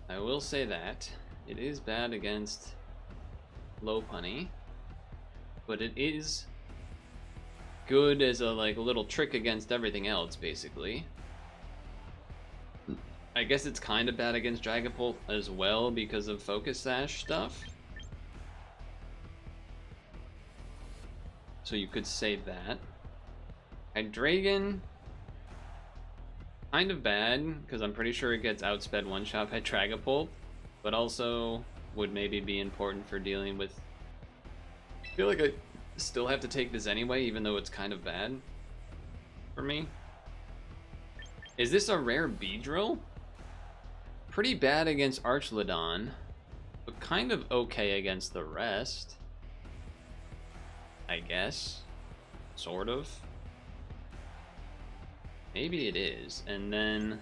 I will say that. It is bad against Lopunny. But it is good as a like little trick against everything else, basically. I guess it's kind of bad against Dragapult as well because of Focus Sash stuff. So you could say that. Hydreigon, kind of bad, because I'm pretty sure it gets outsped one-shot by Dragapult, but also would maybe be important for dealing with... I feel like I still have to take this anyway, even though it's kind of bad for me. Is this a rare Beedrill? Pretty bad against Archlodon, but kind of okay against the rest. I guess. Sort of. Maybe it is. And then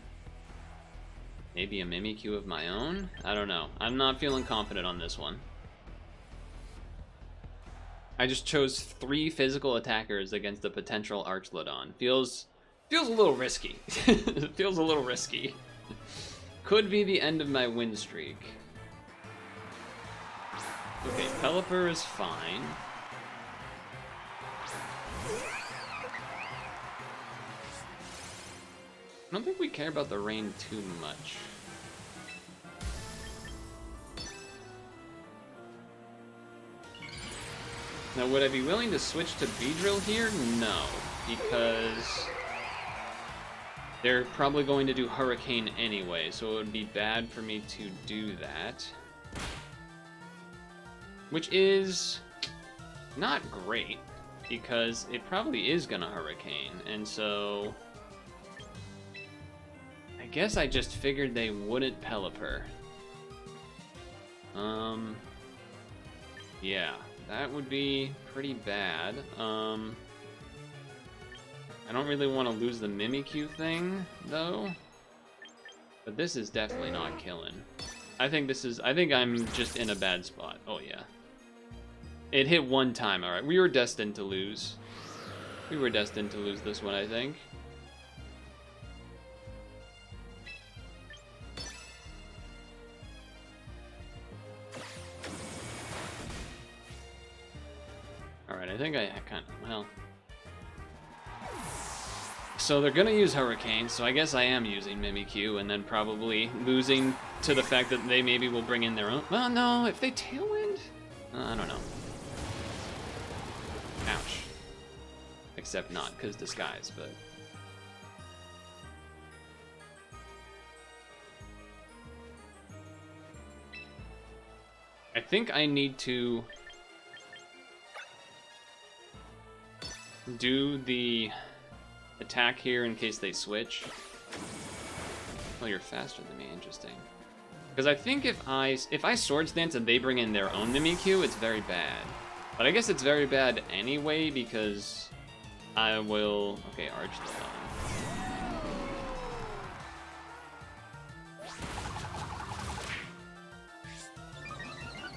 maybe a Mimikyu of my own? I don't know. I'm not feeling confident on this one. I just chose 3 physical attackers against a potential Archlodon. Feels a little risky. Feels a little risky. Could be the end of my win streak. Okay, Pelipper is fine. I don't think we care about the rain too much. Now, would I be willing to switch to Beedrill here? No, because they're probably going to do Hurricane anyway, so it would be bad for me to do that. Which is not great, because it probably is gonna Hurricane, and so... I guess I just figured they wouldn't Pelipper. Yeah, that would be pretty bad. I don't really want to lose the Mimikyu thing, though. But this is definitely not killing. I think I'm just in a bad spot. Oh, yeah. It hit one time, alright. We were destined to lose. We were destined to lose this one, I think. Alright, I think I kind of, well... So they're gonna use Hurricane, so I guess I am using Mimikyu, and then probably losing to the fact that they maybe will bring in their own... Well, no, if they Tailwind? I don't know. Ouch. Except not, because Disguise, but... I think I need to do the attack here in case they switch. Oh, you're faster than me. Interesting. Because I think if I Swords Dance and they bring in their own Mimikyu, it's very bad. But I guess it's very bad anyway because I will... Okay, Arch Ludon.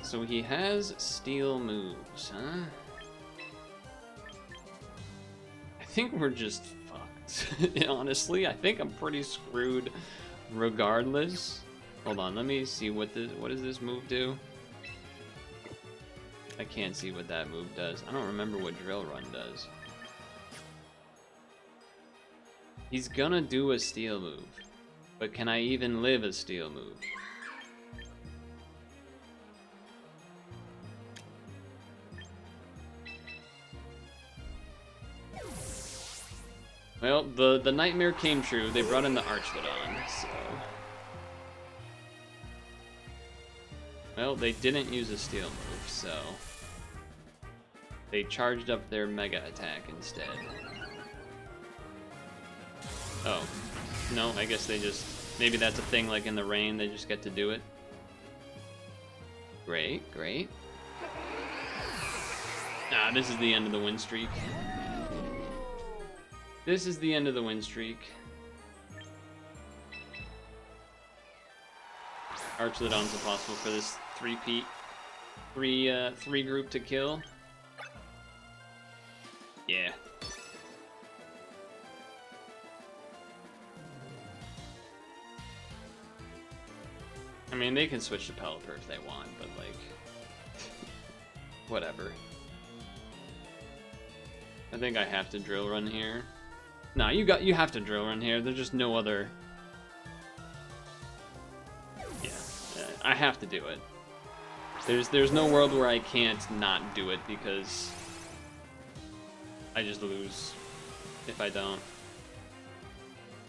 So he has steel moves, huh? I think we're just fucked. Honestly, I think I'm pretty screwed regardless. Hold on, let me see what does this move do? I can't see what that move does. I don't remember what Drill Run does. He's gonna do a steel move, but can I even live a steel move? Well, the nightmare came true. They brought in the Archlodon, so... Well, they didn't use a steel move, so... They charged up their Mega Attack instead. Oh. No, I guess they just... Maybe that's a thing like in the rain, they just get to do it. Great, great. Ah, this is the end of the win streak. This is the end of the win streak. Archlodon's impossible for this three group to kill. Yeah. I mean, they can switch to Pelipper if they want, but like, whatever. I think I have to Drill Run here. Nah, you have to Drill Run here. There's just no other. Yeah, I have to do it. There's no world where I can't not do it because I just lose if I don't.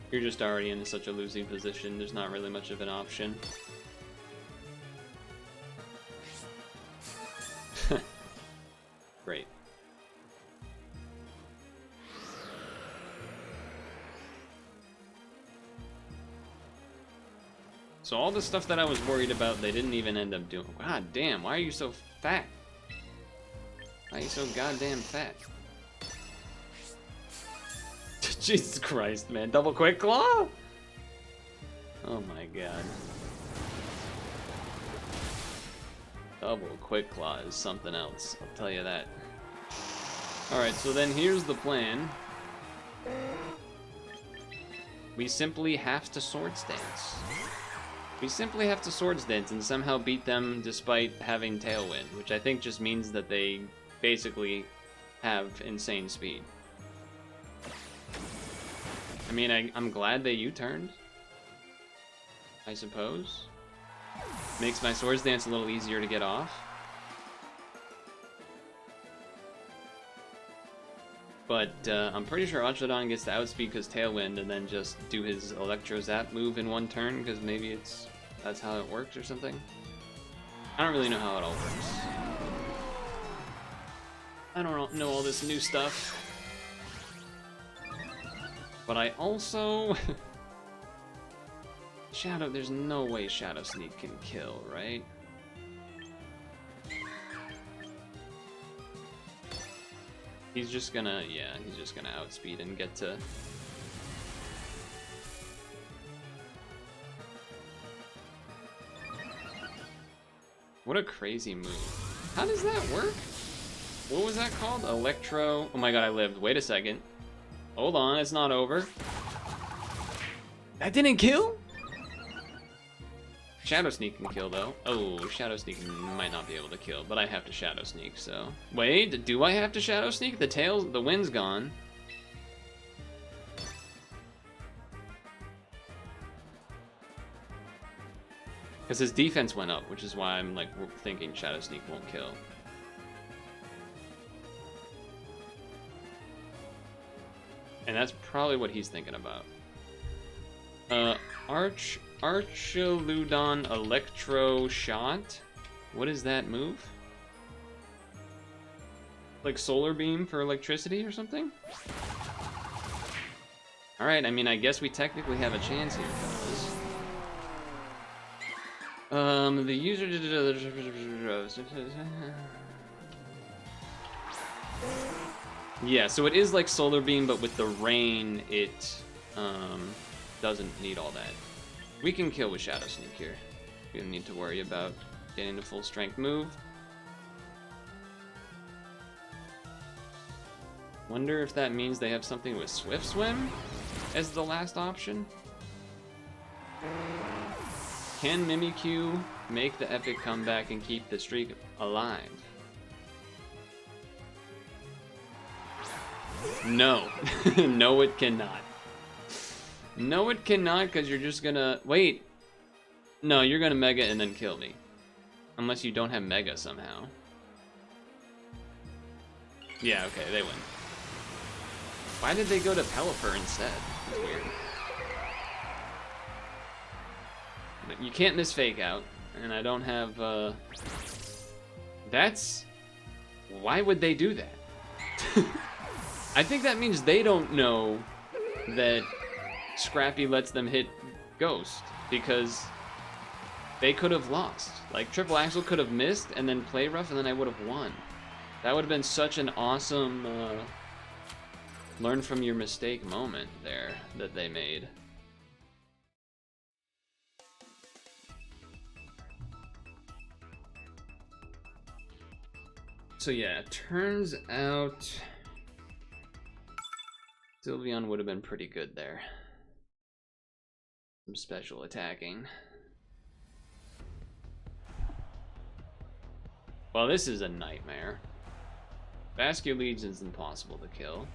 You're just already in such a losing position. There's not really much of an option. Great. So all the stuff that I was worried about, they didn't even end up doing. God damn, why are you so fat? Why are you so goddamn fat? Jesus Christ, man. Double Quick Claw? Oh my god. Double Quick Claw is something else, I'll tell you that. Alright, so then here's the plan. We simply have to Swords Dance. We simply have to Swords Dance and somehow beat them despite having Tailwind, which I think just means that they basically have insane speed. I mean, I'm glad they U-turned, I suppose. Makes my Swords Dance a little easier to get off. But I'm pretty sure Archlodon gets the outspeed because Tailwind and then just do his Electro Zap move in one turn because maybe that's how it works or something. I don't really know how it all works. I don't know all this new stuff. But I also... there's no way Shadow Sneak can kill, right? He's just gonna, yeah, he's just gonna outspeed and get to... What a crazy move. How does that work? What was that called? Electro... Oh my god, I lived. Wait a second. Hold on, it's not over. That didn't kill? Shadow Sneak can kill, though. Oh, Shadow Sneak might not be able to kill, but I have to Shadow Sneak, so... Wait, do I have to Shadow Sneak? The wind's gone. Because his defense went up, which is why I'm, like, thinking Shadow Sneak won't kill. And that's probably what he's thinking about. Archludon Electro Shot. What is that move? Like solar beam for electricity or something? Alright, I mean, I guess we technically have a chance here, fellas. The user... Yeah, so it is like solar beam, but with the rain, it doesn't need all that. We can kill with Shadow Sneak here. We don't need to worry about getting the full strength move. Wonder if that means they have something with Swift Swim as the last option? Can Mimikyu make the epic comeback and keep the streak alive? No. No, it cannot. No, it cannot, because you're just gonna... Wait. No, you're gonna Mega and then kill me. Unless you don't have Mega somehow. Yeah, okay, they win. Why did they go to Pelipper instead? That's weird. But you can't miss Fake Out, and I don't have, That's... Why would they do that? I think that means they don't know that Scrappy lets them hit Ghost, because they could have lost. Like, Triple Axel could have missed and then play rough, and then I would have won. That would have been such an awesome learn from your mistake moment there that they made. So yeah, it turns out Sylveon would have been pretty good there. Some special attacking. Well, this is a nightmare. Basculegion's impossible to kill.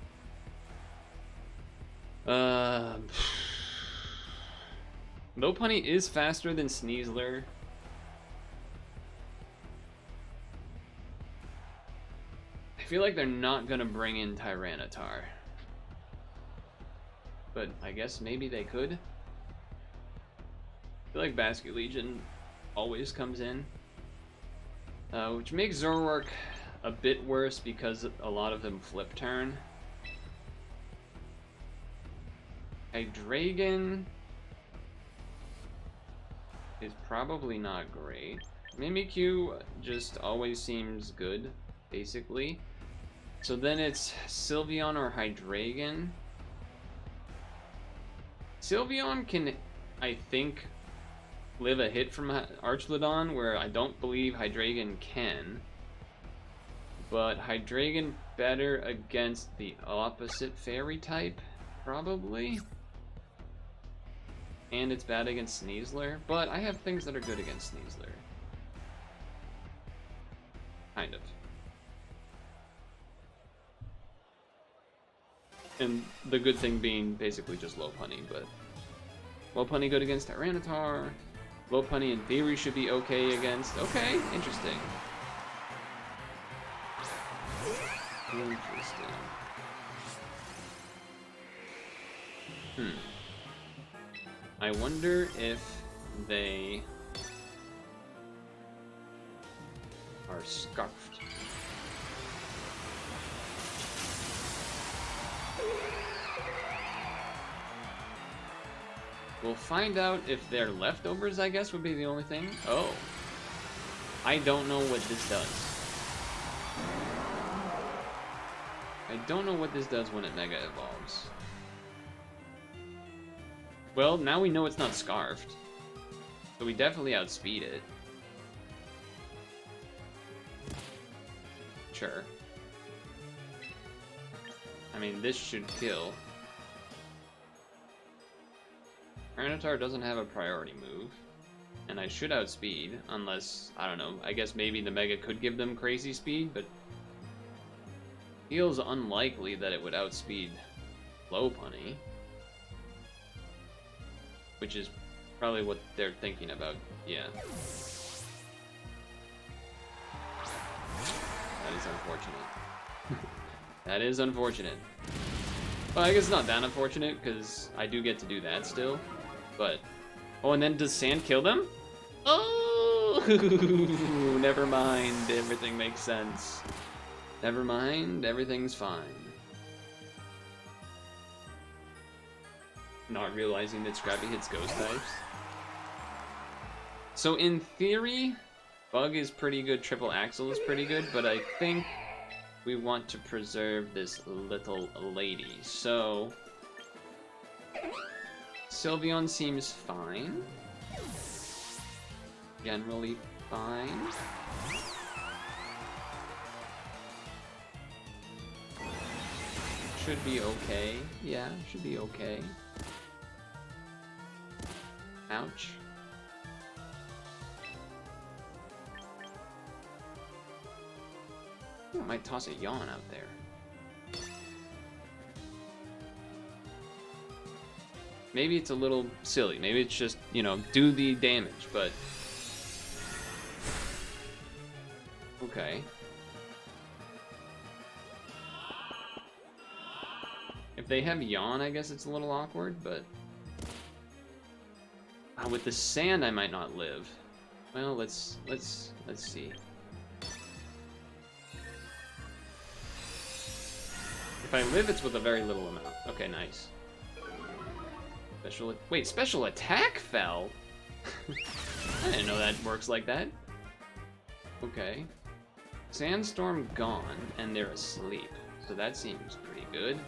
Lopunny is faster than Sneasler. I feel like they're not gonna bring in Tyranitar. But I guess maybe they could. I feel like Basculegion always comes in. Which makes Zoroark a bit worse because a lot of them flip turn. Hydreigon is probably not great. Mimikyu just always seems good, basically. So then it's Sylveon or Hydreigon. Sylveon can, I think, live a hit from Archlodon, where I don't believe Hydreigon can. But Hydreigon better against the opposite fairy type, probably. And it's bad against Sneasler, but I have things that are good against Sneasler. Kind of. And the good thing being basically just Lopunny, but Lopunny good against Tyranitar. Lopunny in theory should be okay against... Okay, interesting. Interesting. I wonder if they are scarfed. We'll find out if they're leftovers, I guess, would be the only thing. Oh. I don't know what this does. I don't know what this does when it Mega Evolves. Well, now we know it's not scarfed. So we definitely outspeed it. Sure. I mean, this should kill. Tyranitar doesn't have a priority move. And I should outspeed, unless, I don't know, I guess maybe the Mega could give them crazy speed, but feels unlikely that it would outspeed Lopunny. Which is probably what they're thinking about, yeah. That is unfortunate. That is unfortunate. Well, I guess it's not that unfortunate, because I do get to do that still. But, oh, and then does Sand kill them? Oh! Ooh, never mind. Everything makes sense. Never mind. Everything's fine. Not realizing that Scrappy hits ghost types. So in theory, Bug is pretty good, Triple Axle is pretty good, but I think we want to preserve this little lady. So Sylveon seems fine. Generally fine. Should be okay. Yeah, should be okay. Ouch. I might toss a yawn out there. Maybe it's a little silly. Maybe it's just, you know, do the damage, but... Okay. If they have yawn, I guess it's a little awkward, but... with the sand, I might not live. Well, let's see. If I live, it's with a very little amount. Okay, nice. Special attack fell? I didn't know that works like that. Okay. Sandstorm gone, and they're asleep. So that seems pretty good.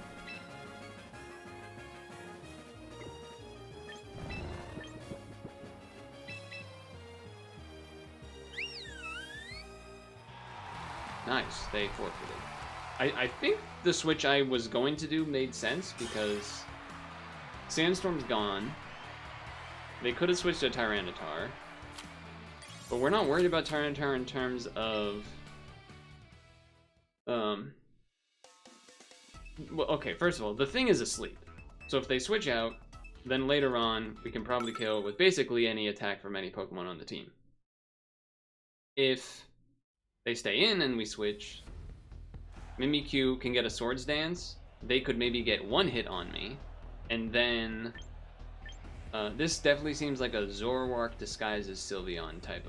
Nice, they forfeited. I think the switch I was going to do made sense because Sandstorm's gone. They could have switched to Tyranitar. But we're not worried about Tyranitar in terms of... Well, okay, first of all, the thing is asleep. So if they switch out, then later on, we can probably kill with basically any attack from any Pokemon on the team. If they stay in and we switch, Mimikyu can get a Swords Dance. They could maybe get one hit on me. And then... this definitely seems like a Zoroark disguised as Sylveon type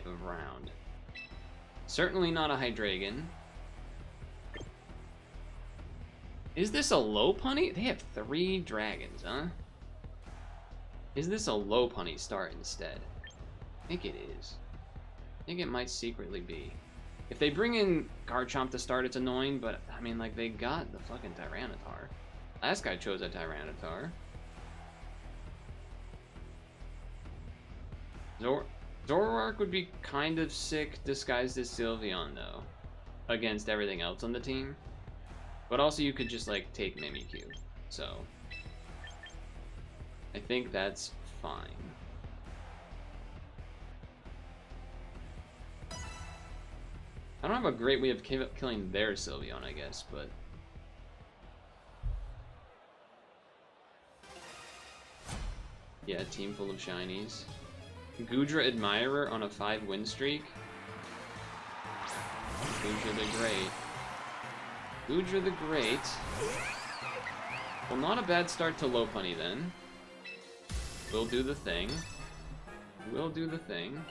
of round. Certainly not a Hydreigon. Is this a Lopunny? They have 3 dragons, huh? Is this a Lopunny start instead? I think it is. I think it might secretly be. If they bring in Garchomp to start, it's annoying, but, I mean, like, they got the fucking Tyranitar. Last guy chose a Tyranitar. Zoroark would be kind of sick disguised as Sylveon, though, against everything else on the team. But also, you could just, like, take Mimikyu. So, I think that's fine. I don't have a great way of killing their Sylveon, I guess, but... Yeah, team full of shinies. Goodra Admirer on a 5-win streak. Goodra the Great. Goodra the Great. Well, not a bad start to Lopunny then. We'll do the thing. We'll do the thing.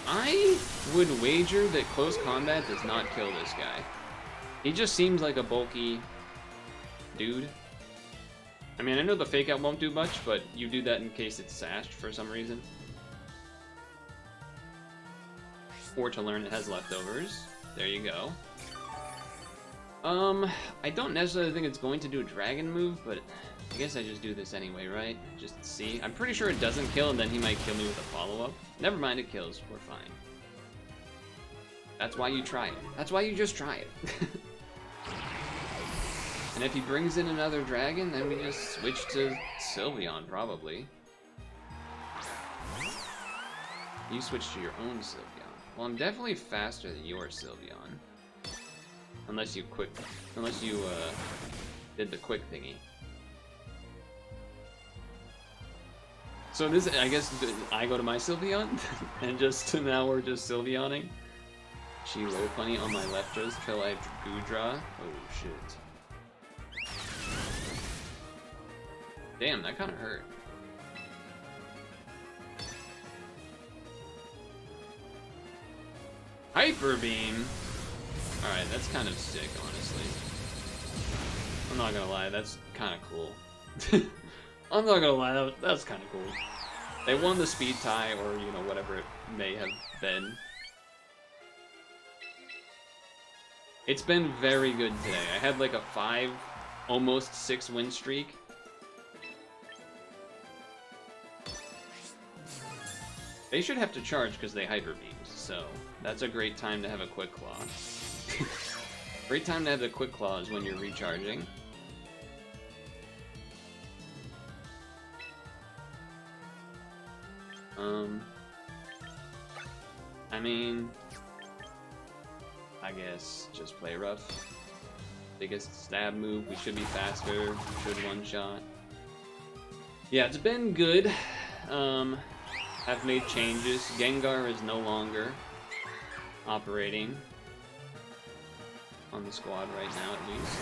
I would wager that close combat does not kill this guy. He just seems like a bulky dude. I mean, I know the fake out won't do much, but you do that in case it's sashed for some reason. Or to learn it has leftovers. There you go. I don't necessarily think it's going to do a dragon move, but I guess I just do this anyway, right? Just see. I'm pretty sure it doesn't kill, and then he might kill me with a follow-up. Never mind, it kills. We're fine. That's why you try it. That's why you just try it. And if he brings in another dragon, then we just switch to Sylveon, probably. You switch to your own Sylveon. Well, I'm definitely faster than your Sylveon. Unless you did the quick thingy. So this, I guess, I go to my Sylveon, and just now we're just Sylveoning. She Lopunny on my left wrist till I Goodra. Oh shit. Damn, that kind of hurt. Hyper Beam? Alright, that's kind of sick, honestly. I'm not gonna lie, that's kind of cool. I'm not gonna lie, that's kind of cool. They won the speed tie, or, you know, whatever it may have been. It's been very good today. I had like a 5, almost 6 win streak. They should have to charge because they hyper beamed, so that's a great time to have a quick claw. Great time to have the quick claw is when you're recharging. I mean, I guess just play rough. Biggest stab move, we should be faster, we should one-shot. Yeah, it's been good. I've made changes. Gengar is no longer operating on the squad right now, at least.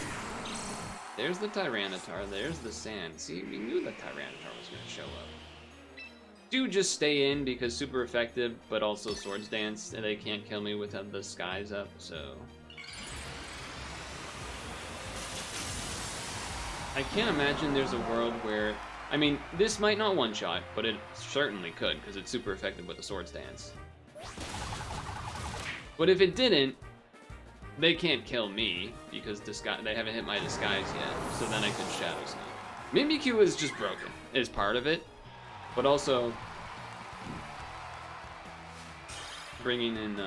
There's the Tyranitar, there's the sand. See, we knew the Tyranitar was going to show up. Do just stay in because super effective, but also Swords Dance, and they can't kill me with the skies up, so... I can't imagine there's a world where... I mean, this might not one-shot, but it certainly could, because it's super effective with the Swords Dance. But if it didn't, they can't kill me, because they haven't hit my disguise yet, so then I could Shadow Sneak. Mimikyu is just broken, is part of it, but also bringing in,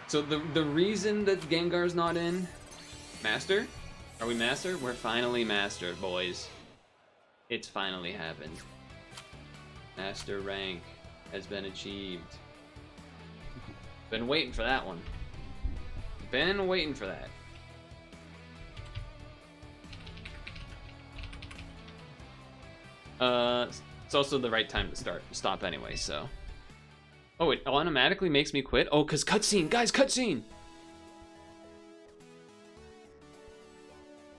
So the reason that Gengar's not in, Master? Are we Master? We're finally Master, boys. It's finally happened. Master rank has been achieved. Been waiting for that one. Been waiting for that. It's also the right time to stop anyway, so. Oh, it automatically makes me quit? Oh, cause cutscene, guys, cutscene!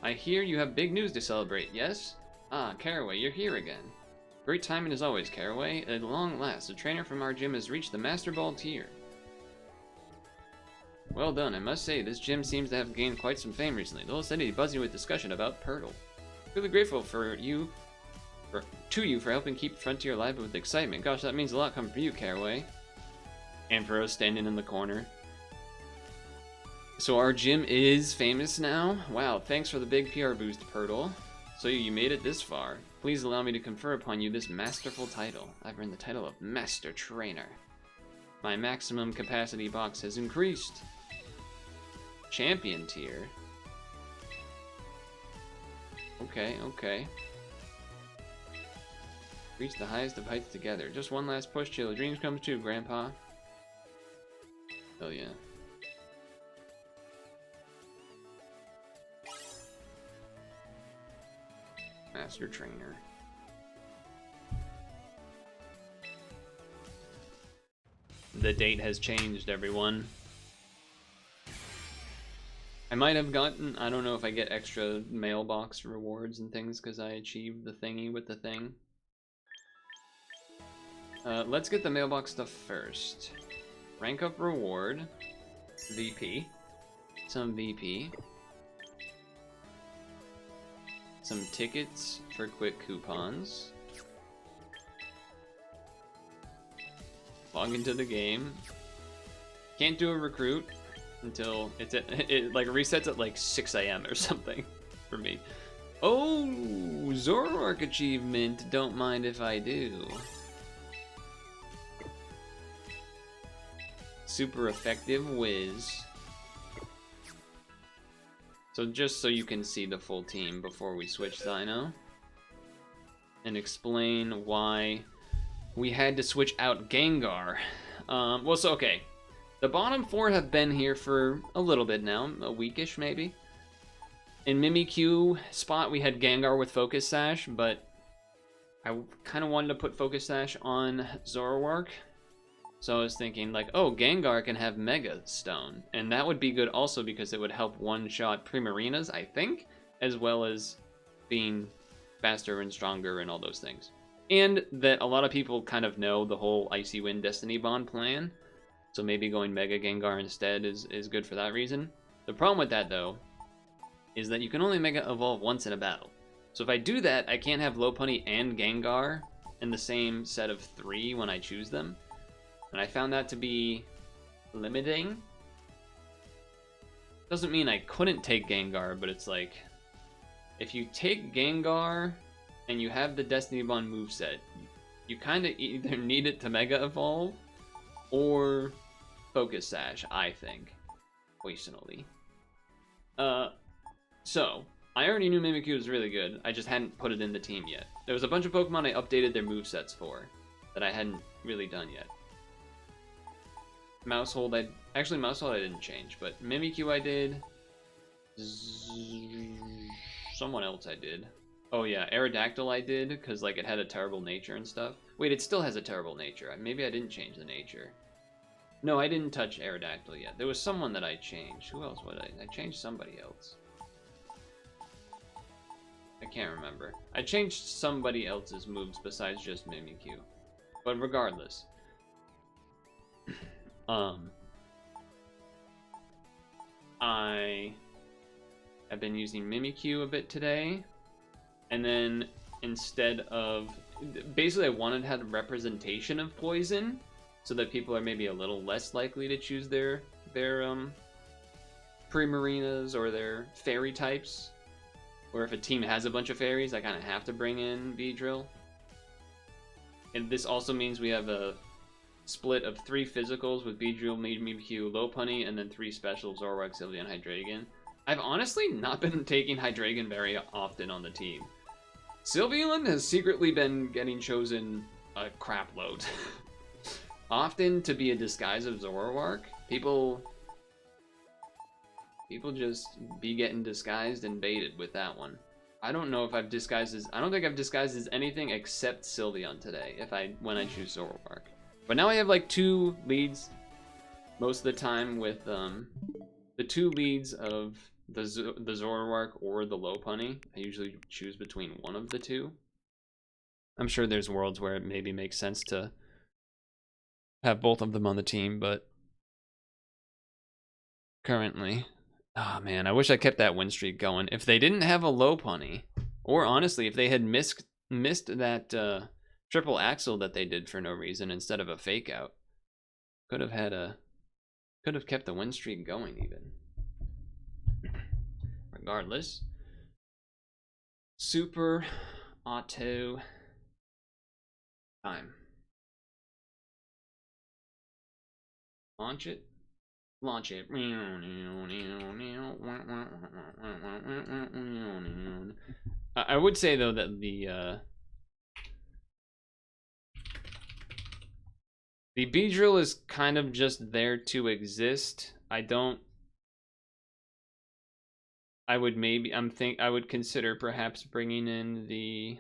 I hear you have big news to celebrate, yes? Ah, Caraway, you're here again. Great timing as always, Caraway. At long last, a trainer from our gym has reached the Master Ball tier. Well done, I must say, this gym seems to have gained quite some fame recently. The whole city is buzzing with discussion about Purtle. Really grateful to you for helping keep Frontier alive with excitement. Gosh, that means a lot coming from you, Caraway. Ambrose standing in the corner. So our gym is famous now? Wow, thanks for the big PR boost, Purtle. So you made it this far. Please allow me to confer upon you this masterful title. I've earned the title of Master Trainer. My maximum capacity box has increased. Champion tier. Okay, okay. Reach the highest of heights together. Just one last push till the dreams come true, Grandpa. Hell yeah. Master Trainer. The date has changed, everyone. I might have gotten, I don't know if I get extra mailbox rewards and things because I achieved the thingy with the thing. Let's get the mailbox stuff first. Rank up reward. VP. Some VP. Some tickets for quick coupons. Log into the game. Can't do a recruit until it like resets at like 6 AM or something for me. Oh, Zoroark achievement. Don't mind if I do. Super effective whiz. So just so you can see the full team before we switch Dino. And explain why we had to switch out Gengar. Well, so okay. The bottom 4 have been here for a little bit now. A weekish, maybe. In Mimikyu spot, we had Gengar with Focus Sash, but I kind of wanted to put Focus Sash on Zoroark. So I was thinking, like, oh, Gengar can have Mega Stone. And that would be good also because it would help one-shot Primarinas, I think, as well as being faster and stronger and all those things. And that a lot of people kind of know the whole Icy Wind Destiny Bond plan. So maybe going Mega Gengar instead is good for that reason. The problem with that, though, is that you can only Mega Evolve once in a battle. So if I do that, I can't have Lopunny and Gengar in the same set of 3 when I choose them. And I found that to be limiting. Doesn't mean I couldn't take Gengar, but it's like, if you take Gengar and you have the Destiny Bond moveset, you kind of either need it to Mega Evolve or Focus Sash, I think, personally. So, I already knew Mimikyu was really good, I just hadn't put it in the team yet. There was a bunch of Pokemon I updated their movesets for that I hadn't really done yet. Mousehold I didn't change, but Mimikyu I did. Someone else I did. Oh yeah, Aerodactyl I did, because like it had a terrible nature and stuff. Wait, it still has a terrible nature. Maybe I didn't change the nature. No, I didn't touch Aerodactyl yet. There was someone that I changed. Who else would I changed somebody else. I can't remember. I changed somebody else's moves besides just Mimikyu. But regardless. I have been using Mimikyu a bit today. And then instead of... Basically, I wanted to have a representation of poison, so that people are maybe a little less likely to choose their Primarinas or their fairy types. Or if a team has a bunch of fairies, I kind of have to bring in Beedrill. And this also means we have a split of 3 physicals with Beedrill, Mimikyu, Lopunny, and then 3 specials, Zoroark, Sylveon, Hydreigon. I've honestly not been taking Hydreigon very often on the team. Sylveon has secretly been getting chosen a crap load. Often to be a disguise of Zoroark. People just be getting disguised and baited with that one. I don't know if I've disguised as... I don't think I've disguised as anything except Sylveon today, when I choose Zoroark. But now I have like 2 leads most of the time with the 2 leads of the Zoroark or the Lopunny. I usually choose between one of the 2. I'm sure there's worlds where it maybe makes sense to have both of them on the team, but currently... Oh man, I wish I kept that win streak going. If they didn't have a Lopunny, or honestly, if they had missed that triple axle that they did for no reason instead of a fake out, could have kept the win streak going even. Regardless, super auto time. Launch it. Launch it. I would say though that the Beedrill is kind of just there to exist. I would consider perhaps bringing in the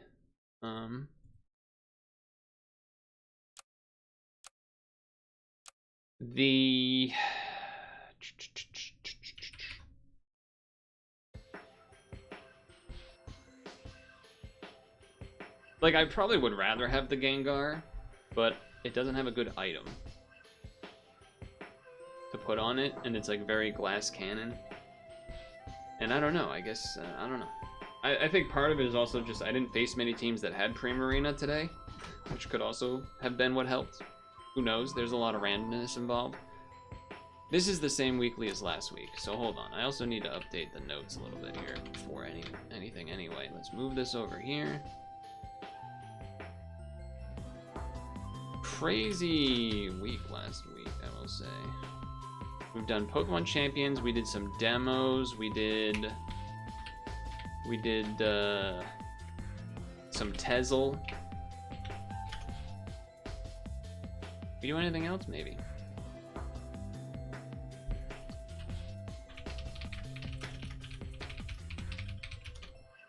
like, I probably would rather have the Gengar, but it doesn't have a good item to put on it, and it's like very glass cannon. And I don't know, I guess, I don't know. I think part of it is also just I didn't face many teams that had Primarina today, which could also have been what helped. Who knows, there's a lot of randomness involved. This is the same weekly as last week, so hold on. I also need to update the notes a little bit here before anything anyway. Let's move this over here. Crazy week last week, I will say. We've done Pokemon Champions, we did some demos, we did some Tezzel. We do anything else, maybe?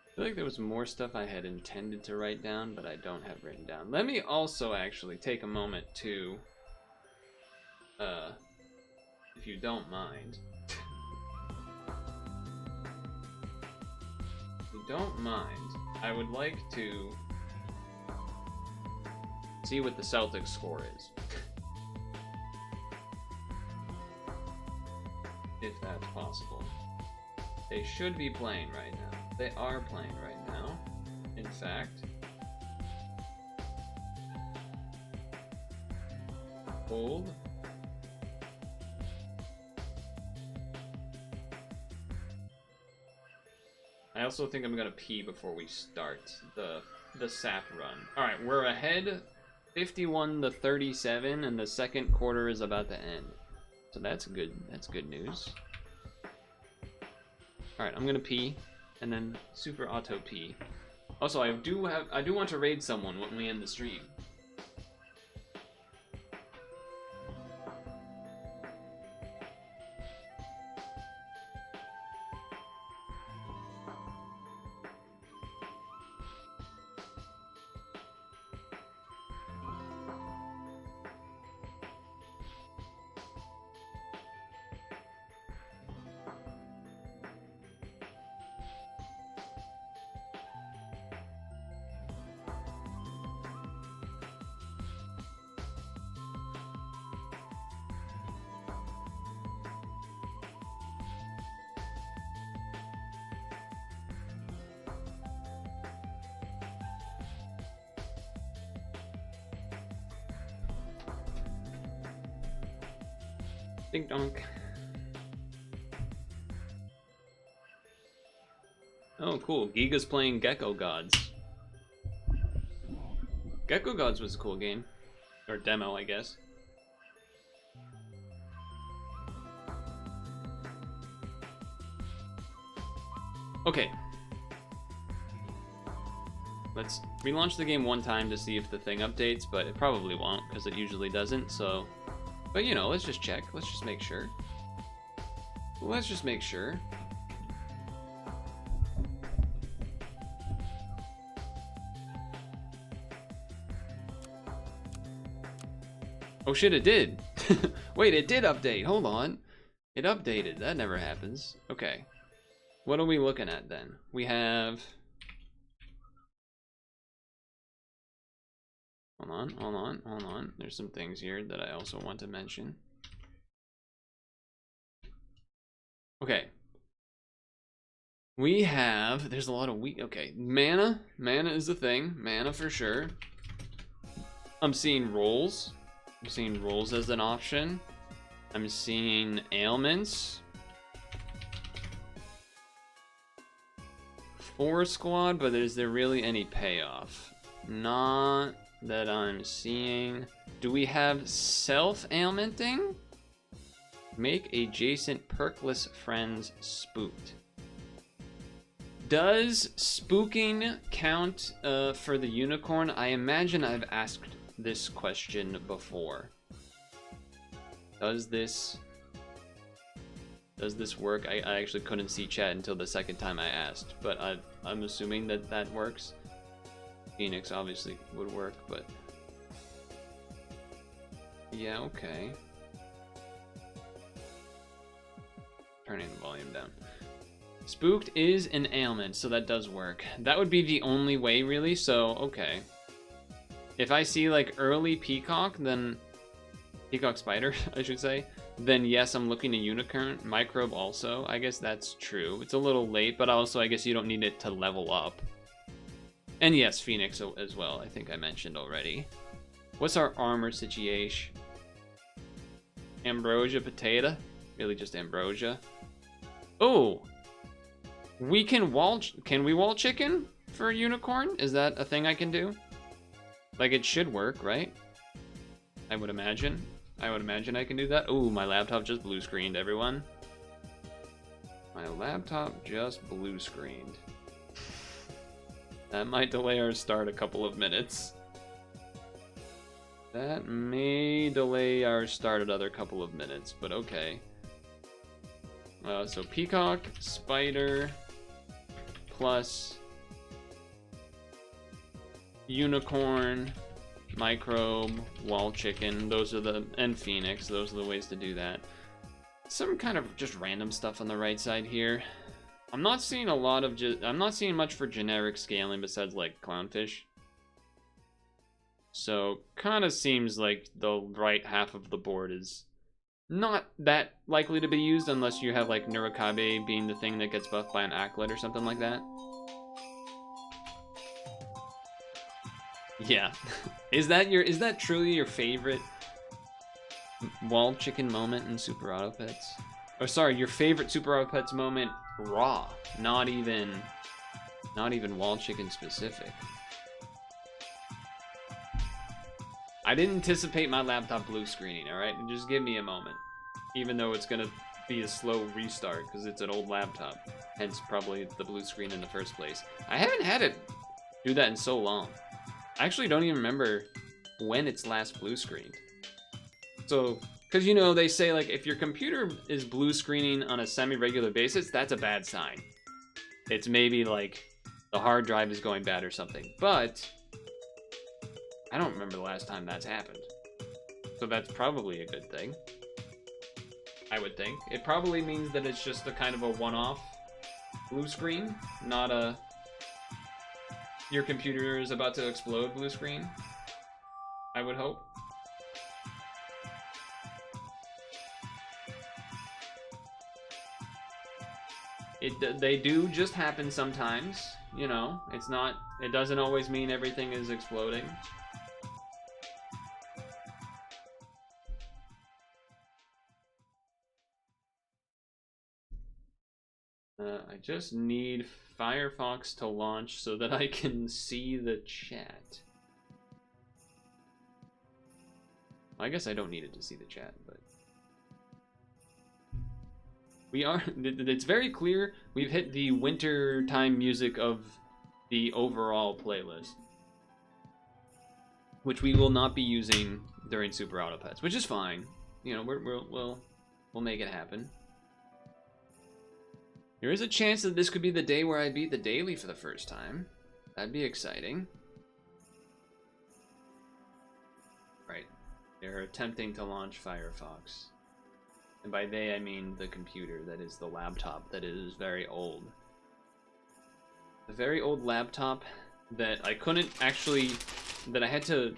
I feel like there was more stuff I had intended to write down, but I don't have written down. Let me also actually take a moment to, if you don't mind. If you don't mind, I would like to See what the Celtics score is. If that's possible. They should be playing right now. They are playing right now. In fact. Hold. I also think I'm gonna pee before we start the sap run. Alright, we're ahead 51-37, and the second quarter is about to end. So that's good news. Alright, I'm gonna pee, and then super auto pee. Also, I do want to raid someone when we end the stream. Ding donk. Oh, cool. Giga's playing Gecko Gods. Gecko Gods was a cool game. Or demo, I guess. Okay. Let's relaunch the game one time to see if the thing updates, but it probably won't, because it usually doesn't, so... But, you know, let's just check. Let's just make sure. Let's just make sure. Oh shit, it did. Wait, it did update. Hold on. It updated. That never happens. Okay. What are we looking at then? We have... Hold on. There's some things here that I also want to mention. Okay. We have, there's a lot of okay, mana is a thing, mana for sure. I'm seeing rolls as an option. I'm seeing ailments. 4 squad, but is there really any payoff? Not that I'm seeing. Do we have self-ailmenting? Make adjacent perkless friends spooked. Does spooking count for the unicorn? I imagine I've asked this question before. Does this work? I actually couldn't see chat until the second time I asked, but I'm assuming that works. Phoenix obviously would work, but yeah, okay. Turning the volume down. Spooked is an ailment, so that does work. That would be the only way, really, so okay. If I see like early peacock, then peacock spider, I should say, then yes, I'm looking at unicorn. Microbe also, I guess that's true. It's a little late, but also I guess you don't need it to level up. And yes, Phoenix as well, I think I mentioned already. What's our armor situation? Ambrosia potato? Really just ambrosia? Oh! Can we wall chicken for a unicorn? Is that a thing I can do? Like, it should work, right? I would imagine. I can do that. Ooh, my laptop just blue screened, everyone. My laptop just blue screened. That might delay our start a couple of minutes. That may delay our start another couple of minutes, but okay. So peacock, spider, plus unicorn, microbe, wall chicken, and phoenix, those are the ways to do that. Some kind of just random stuff on the right side here. I'm not seeing a lot of I'm not seeing much for generic scaling besides like clownfish. So kind of seems like the right half of the board is not that likely to be used unless you have like Nurikabe being the thing that gets buffed by an Acklet or something like that. Yeah. Is that truly your favorite wall chicken moment in Superautopets? Or sorry, your favorite Superautopets moment raw, not even wall chicken specific. I didn't anticipate my laptop blue screening, all right? Just give me a moment. Even though it's gonna be a slow restart because it's an old laptop, hence probably the blue screen in the first place. I haven't had it do that in so long. I actually don't even remember when it's last blue screened. So, because you know, they say like if your computer is blue screening on a semi-regular basis, that's a bad sign. It's maybe like the hard drive is going bad or something. But I don't remember the last time that's happened. So that's probably a good thing, I would think. It probably means that it's just a kind of a one-off blue screen, not a your computer is about to explode blue screen, I would hope. They do just happen sometimes, you know. It doesn't always mean everything is exploding. I just need Firefox to launch so that I can see the chat. I guess I don't need it to see the chat, but it's very clear we've hit the winter time music of the overall playlist, which we will not be using during Superautopets, which is fine. You know, we'll make it happen. There is a chance that this could be the day where I beat the daily for the first time. That'd be exciting. Right. They're attempting to launch Firefox. And by they, I mean the computer, that is the laptop that is very old. The very old laptop that I couldn't actually, that I had to,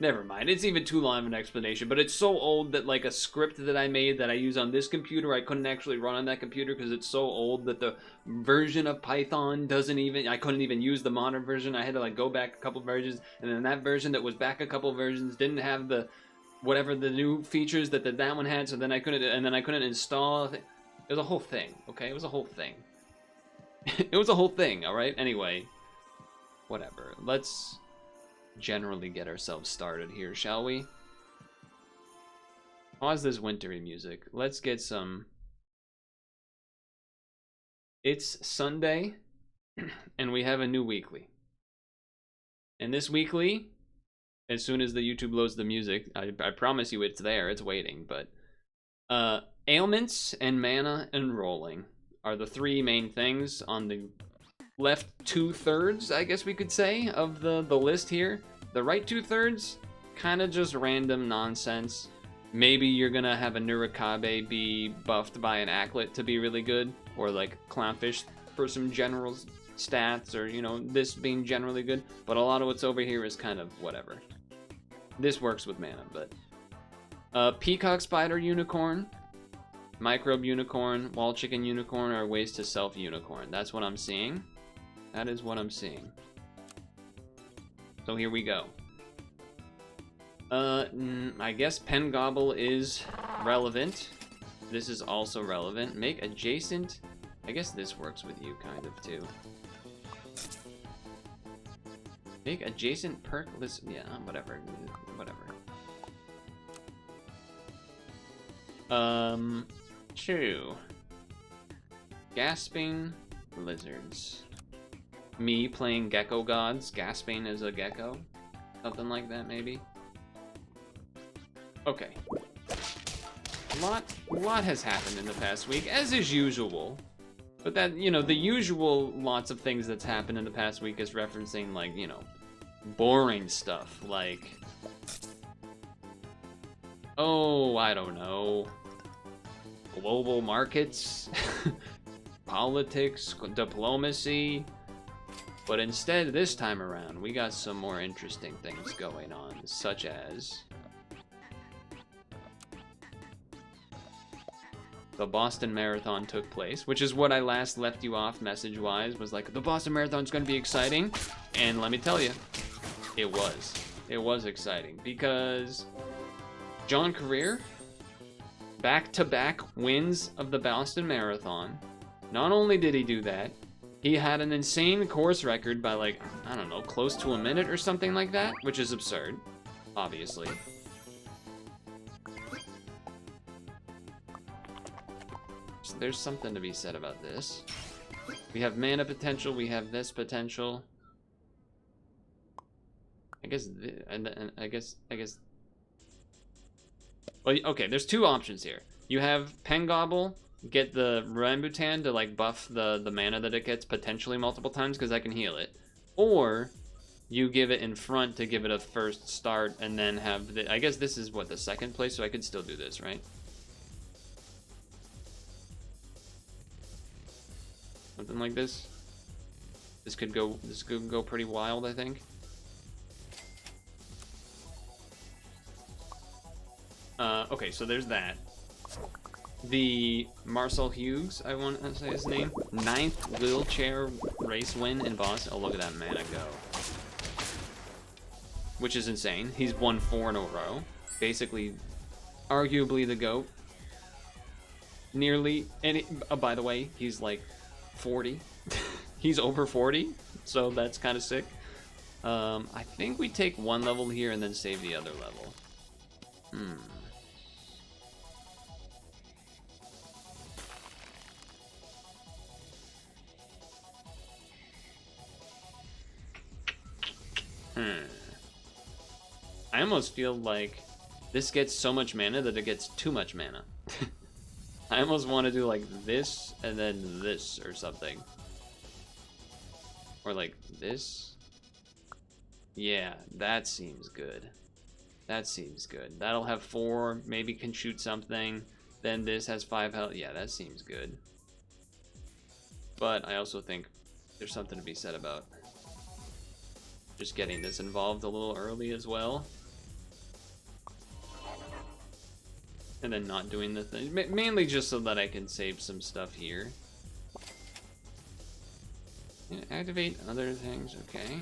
never mind, it's even too long of an explanation, but it's so old that like a script that I made that I use on this computer, I couldn't actually run on that computer because it's so old that the version of Python I couldn't even use the modern version. I had to like go back a couple versions, and then that version that was back a couple versions didn't have the, whatever the new features that that one had, so then I couldn't install. It was a whole thing, okay? It was a whole thing. It was a whole thing, alright? Anyway, whatever. Let's generally get ourselves started here, shall we? Pause this wintry music. Let's get some... It's Sunday, and we have a new weekly. And this weekly, as soon as the YouTube loads the music, I promise you it's there, it's waiting, but... ailments and mana and rolling are the three main things on the left 2/3, I guess we could say, of the list here. The right 2/3, kind of just random nonsense. Maybe you're gonna have a Nurikabe be buffed by an Acklet to be really good, or like Clownfish for some general stats, or you know, this being generally good. But a lot of what's over here is kind of whatever. This works with mana, but Peacock Spider Unicorn, Microbe Unicorn, Wall Chicken Unicorn are ways to self Unicorn. That's what I'm seeing. That is what I'm seeing. So here we go. I guess Pen Gobble is relevant. This is also relevant. Make adjacent. I guess this works with you kind of too. Make adjacent perk list. Yeah, whatever. Two. Gasping lizards. Me playing Gecko Gods, gasping as a gecko. Something like that, maybe. Okay. A lot has happened in the past week, as is usual. But that, you know, the usual lots of things that's happened in the past week is referencing, like, you know, boring stuff, like... Oh, I don't know. Global markets, politics, diplomacy, But instead, this time around, we got some more interesting things going on, such as the Boston Marathon took place, which is what I last left you off message-wise, was like, the Boston Marathon's gonna be exciting, and let me tell you, it was. It was exciting, because John Career, back-to-back wins of the Boston Marathon. Not only did he do that, he had an insane course record by, like, I don't know, close to a minute or something like that, which is absurd, obviously. So there's something to be said about this. We have mana potential, we have this potential. I guess, I guess. Well, okay, there's two options here. You have Pengobble, get the Rambutan to like buff the mana that it gets potentially multiple times because I can heal it. Or you give it in front to give it a first start and then have the, I guess this is what, the second place, so I could still do this, right? Something like this. This could go pretty wild, I think. Okay, so there's that. The Marcel Hughes, I want to say his name, 9th wheelchair race win in Boston. Oh, look at that mana go. Which is insane. He's won 4 in a row. Basically, arguably the GOAT. Nearly, and by the way, he's like 40. He's over 40, so that's kind of sick. I think we take one level here and then save the other level. I almost feel like this gets so much mana that it gets too much mana. I almost want to do like this and then this or something. Or like this. Yeah, that seems good. That seems good. That'll have 4, maybe can shoot something. Then this has 5 health. Yeah, that seems good. But I also think there's something to be said about just getting this involved a little early as well. And then not doing the thing. Mainly just so that I can save some stuff here. Yeah, activate other things, okay.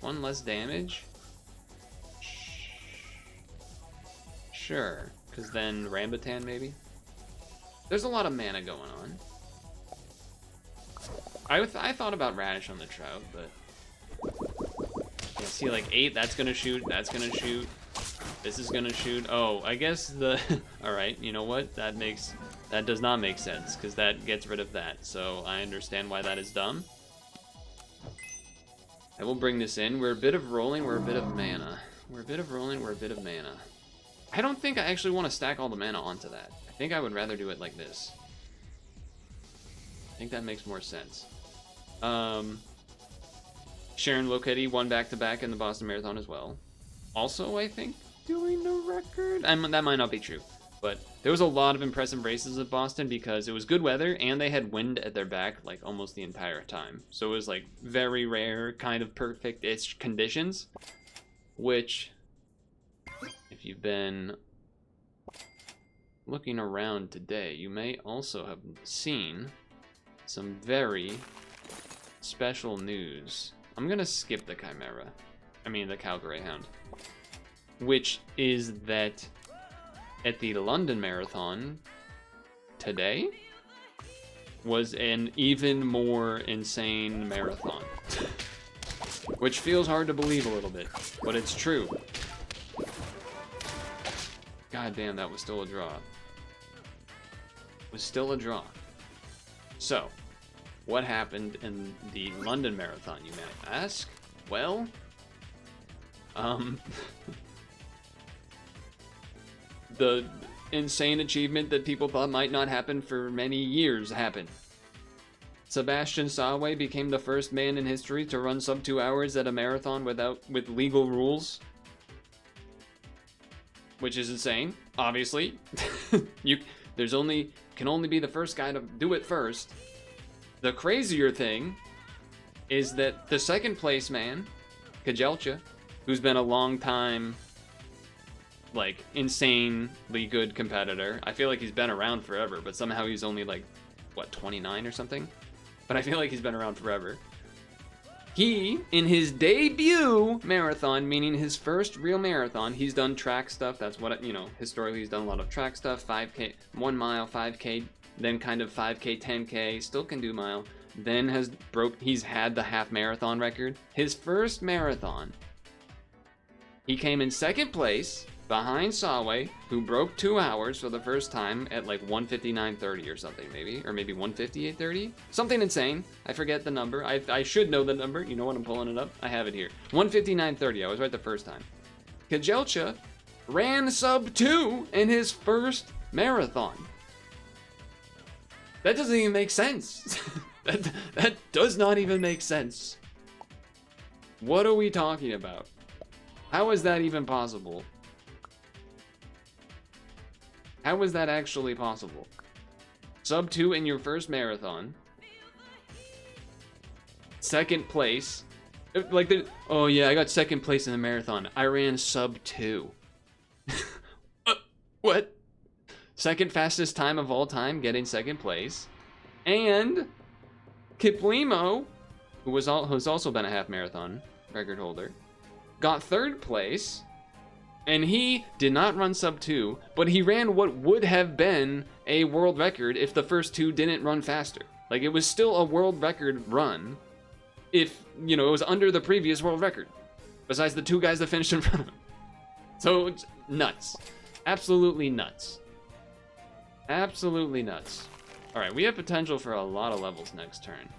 1 less damage? Sure, because then Rambutan maybe? There's a lot of mana going on. I thought about Radish on the Trout, but... Yeah, see, like 8, that's gonna shoot, that's gonna shoot. This is gonna shoot. Oh, I guess the... Alright, you know what? That does not make sense, because that gets rid of that. So I understand why that is dumb. I will bring this in. We're a bit of rolling, we're a bit of mana. We're a bit of rolling, we're a bit of mana. I don't think I actually want to stack all the mana onto that. I think I would rather do it like this. I think that makes more sense. Sharon Loketti won back-to-back in the Boston Marathon as well. Also, I think, doing a record? That might not be true. But there was a lot of impressive races at Boston because it was good weather and they had wind at their back like almost the entire time. So it was like very rare, kind of perfect-ish conditions. Which, if you've been looking around today, you may also have seen some very special news. I'm gonna skip the Chimera. I mean the Cow Greyhound. Which is that at the London Marathon today was an even more insane marathon. Which feels hard to believe a little bit, but it's true. God damn, that was still a draw. It was still a draw. So, what happened in the London Marathon, you might ask? Well, the insane achievement that people thought might not happen for many years happened. Sebastian Sawe became the first man in history to run sub 2 hours at a marathon with legal rules. Which is insane, obviously. Can only be the first guy to do it first. The crazier thing is that the second place man, Kajelcha, who's been a long time, like, insanely good competitor. I feel like he's been around forever, but somehow he's only like, what, 29 or something? But I feel like he's been around forever. He, in his debut marathon, meaning his first real marathon, he's done track stuff. That's what, you know, historically he's done a lot of track stuff, 5K, 1 mile, 5K, then kind of 5K, 10K, still can do mile. Then he's had the half marathon record. His first marathon, he came in second place behind Saway, who broke 2 hours for the first time at like 1:59:30 or something, maybe, or maybe 1:58:30, something insane. I forget the number. I should know the number. You know what? I'm pulling it up. I have it here. 1:59:30. I was right the first time. Kajelcha ran sub 2 in his first marathon. That doesn't even make sense. that does not even make sense. What are we talking about? How is that even possible? How is that actually possible? Sub 2 in your first marathon. Second place. Like, oh yeah, I got second place in the marathon. I ran sub 2. What? Second fastest time of all time, getting second place. And Kiplimo, who's also been a half marathon record holder, got third place. And he did not run sub 2, but he ran what would have been a world record if the first two didn't run faster. Like, it was still a world record run if, you know, it was under the previous world record, besides the 2 guys that finished in front of him. So, it's nuts. Absolutely nuts. Absolutely nuts. Alright, we have potential for a lot of levels next turn.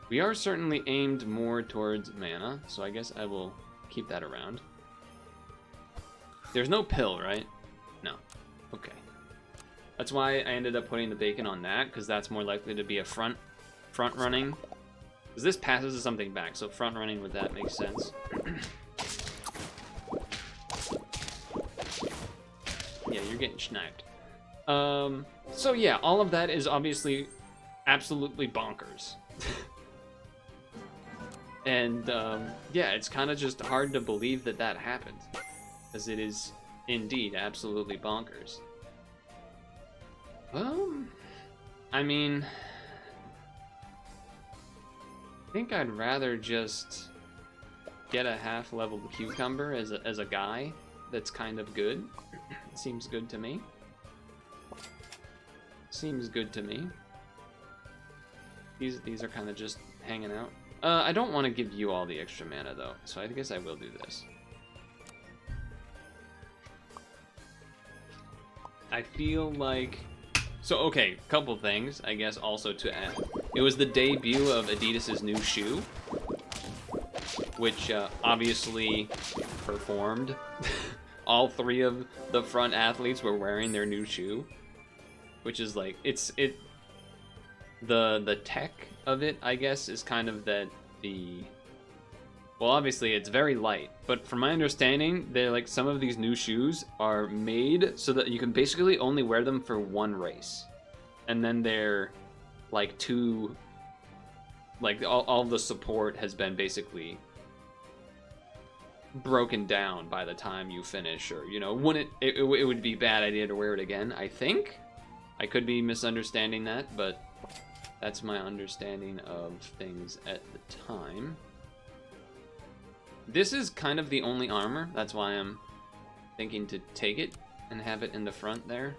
We are certainly aimed more towards mana, so I guess I will keep that around. There's no pill, right? No. Okay. That's why I ended up putting the bacon on that, because that's more likely to be a front running. Because this passes something back, so front running with that makes sense. Yeah, you're getting sniped. So yeah, all of that is obviously absolutely bonkers. And yeah, it's kind of just hard to believe that that happened. As it is indeed absolutely bonkers. I mean, I think I'd rather just get a half-leveled cucumber as a guy that's kind of good. Seems good to me. Seems good to me. These are kind of just hanging out. I don't want to give you all the extra mana though, so I guess I will do this. I feel like... So, okay, couple things, I guess, also to add. It was the debut of Adidas' new shoe, which obviously performed. All 3 of the front athletes were wearing their new shoe, which is like, the tech of it, I guess, is kind of that well, obviously it's very light, but from my understanding, they're like, some of these new shoes are made so that you can basically only wear them for 1 race. And then they're like all the support has been basically broken down by the time you finish, or, you know, it would be a bad idea to wear it again, I think. I could be misunderstanding that, but that's my understanding of things at the time. This is kind of the only armor, that's why I'm thinking to take it and have it in the front there.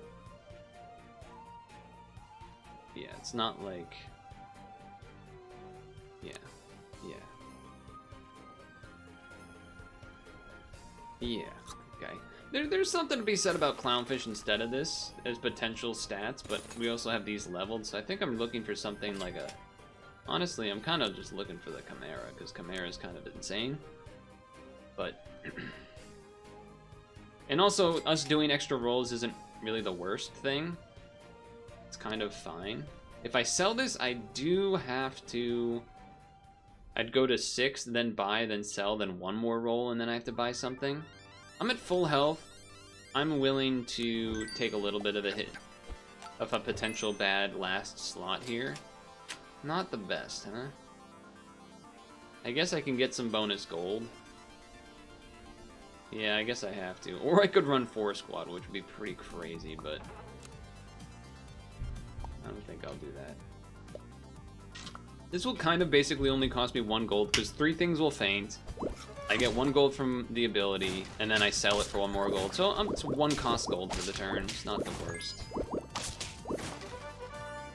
Yeah, it's not like... Yeah. Yeah, okay. There's something to be said about Clownfish instead of this as potential stats, but we also have these leveled, so I think I'm looking for something like a... Honestly, I'm kind of just looking for the Chimera, because Chimera is kind of insane. But... And also, us doing extra rolls isn't really the worst thing. It's kind of fine. If I sell this, I do have to... I'd go to 6, then buy, then sell, then 1 more roll, and then I have to buy something. I'm at full health. I'm willing to take a little bit of a hit of a potential bad last slot here. Not the best, huh? I guess I can get some bonus gold. Yeah, I guess I have to. Or I could run 4 squad, which would be pretty crazy, but I don't think I'll do that. This will kind of basically only cost me 1 gold, because 3 things will faint. I get 1 gold from the ability, and then I sell it for 1 more gold. So it's 1 cost gold for the turn. It's not the worst.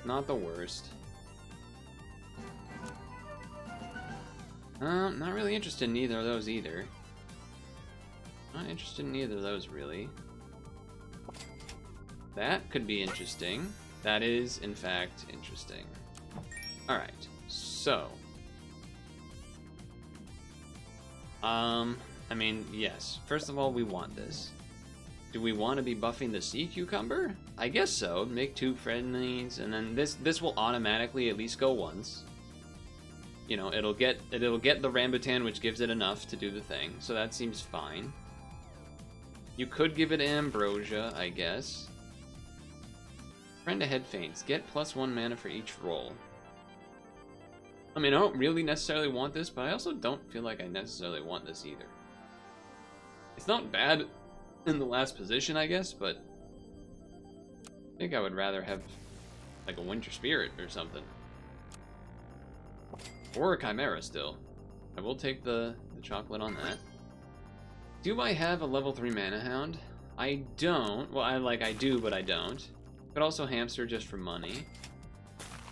Not the worst. Not really interested in either of those either. Not interested in either of those, really. That could be interesting. That is, in fact, interesting. Alright, so... I mean, yes. First of all, we want this. Do we want to be buffing the sea cucumber? I guess so. Make 2 friendlies, and then this will automatically at least go once. You know, it'll get the rambutan, which gives it enough to do the thing, so that seems fine. You could give it ambrosia, I guess. Friend ahead faints. Get +1 mana for each roll. I mean, I don't really necessarily want this, but I also don't feel like I necessarily want this either. It's not bad in the last position, I guess, but I think I would rather have like a Winter Spirit or something. Or a Chimera still. I will take the chocolate on that. Do I have a level 3 Mana Hound? I don't. Well, I do, but I don't. Could also hamster just for money.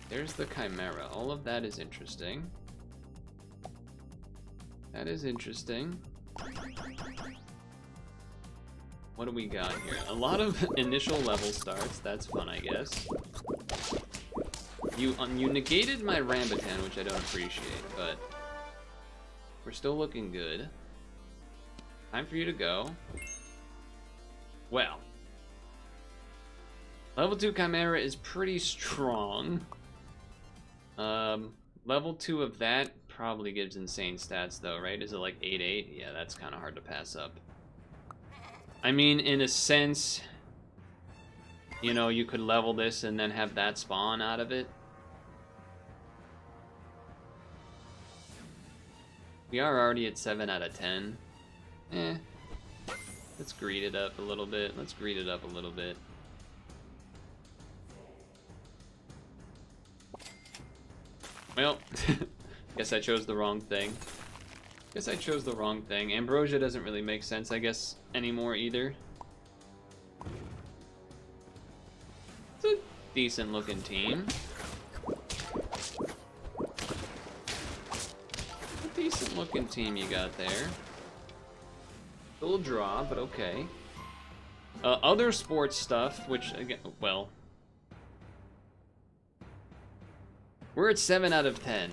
There's the Chimera. All of that is interesting. That is interesting. What do we got here? A lot of initial level starts. That's fun, I guess. You negated my Rambutan, which I don't appreciate, but we're still looking good. Time for you to go. Well, level 2 Chimera is pretty strong. Level 2 of that probably gives insane stats though, right? Is it like 8/8? Yeah, that's kind of hard to pass up. I mean, in a sense, you know, you could level this and then have that spawn out of it. We are already at 7 out of 10. Let's greed it up a little bit. Let's greed it up a little bit. Well, guess I chose the wrong thing. Guess I chose the wrong thing. Ambrosia doesn't really make sense, I guess, anymore either. It's a decent looking team. A decent looking team you got there. A little draw, but okay. Other sports stuff, which, again, well... We're at 7 out of 10.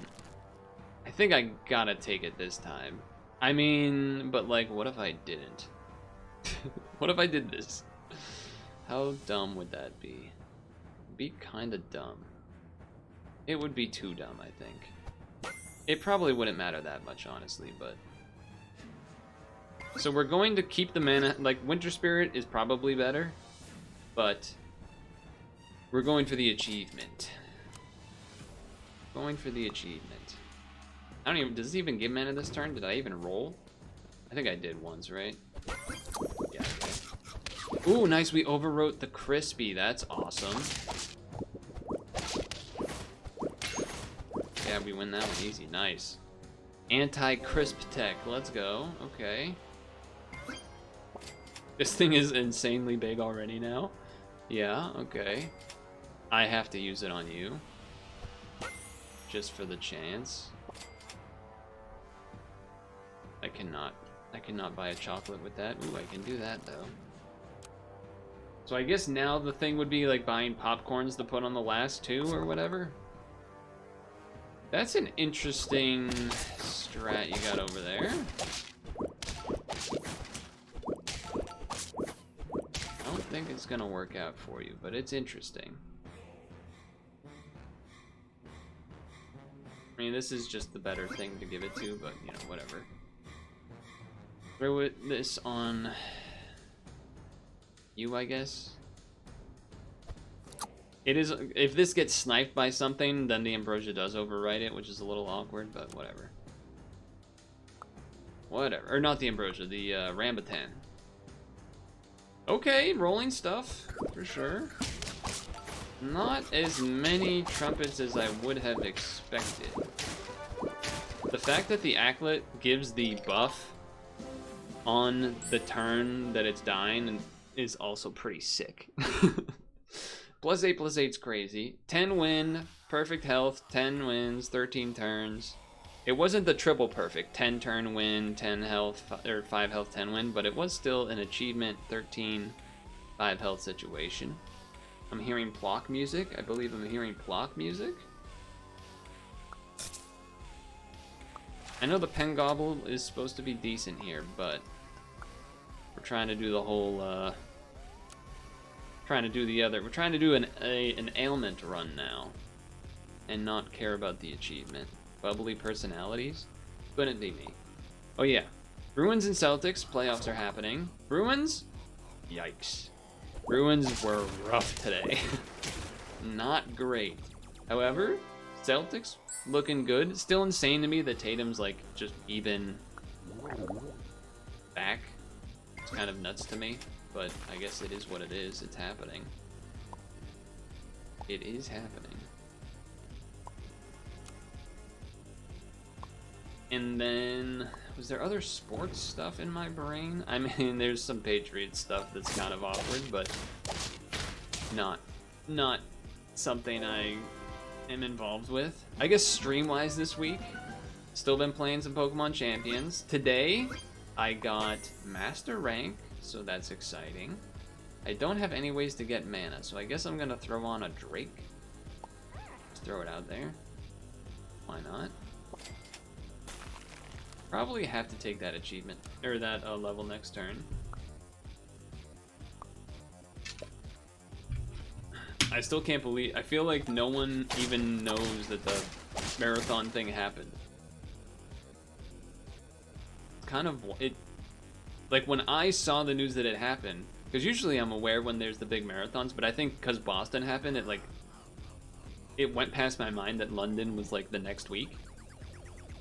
I think I gotta take it this time. I mean, but like, what if I didn't? What if I did this? How dumb would that be? It'd be kinda dumb. It would be too dumb, I think. It probably wouldn't matter that much, honestly, but... So we're going to keep the mana, like, Winter Spirit is probably better, but we're going for the achievement. Going for the achievement. I don't even, does it even give mana this turn? Did I even roll? I think I did once, right? Yeah, okay. Ooh, nice, we overwrote the Crispy, that's awesome. Yeah, we win that one easy, nice. Anti-crisp tech, let's go, okay. This thing is insanely big already now. Yeah, okay. I have to use it on you. Just for the chance. I cannot buy a chocolate with that. Ooh, I can do that though. So I guess now the thing would be like buying popcorns to put on the last 2 or whatever. That's an interesting strat you got over there. I don't think it's gonna work out for you, but it's interesting. I mean, this is just the better thing to give it to, but, you know, whatever. Throw this on you, I guess. It is, if this gets sniped by something, then the Ambrosia does overwrite it, which is a little awkward, but whatever. Whatever. Or not the Ambrosia, the Rambutan. Okay, rolling stuff, for sure. Not as many trumpets as I would have expected. The fact that the Acklet gives the buff on the turn that it's dying is also pretty sick. +8/+8's crazy. 10 win, perfect health, 10 wins, 13 turns. It wasn't the triple perfect, 10 turn win, 10 health, or 5 health, 10 win, but it was still an achievement, 13, 5 health situation. I'm hearing Plock music. I believe I'm hearing Plock music. I know the Pen Gobble is supposed to be decent here, but we're trying to do the whole, we're trying to do an ailment run now, and not care about the achievement. Bubbly personalities? Couldn't be me. Oh yeah, Bruins and Celtics, playoffs are happening. Bruins? Yikes. Bruins were rough today. Not great. However, Celtics looking good. Still insane to me that Tatum's like just even back. It's kind of nuts to me, but I guess it is what it is. It's happening. It is happening. And then, was there other sports stuff in my brain? I mean, there's some Patriots stuff that's kind of awkward, but not something I am involved with. I guess stream-wise this week, still been playing some Pokemon Champions. Today, I got Master Rank, so that's exciting. I don't have any ways to get mana, so I guess I'm gonna throw on a Drake. Just throw it out there. Why not? Probably have to take that achievement, or that level next turn. I still can't believe, I feel like no one even knows that the marathon thing happened. Kind of, like when I saw the news that it happened, because usually I'm aware when there's the big marathons, but I think because Boston happened, it went past my mind that London was like the next week.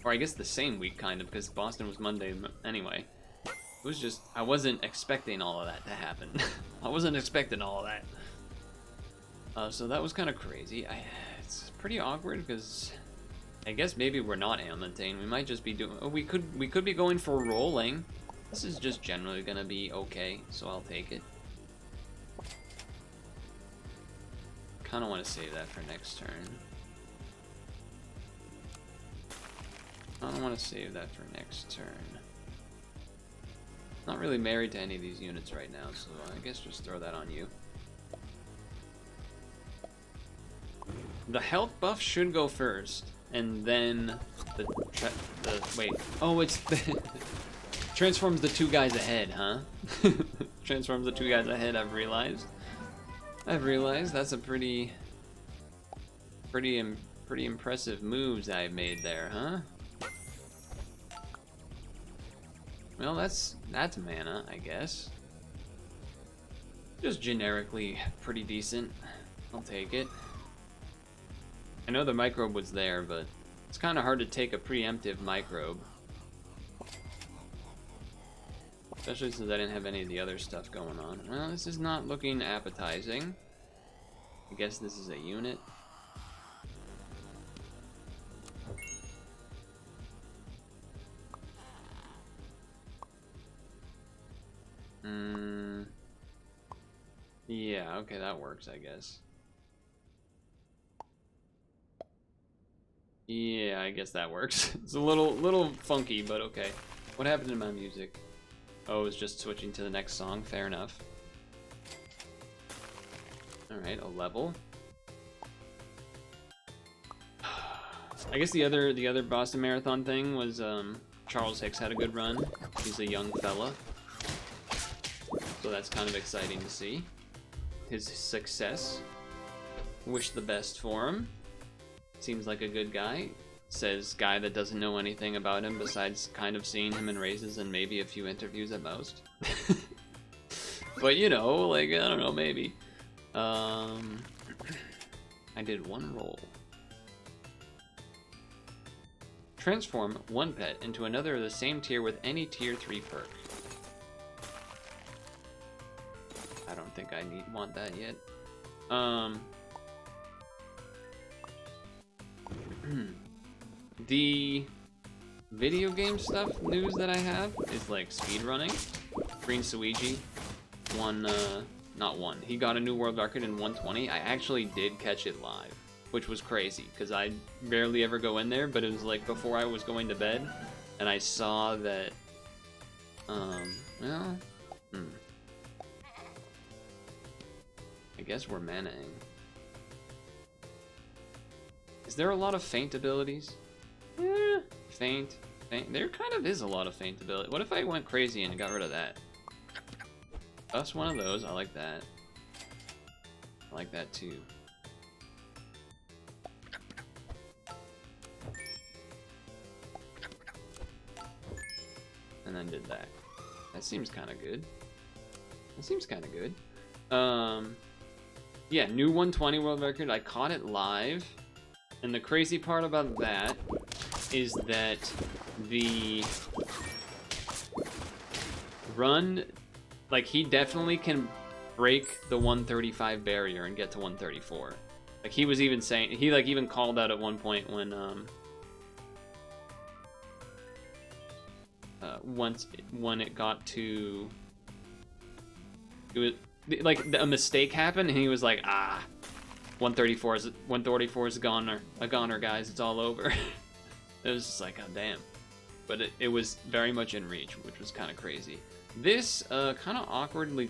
Or I guess the same week, kind of, because Boston was Monday anyway. It was just, I wasn't expecting all of that to happen. I wasn't expecting all of that. So that was kind of crazy. It's pretty awkward, because I guess maybe we're not ailmenting. We might just be doing, we could be going for rolling. This is just generally going to be okay, so I'll take it. Kind of want to save that for next turn. I don't want to save that for next turn. Not really married to any of these units right now, so I guess just throw that on you. The health buff should go first, and then wait. Oh, it's the transforms the 2 guys ahead, huh? Transforms the 2 guys ahead. I've realized that's a pretty impressive moves I've made there, huh? Well, that's mana, I guess. Just generically pretty decent. I'll take it. I know the microbe was there, but it's kind of hard to take a preemptive microbe. Especially since I didn't have any of the other stuff going on. Well, this is not looking appetizing. I guess this is a unit. Yeah, okay, that works, I guess. Yeah, I guess that works. It's a little funky, but okay. What happened to my music? Oh, it's just switching to the next song. Fair enough. Alright, a level. I guess the other Boston Marathon thing was Charles Hicks had a good run. He's a young fella. So that's kind of exciting to see. His success. Wish the best for him. Seems like a good guy. Says guy that doesn't know anything about him besides kind of seeing him in races and maybe a few interviews at most. But you know, like, I don't know, maybe. I did 1 roll. Transform one pet into another of the same tier with any tier 3 perk. I don't think I want that yet. The video game stuff news that I have is like speedrunning. Green Suigi he got a new world record in 120. I actually did catch it live, which was crazy because I rarely ever go in there, but it was like before I was going to bed, and I saw that, I guess we're manaing. Is there a lot of feint abilities? Feint. There kind of is a lot of feint ability. What if I went crazy and got rid of that? That's one of those. I like that. I like that too. And then did that. That seems kind of good. Yeah, new 120 world record. I caught it live. And the crazy part about that is that the run, like, he definitely can break the 135 barrier and get to 134. Like, he was even saying, he like even called out at one point when when it got to, it was like a mistake happened and he was like, 134 is a goner, guys. It's all over. It was just like, oh damn. But it was very much in reach, which was kind of crazy. This kind of awkwardly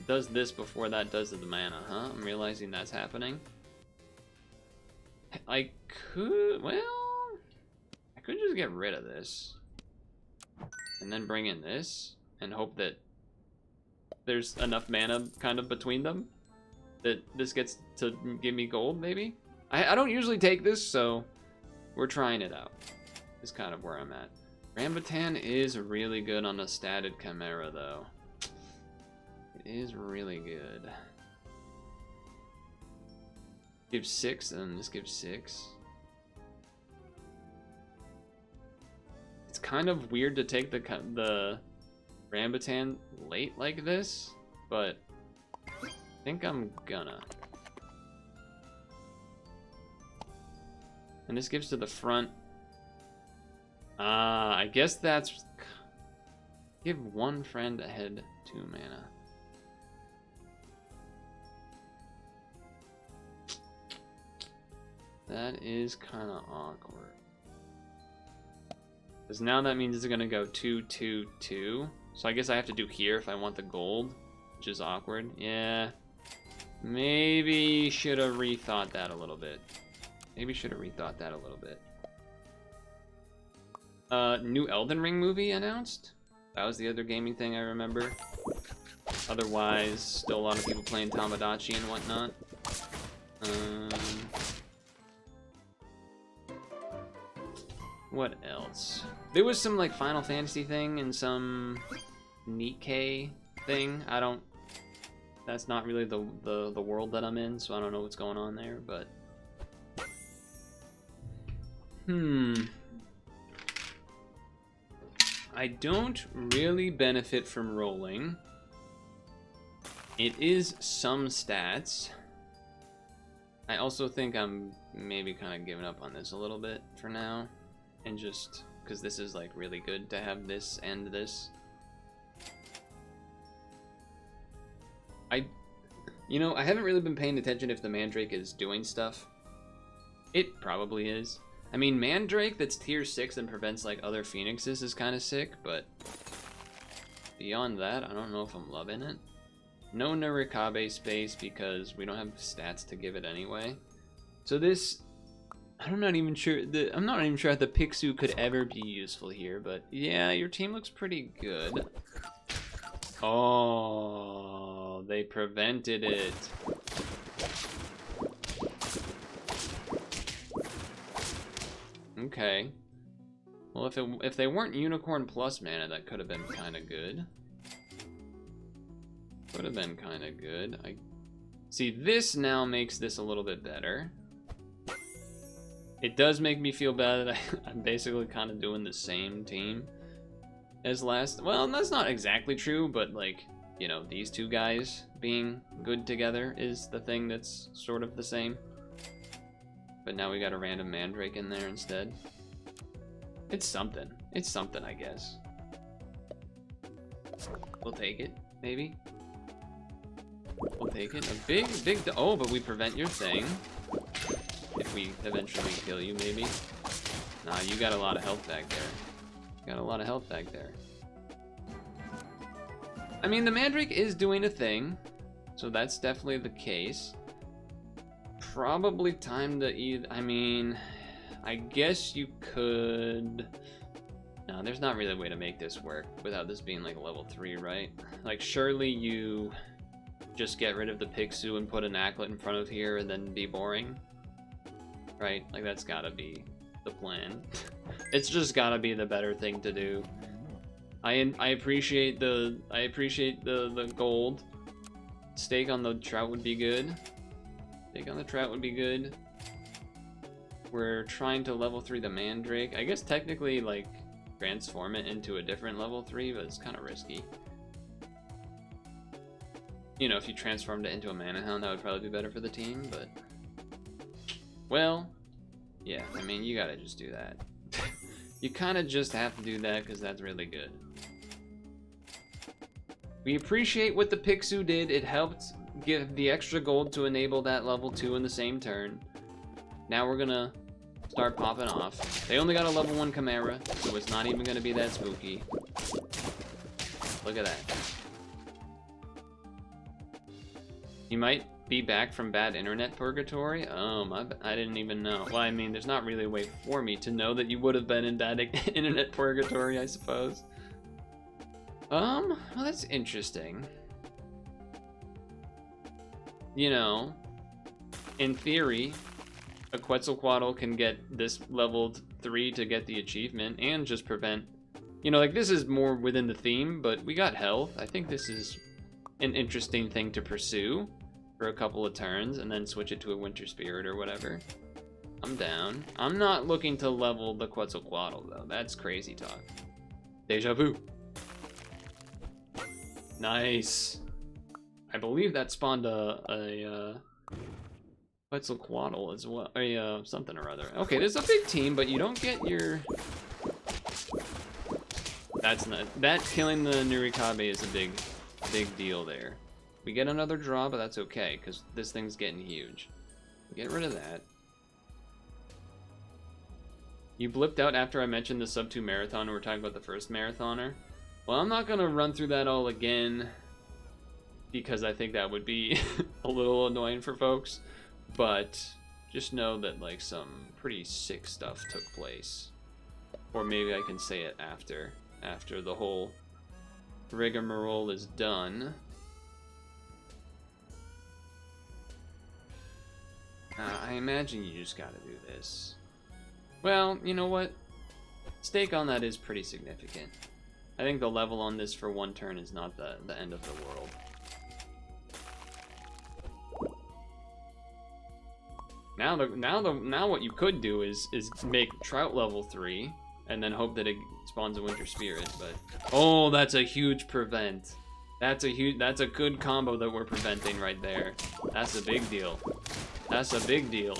does this before that does the mana, huh? I'm realizing that's happening. I could just get rid of this and then bring in this and hope that there's enough mana kind of between them that this gets to give me gold, maybe? I don't usually take this, so we're trying it out. Is kind of where I'm at. Rambutan is really good on a statted Chimera, though. It is really good. Gives 6, and this gives 6. It's kind of weird to take the Rambutan late like this, but I think I'm gonna. And this gives to the front. I guess that's... Give one friend ahead 2 mana. That is kind of awkward. Because now that means it's going to go 2, 2, 2. So I guess I have to do here if I want the gold, which is awkward. Yeah. Maybe should have rethought that a little bit. New Elden Ring movie announced. That was the other gaming thing I remember. Otherwise, still a lot of people playing Tamagotchi and whatnot. What else? There was some like Final Fantasy thing and some Nikkei thing. That's not really the world that I'm in, so I don't know what's going on there, but I don't really benefit from rolling. It is some stats. I also think I'm maybe kind of giving up on this a little bit for now. And just because this is like really good to have this and this. I haven't really been paying attention if the Mandrake is doing stuff. It probably is. I mean, Mandrake that's tier 6 and prevents like other Phoenixes is kind of sick, but beyond that, I don't know if I'm loving it. No Narikabe space because we don't have stats to give it anyway. So this, I'm not even sure if the Pixu could ever be useful here, but yeah, your team looks pretty good. Oh, they prevented it. Okay. Well, if they weren't Unicorn plus mana, that could have been kind of good. I see this now makes this a little bit better. It does make me feel bad that I'm basically kind of doing the same team as last. Well, that's not exactly true, but like, you know, these two guys being good together is the thing that's sort of the same. But now we got a random Mandrake in there instead. It's something. It's something, I guess. We'll take it, maybe. We'll take it. A big... Oh, but we prevent your thing. If we eventually kill you, maybe. Nah, you got a lot of health back there. You got a lot of health back there. I mean, the Mandrake is doing a thing, so that's definitely the case. Probably time to either... I mean, I guess you could... No, there's not really a way to make this work without this being like level 3, right? Like, surely you just get rid of the Pixu and put an Acklet in front of here and then be boring, right? Like, that's gotta be the plan. It's just gotta be the better thing to do. I appreciate the gold. Steak on the trout would be good. Steak on the trout would be good. We're trying to level 3 the Mandrake. I guess technically, like, transform it into a different level 3, but it's kind of risky. You know, if you transformed it into a Mana Hound, that would probably be better for the team, but... Well, yeah, I mean, you gotta just do that. You kind of just have to do that, because that's really good. We appreciate what the Pixu did. It helped give the extra gold to enable that level 2 in the same turn. Now we're gonna start popping off. They only got a level 1 Chimera, so it's not even gonna be that spooky. Look at that. You might be back from bad internet purgatory? Oh, I didn't even know. Well, I mean, there's not really a way for me to know that you would have been in bad internet purgatory, I suppose. Well, that's interesting. You know, in theory, a Quetzalcoatl can get this leveled 3 to get the achievement and just prevent... You know, like, this is more within the theme, but we got health. I think this is an interesting thing to pursue for a couple of turns and then switch it to a Winter Spirit or whatever. I'm down. I'm not looking to level the Quetzalcoatl, though. That's crazy talk. Deja vu. Nice. I believe that spawned a Quetzalcoatl as well. Something or other. Okay, there's a big team, but you don't get your... That's not... That killing the Nurikabe is a big deal there. We get another draw, but that's okay, because this thing's getting huge. Get rid of that. You blipped out after I mentioned the sub 2 marathon, and we're talking about the first marathoner. Well, I'm not gonna run through that all again, because I think that would be a little annoying for folks. But just know that, like, some pretty sick stuff took place. Or maybe I can say it after the whole rigmarole is done. I imagine you just gotta do this. Well, you know what? Stake on that is pretty significant. I think the level on this for one turn is not the end of the world. Now what you could do is make Trout level 3 and then hope that it spawns a Winter Spirit, but oh, that's a huge prevent. That's a good combo that we're preventing right there. That's a big deal. That's a big deal.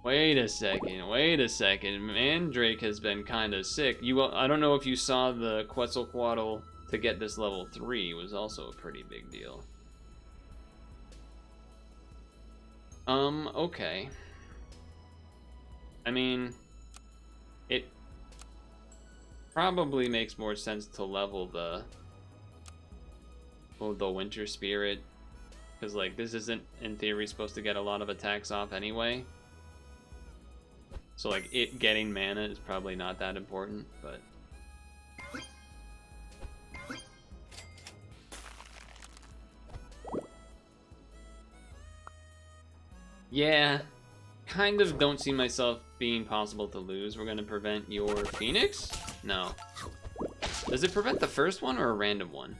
Wait a second. Mandrake has been kind of sick. I don't know if you saw the Quetzalcoatl to get this level 3 was also a pretty big deal. Okay. I mean, it probably makes more sense to level the Winter Spirit, because, like, this isn't, in theory, supposed to get a lot of attacks off anyway. So, like, it getting mana is probably not that important, but... Yeah, kind of don't see myself being possible to lose. We're gonna prevent your Phoenix? No. Does it prevent the first one or a random one?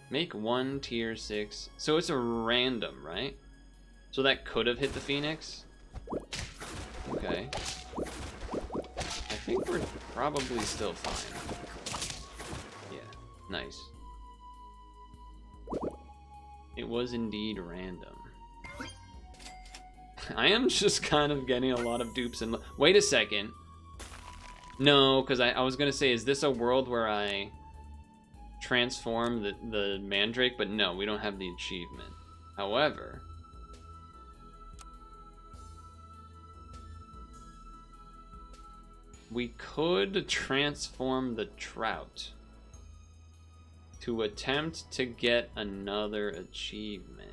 Make one tier 6. So it's a random, right? So that could have hit the Phoenix? Okay. I think we're probably still fine. Yeah, nice. It was indeed random. I am just kind of getting a lot of dupes and... Wait a second. No, because I was going to say, is this a world where I transform the Mandrake? But no, we don't have the achievement. However... we could transform the Trout to attempt to get another achievement.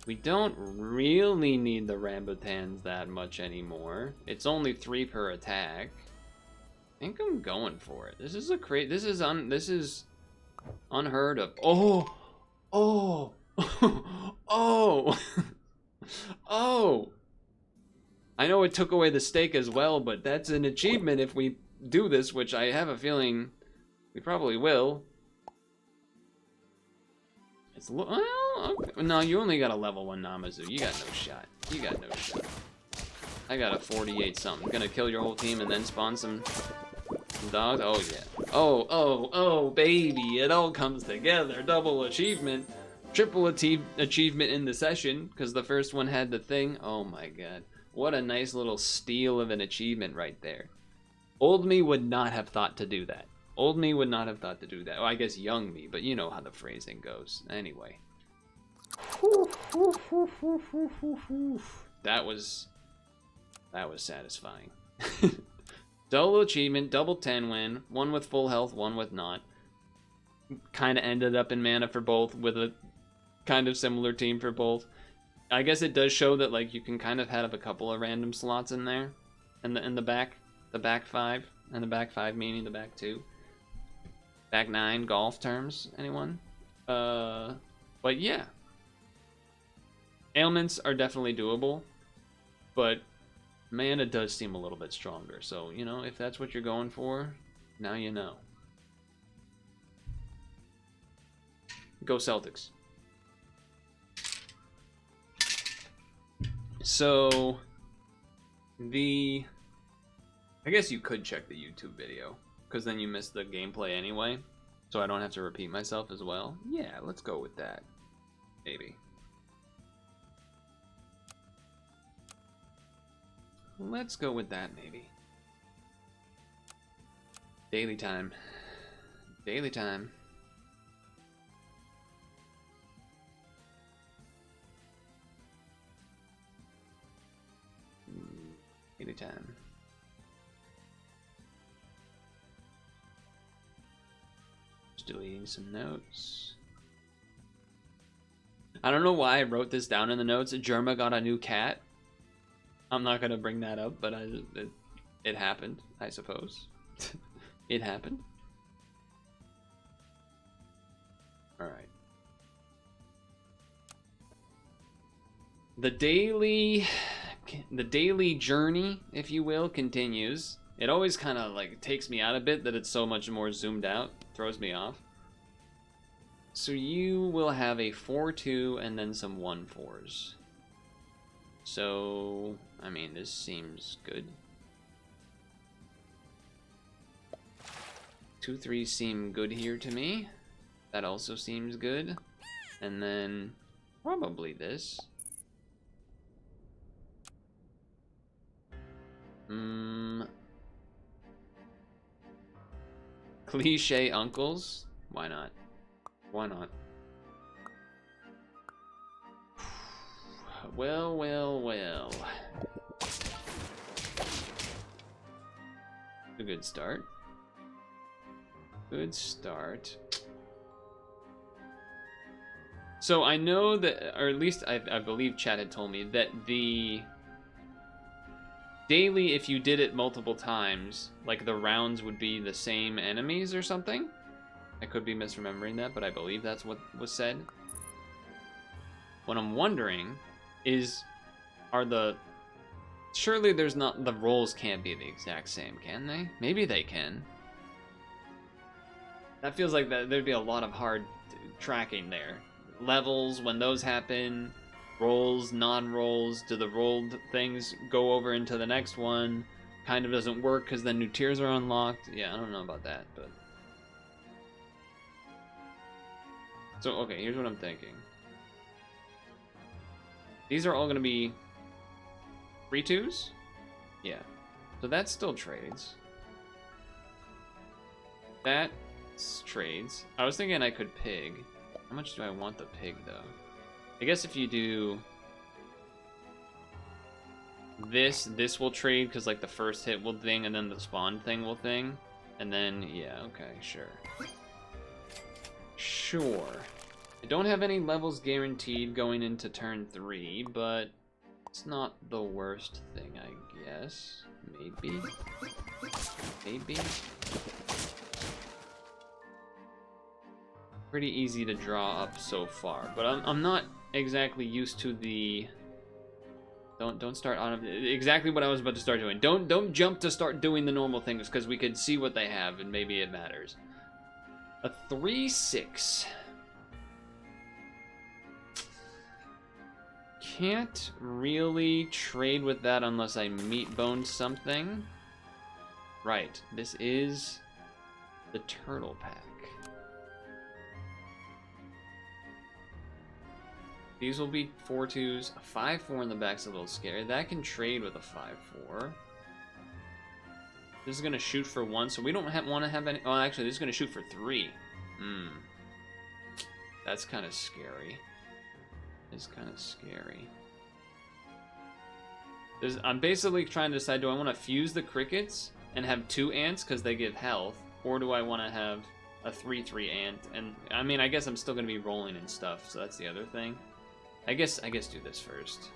We don't really need the Rambutans that much anymore. It's only 3 per attack. I think I'm going for it. This is this is unheard of. Oh, oh, oh, oh. I know it took away the stake as well, but that's an achievement if we do this, which I have a feeling we probably will. It's well, okay. No, you only got a level 1 Namazu. You got no shot. You got no shot. I got a 48 something. Gonna kill your whole team and then spawn some dogs? Oh yeah. Oh, baby. It all comes together. Double achievement. Triple achievement in the session, because the first one had the thing. Oh my god. What a nice little steal of an achievement right there. Old me would not have thought to do that. Old me would not have thought to do that. Well, I guess young me, but you know how the phrasing goes. Anyway. That was satisfying. Double achievement, double 10 win, one with full health, one with not. Kind of ended up in mana for both, with a kind of similar team for both. I guess it does show that like you can kind of have a couple of random slots in there, in the back 5, and the back 5 meaning the back 2, back 9 golf terms. Anyone? But yeah, ailments are definitely doable, but mana does seem a little bit stronger. So you know, if that's what you're going for, now you know. Go Celtics. So, I guess you could check the YouTube video, because then you missed the gameplay anyway, so I don't have to repeat myself as well. Yeah, let's go with that. Maybe. Let's go with that, maybe. Daily time. Daily time. Anytime. Just deleting some notes. I don't know why I wrote this down in the notes. Germa got a new cat. I'm not gonna bring that up, but it happened, I suppose. It happened. All right. The daily journey, if you will, continues. It always kind of like takes me out a bit that it's so much more zoomed out. Throws me off. So you will have a 4-2 and then some 1-4s. So, I mean, this seems good. 2-3s seem good here to me. That also seems good. And then probably this. Cliche uncles? Why not? Why not? Well, well, well. A good start. Good start. So I know that, or at least I believe Chad had told me that the daily, if you did it multiple times, like the rounds would be the same enemies or something. I could be misremembering that, but I believe that's what was said. What I'm wondering is, surely there's not, the roles can't be the exact same, can they? Maybe they can. That feels like there'd be a lot of hard tracking there. Levels, when those happen, rolls, non-rolls? Do the rolled things go over into the next one? Kind of doesn't work because then new tiers are unlocked. Yeah, I don't know about that, but... So, okay, here's what I'm thinking. These are all going to be free twos? Yeah. So that still trades. That's trades. I was thinking I could pig. How much do I want the pig, though? I guess if you do... This will trade because like the first hit will thing and then the spawn thing will thing. And then, yeah, okay, sure. Sure. I don't have any levels guaranteed going into turn 3, but it's not the worst thing, I guess. Maybe. Maybe. Pretty easy to draw up so far, but I'm not exactly used to the... Don't start on exactly what I was about to start doing. Don't jump to start doing the normal things because we could see what they have and maybe it matters. A 3/6. Can't really trade with that unless I meat bone something. Right. This is the turtle pack. These will be 4/2s. A 5/4 in the back's a little scary. That can trade with a 5/4. This is gonna shoot for 1, so we don't want to have any. Oh, actually, this is gonna shoot for 3. That's kind of scary. It's kind of scary. I'm basically trying to decide: do I want to fuse the crickets and have 2 ants because they give health, or do I want to have a 3/3 ant? And I mean, I guess I'm still gonna be rolling and stuff, so that's the other thing. I guess do this first.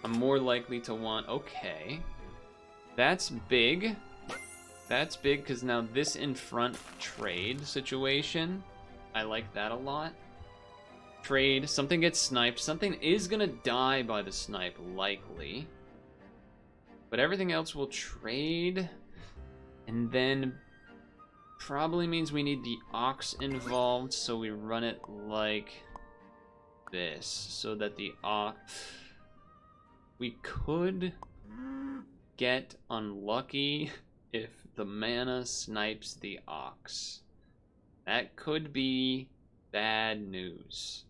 I'm more likely to want... Okay. That's big. That's big because now this in front trade situation. I like that a lot. Trade. Something gets sniped. Something is going to die by the snipe, likely. But everything else will trade. And then... probably means we need the ox involved, so we run it like this, so that the ox... We could get unlucky if the mana snipes the ox. That could be bad news.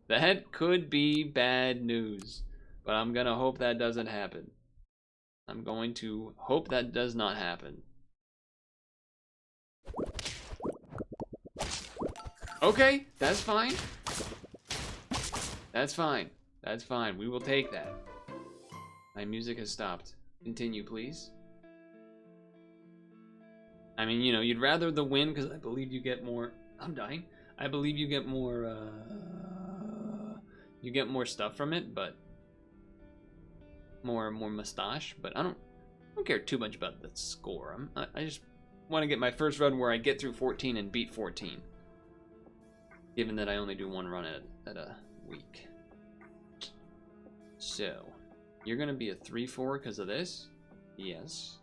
That could be bad news, but I'm gonna hope that doesn't happen. I'm going to hope that does not happen. Okay, that's fine. That's fine. That's fine. We will take that. My music has stopped. Continue, please. I mean, you know, you'd rather the win because I believe you get more... I'm dying. I believe you get more, you get more stuff from it, but... More mustache, but I don't care too much about the score. I just want to get my first run where I get through 14 and beat 14. Given that I only do 1 run at a week. So, you're going to be a 3/4 because of this? Yes.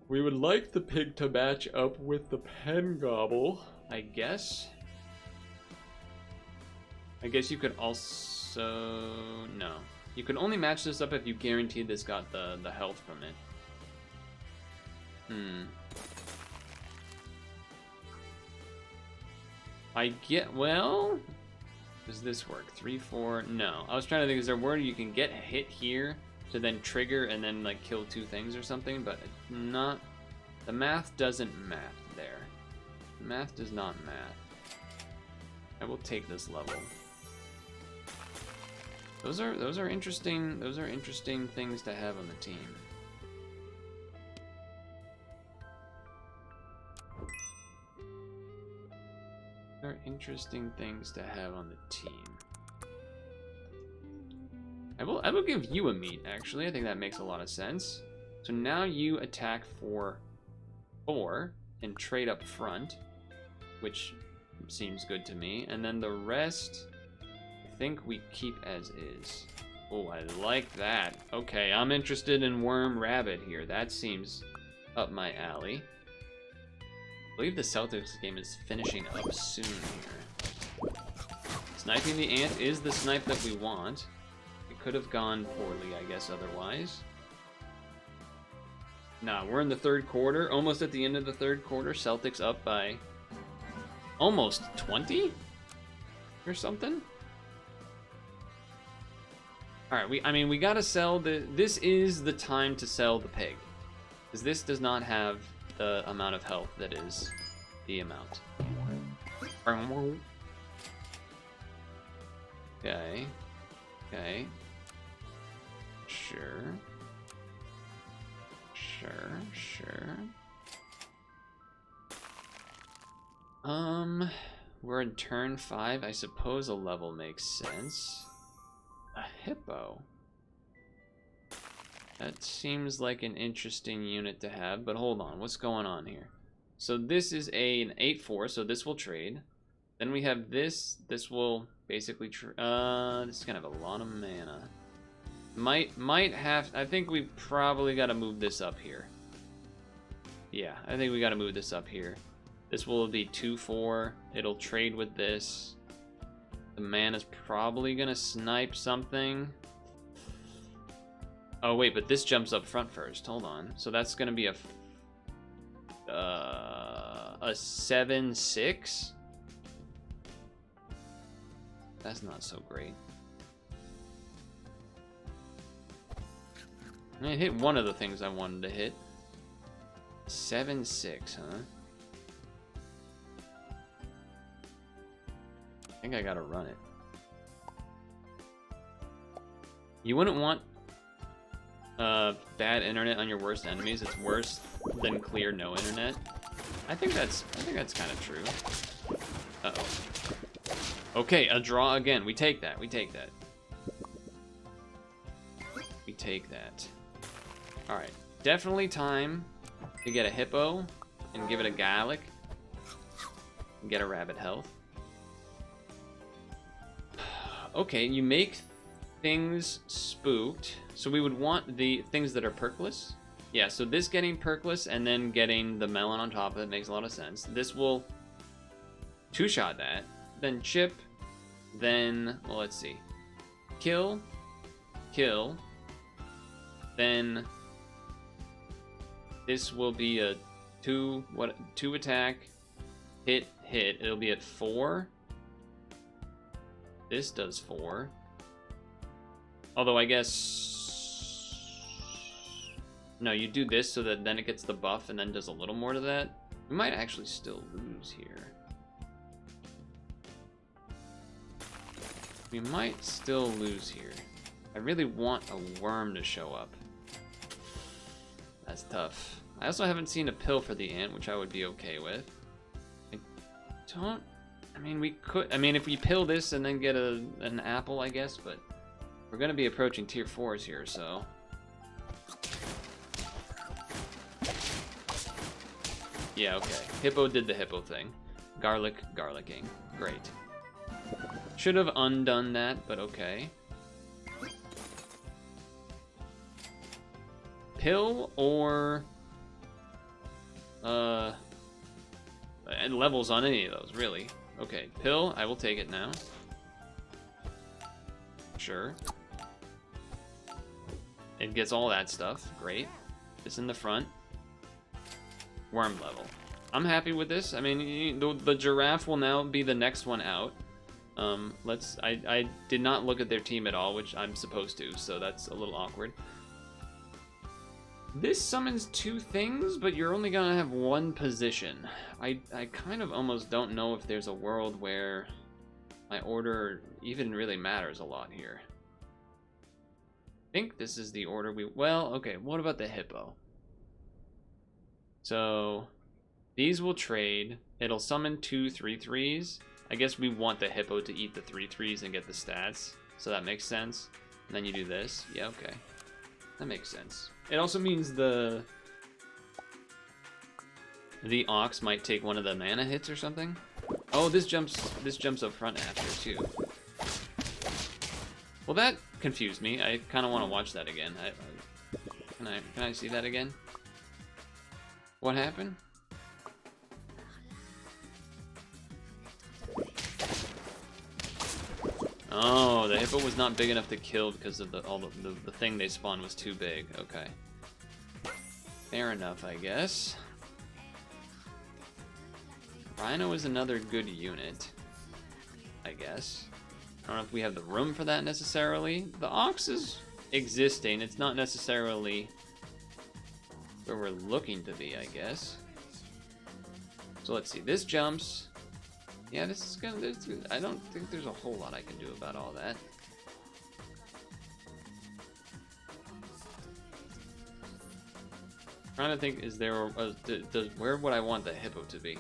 We would like the pig to match up with the pen gobble, I guess. I guess you could also... No. You could only match this up if you guaranteed this got the health from it. I get, well, does this work? 3/4, no. I was trying to think, is there a word you can get hit here to then trigger and then like kill 2 things or something, but not, the math doesn't math there. The math does not math. I will take this level. Those are interesting things to have on the team. They're interesting things to have on the team. I will give you a meat, actually. I think that makes a lot of sense. So now you attack for 4 and trade up front, which seems good to me. And then the rest, I think we keep as is. Oh, I like that. Okay, I'm interested in Worm Rabbit here. That seems up my alley. believe the Celtics game is finishing up soon here. Sniping the ant is the snipe that we want. It could have gone poorly, I guess, otherwise. Nah, we're in the third quarter, almost at the end of the third quarter. Celtics up by almost 20 or something. All right, we gotta sell this is the time to sell the pig, because this does not have the amount of health that is the amount. Okay. Okay. Sure. We're in turn 5. I suppose a level makes sense. A hippo. That seems like an interesting unit to have, but hold on, what's going on here? So this is an 8/4, so this will trade. Then we have this. This will basically this is gonna have a lot of mana. Might have. I think we probably got to move this up here. Yeah, I think we got to move this up here. This will be 2/4. It'll trade with this. The mana's probably gonna snipe something. Oh wait, but this jumps up front first. Hold on. So that's gonna be a 7/6. That's not so great. I hit one of the things I wanted to hit. 7/6, huh? I think I gotta run it. You wouldn't want bad internet on your worst enemies. It's worse than clear no internet. I think that's kind of true. Uh-oh. Okay, a draw again. We take that. We take that. We take that. All right, definitely time to get a hippo and give it a Gallic and get a rabbit health. Okay, you make things spooked, so we would want the things that are perkless. Yeah, so this getting perkless and then getting the melon on top of it makes a lot of sense. This will two-shot that, then chip, then, well, let's see, kill, then this will be a two attack, hit. It'll be at 4. This does 4. Although I guess... No, you do this so that then it gets the buff and then does a little more to that. We might actually still lose here. We might still lose here. I really want a worm to show up. That's tough. I also haven't seen a pill for the ant, which I would be okay with. I mean, we could... I mean, if we pill this and then get an apple, I guess, but... We're gonna be approaching tier 4s here, so... Yeah, okay. Hippo did the hippo thing. Garlicking. Great. Should have undone that, but okay. Pill or... and levels on any of those, really. Okay, pill, I will take it now. Sure. It gets all that stuff, great. It's in the front. Worm level. I'm happy with this. I mean, the giraffe will now be the next one out. I did not look at their team at all, which I'm supposed to, so that's a little awkward. This summons 2 things, but you're only gonna have 1 position. I kind of almost don't know if there's a world where my order even really matters a lot here. I think this is the order we... Well, okay, what about the hippo? So, these will trade. It'll summon 2 3/3s. I guess we want the hippo to eat the 3/3s and get the stats, so that makes sense. And then you do this. Yeah, okay. That makes sense. It also means the ox might take one of the mana hits or something. Oh, this jumps up front after too. Well, that confused me. I kind of want to watch that again. Can I see that again? What happened? Oh, the hippo was not big enough to kill because of the thing they spawned was too big. Okay. Fair enough, I guess. Rhino is another good unit, I guess. I don't know if we have the room for that necessarily. The ox is existing. It's not necessarily where we're looking to be, I guess. So let's see. This jumps. Yeah, this is gonna. I don't think there's a whole lot I can do about all that. Trying to think, is there where would I want the hippo to be?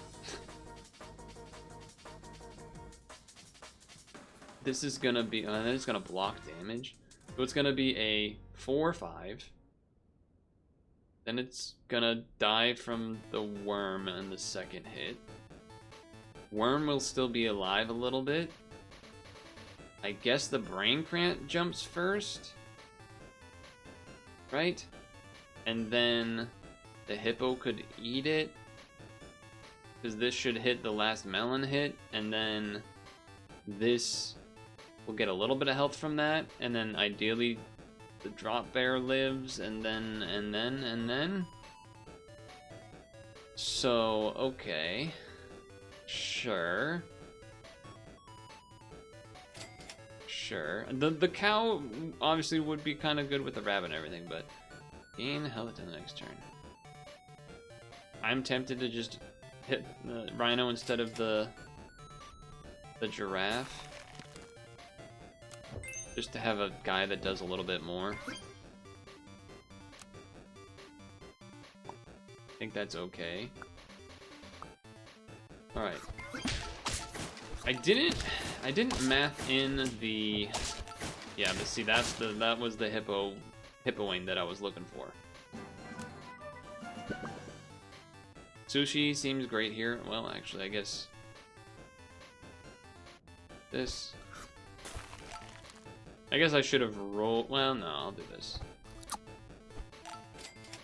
This is gonna be, and then it's gonna block damage. So it's gonna be a 4/5. Then it's gonna die from the worm on the second hit. Worm will still be alive a little bit. I guess the brain cramp jumps first, right? And then the hippo could eat it, because this should hit the last melon hit, and then this will get a little bit of health from that, and then ideally the drop bear lives, and then. So, okay. Sure. The cow obviously would be kind of good with the rabbit and everything, but gain health to the next turn. I'm tempted to just hit the rhino instead of the giraffe. Just to have a guy that does a little bit more. I think that's okay. Alright. I didn't math in the... Yeah, but see, that was the hippoing that I was looking for. Sushi seems great here. Well, actually, I guess this... I guess I should have rolled... Well, no, I'll do this.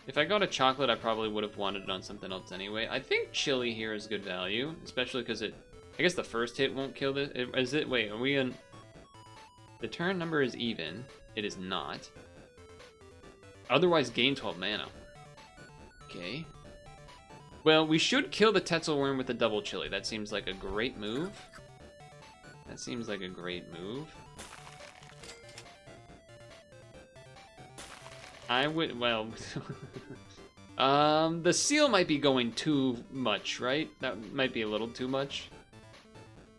If I got a chocolate, I probably would have wanted it on something else anyway. I think chili here is good value, especially because it... I guess the first hit won't kill this. Is it? Wait, are we in... The turn number is even. It is not. Otherwise, gain 12 mana. Okay. Well, we should kill the Tezzel worm with a double chili. That seems like a great move. That seems like a great move. I would, well, the seal might be going too much, right? That might be a little too much.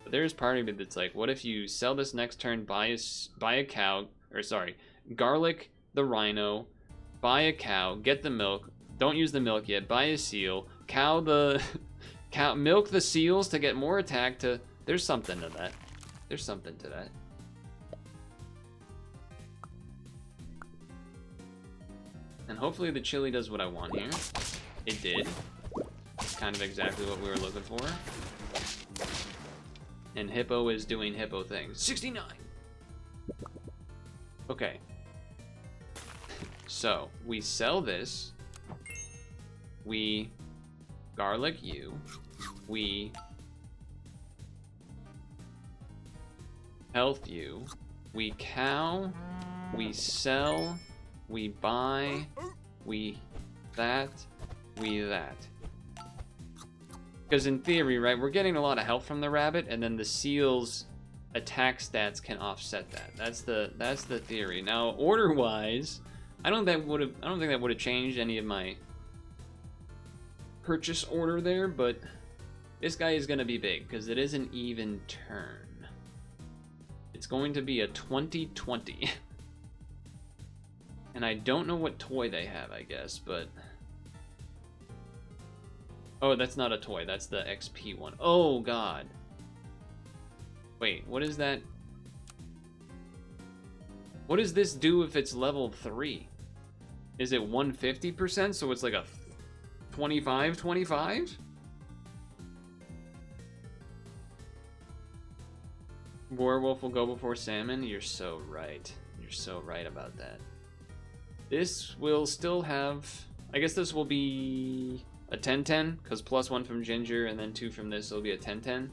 But there's part of me that's like, what if you sell this next turn, buy a cow, or sorry, garlic the rhino, buy a cow, get the milk, don't use the milk yet, buy a seal, milk the seals to get more attack to, there's something to that. There's something to that. And hopefully the chili does what I want here. It did. It's kind of exactly what we were looking for. And Hippo is doing Hippo things. 69! Okay. So, we sell this. We garlic you. We health you. We cow. We sell. We buy, we that. Because in theory, right, we're getting a lot of health from the rabbit, and then the seal's attack stats can offset that. That's the theory. Now, order-wise, I don't think that would have changed any of my purchase order there, but this guy is going to be big because it is an even turn. It's going to be a 20-20. And I don't know what toy they have, I guess, but... Oh, that's not a toy. That's the XP one. Oh, God. Wait, what is that? What does this do if it's level 3? Is it 150%? So it's like a 25-25? Werewolf will go before salmon? You're so right. You're so right about that. This will still have... I guess this will be a 10-10, because +1 from Ginger and then 2 from this will be a 10-10.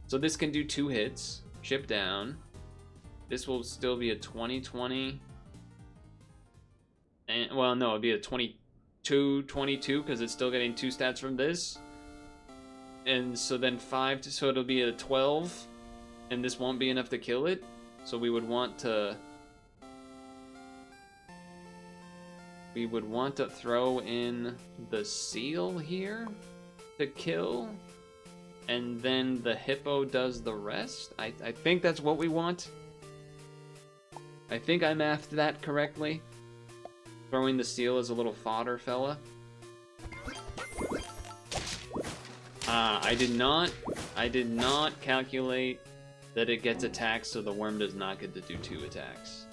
So this can do 2 hits, chip down, This will still be a 20-20. And, well, no, it'd be a 22-22 because it's still getting 2 stats from this. And so then 5, so it'll be a 12. And this won't be enough to kill it. So we would want to... We would want to throw in the seal here to kill. And then the hippo does the rest. I think that's what we want. I think I mathed that correctly. Throwing the seal as a little fodder fella. I did not calculate that it gets attacked, so the worm does not get to do 2 attacks.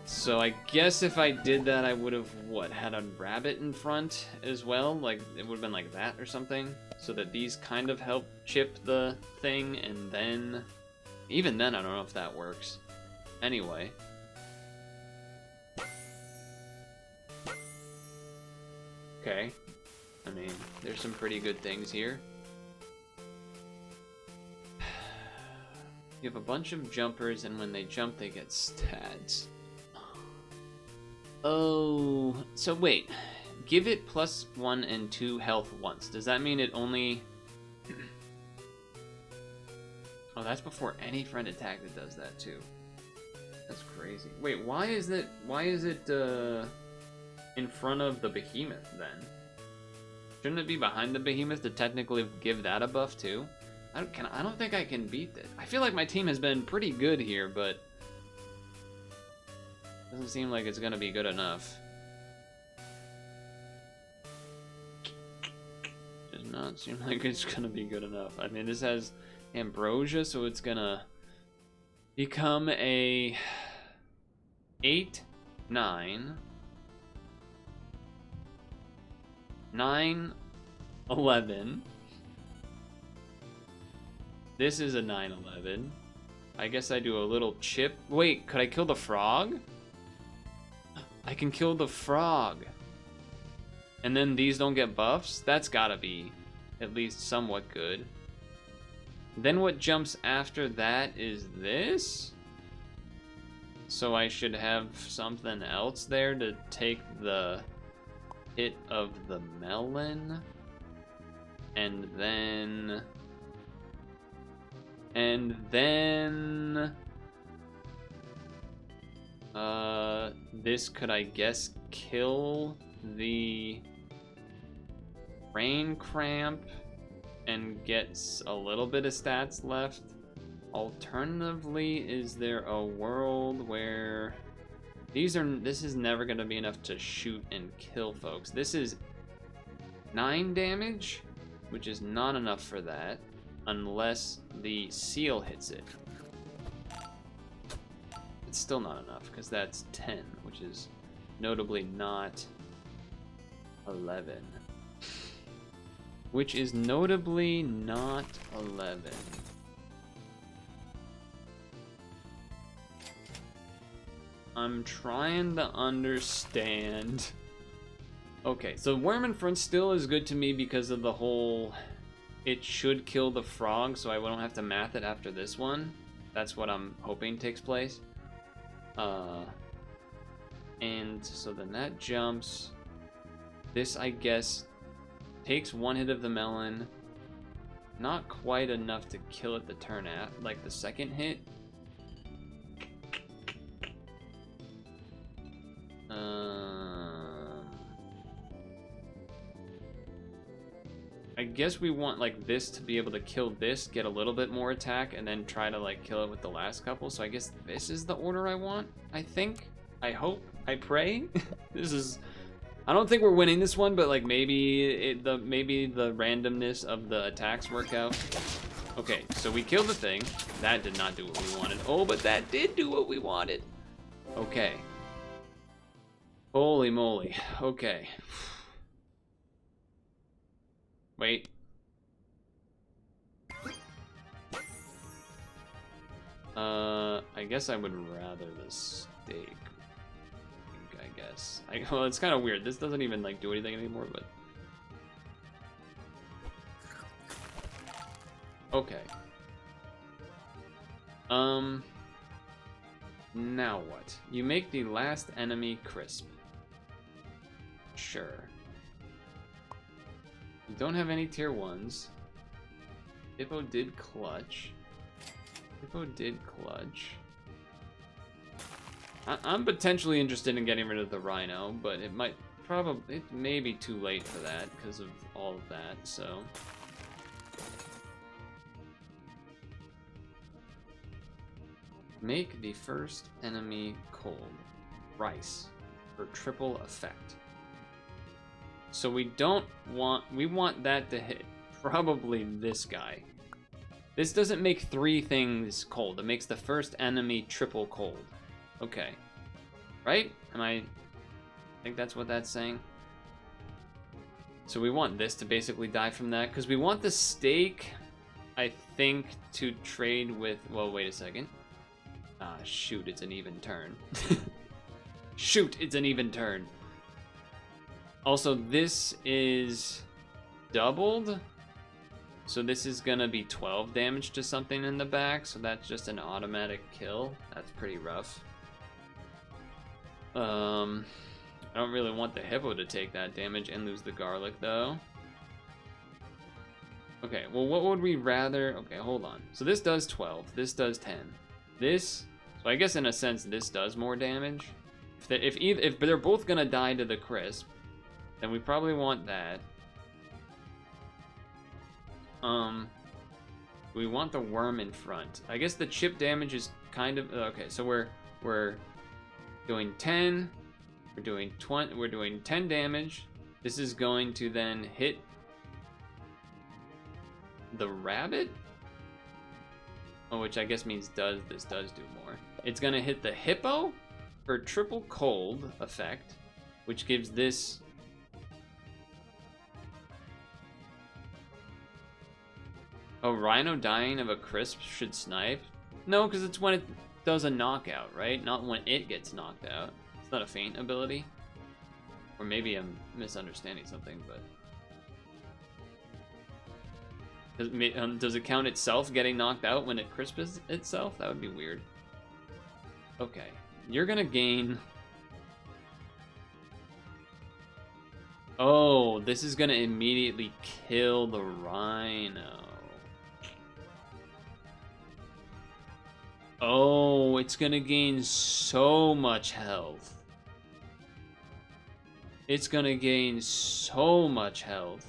So I guess if I did that, I would have, what, had a rabbit in front as well? Like, it would have been like that or something? So that these kind of help chip the thing, and then... Even then, I don't know if that works. Anyway. Okay. I mean, there's some pretty good things here. You have a bunch of jumpers, and when they jump, they get stats. Oh, so wait. Give it +1 and 2 health once. Does that mean it only... Oh, that's before any friend attack that does that, too. That's crazy. Wait, why is it in front of the behemoth, then? Shouldn't it be behind the behemoth to technically give that a buff, too? I don't think I can beat this. I feel like my team has been pretty good here, but... Doesn't seem like it's gonna be good enough. Does not seem like it's gonna be good enough. I mean, this has ambrosia, so it's gonna become a 8, 9, 9, 11. This is a 9, 11. I guess I do a little chip. Wait, could I kill the frog? I can kill the frog. And then these don't get buffs? That's gotta be at least somewhat good. Then what jumps after that is this? So I should have something else there to take the hit of the melon. And then... this could, I guess, kill the brain cramp and gets a little bit of stats left. Alternatively, is there a world where this is never going to be enough to shoot and kill folks? This is 9 damage, which is not enough for that unless the seal hits it. It's still not enough because that's 10, which is notably not 11. Which is notably not 11. I'm trying to understand. Okay, so worm in front still is good to me because of the whole... It should kill the frog, so I won't have to math it after this one. That's what I'm hoping takes place. And so then that jumps. This, I guess, takes 1 hit of the melon. Not quite enough to kill it the turn at, like the second hit. I guess we want like this to be able to kill this, get a little bit more attack, and then try to like kill it with the last couple. So I guess this is the order I want, I think. I hope. I pray. This is... I don't think we're winning this one, but like maybe the randomness of the attacks work out. Okay, so we killed the thing. That did not do what we wanted. Oh, but that did do what we wanted. Okay. Holy moly. Okay. Wait. I guess I would rather the steak. I guess. Well, it's kind of weird. This doesn't even like do anything anymore, but okay. Now what? You make the last enemy crisp. Sure. You don't have any tier 1s. Hippo did clutch. Hippo did clutch. I'm potentially interested in getting rid of the Rhino, but it may be too late for that because of all of that, so. Make the first enemy cold. Rice for triple effect. So we want that to hit probably this guy. This doesn't make 3 things cold. It makes the first enemy triple cold. Okay. Right? I think that's what that's saying. So we want this to basically die from that, because we want the steak, I think, to trade with, well, wait a second. Ah, shoot, it's an even turn. Shoot, it's an even turn. Also, this is doubled. So this is gonna be 12 damage to something in the back, so that's just an automatic kill. That's pretty rough. I don't really want the hippo to take that damage and lose the garlic, though. Okay, well, what would we rather... Okay, hold on. So this does 12. This does 10. This... So I guess, in a sense, this does more damage. If they're both gonna die to the crisp, then we probably want that. We want the worm in front. I guess the chip damage is kind of... Okay, so we're doing 10, we're doing 20, we're doing 10 damage. This is going to then hit the rabbit, which I guess means this does do more. It's gonna hit the hippo for triple cold effect, which gives this a rhino dying of a crisp should snipe. No, because it's when it does a knockout, right? Not when it gets knocked out. It's not a feint ability. Or maybe I'm misunderstanding something, but... Does it count itself getting knocked out when it crisps itself? That would be weird. Okay. You're gonna gain... Oh, this is gonna immediately kill the rhino. Oh, it's gonna gain so much health. It's gonna gain so much health.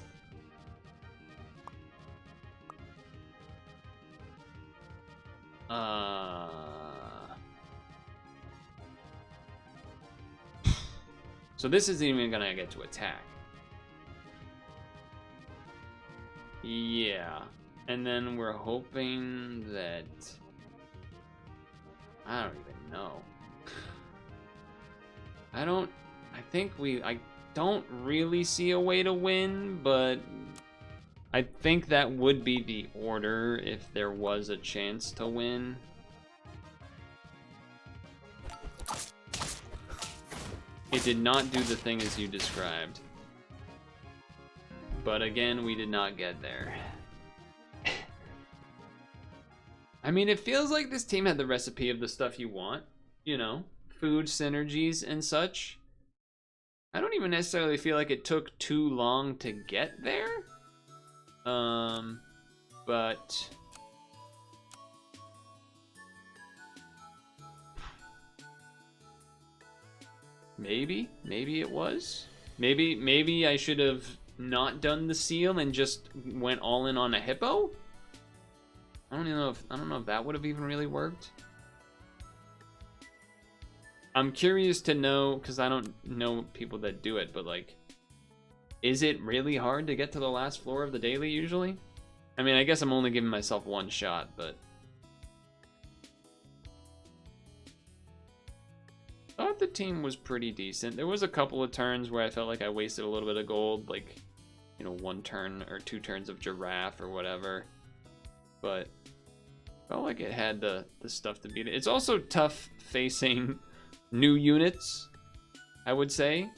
So this isn't even gonna get to attack. Yeah. And then we're hoping that... I don't even know. I don't really see a way to win, but I think that would be the order if there was a chance to win. It did not do the thing as you described. But again, we did not get there. I mean, it feels like this team had the recipe of the stuff you want, you know, food synergies and such. I don't even necessarily feel like it took too long to get there. But maybe it was. Maybe I should have not done the seal and just went all in on a hippo. I don't know if that would have even really worked. I'm curious to know, because I don't know people that do it, but like, is it really hard to get to the last floor of the daily usually? I mean, I guess I'm only giving myself one shot, but I thought the team was pretty decent. There was a couple of turns where I felt like I wasted a little bit of gold, like, you know, 1 turn or 2 turns of giraffe or whatever. But felt like it had the stuff to beat it. It's also tough facing new units, I would say.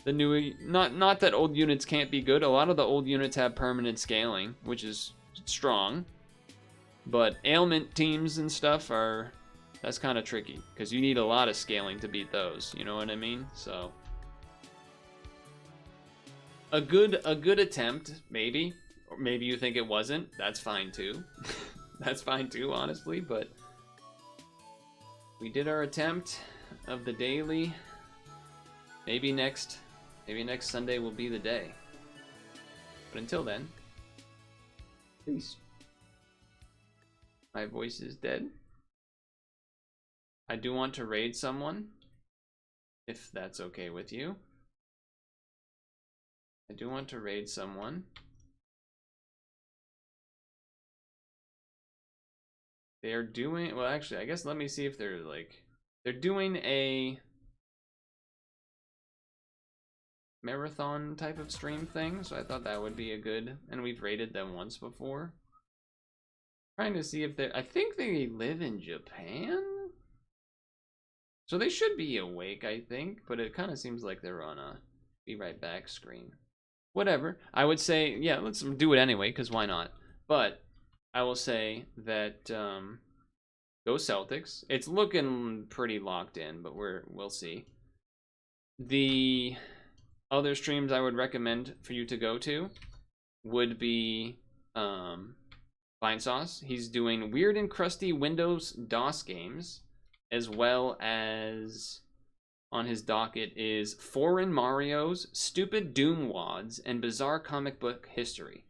The new, not that old units can't be good. A lot of the old units have permanent scaling, which is strong. But ailment teams and stuff are That's kind of tricky because you need a lot of scaling to beat those. You know what I mean? So a good attempt, maybe, or maybe you think it wasn't. That's fine too. That's fine too, honestly. But we did our attempt of the daily. Maybe next Sunday will be the day. But until then, peace. My voice is dead. I do want to raid someone, if that's okay with you. I do want to raid someone. They're doing, well, actually, I guess let me see if they're like, they're doing a marathon type of stream thing, so I thought that would be a good, and we've raided them once before. Trying to see if they're, I think they live in Japan? So they should be awake, I think, but it kind of seems like they're on a be right back screen. Whatever. I would say, yeah, let's do it anyway, because why not? But I will say that go Celtics. It's looking pretty locked in, but we'll see. The other streams I would recommend for you to go to would be Vine Sauce. He's doing weird and crusty Windows DOS games, as well as on his docket is foreign Marios, stupid Doom wads, and bizarre comic book history.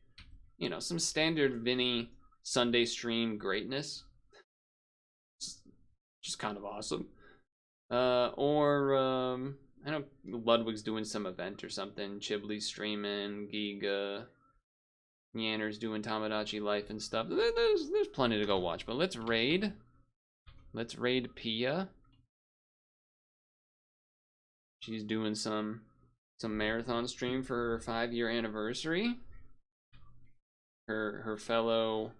You know, some standard Vinny Sunday stream greatness. Just kind of awesome. I know Ludwig's doing some event or something. Chibley's streaming, Giga, Yanner's doing Tamagotchi Life and stuff. There's plenty to go watch, but let's raid. Let's raid Pia. She's doing some marathon stream for her 5-year anniversary. Her fellow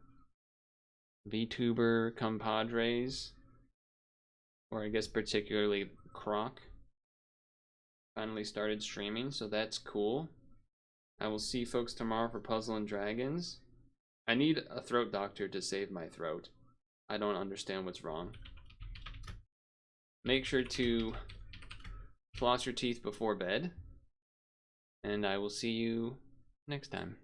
VTuber compadres, or I guess particularly Croc, finally started streaming, so that's cool. I will see folks tomorrow for Puzzle and Dragons. I need a throat doctor to save my throat. I don't understand what's wrong. Make sure to floss your teeth before bed, and I will see you next time.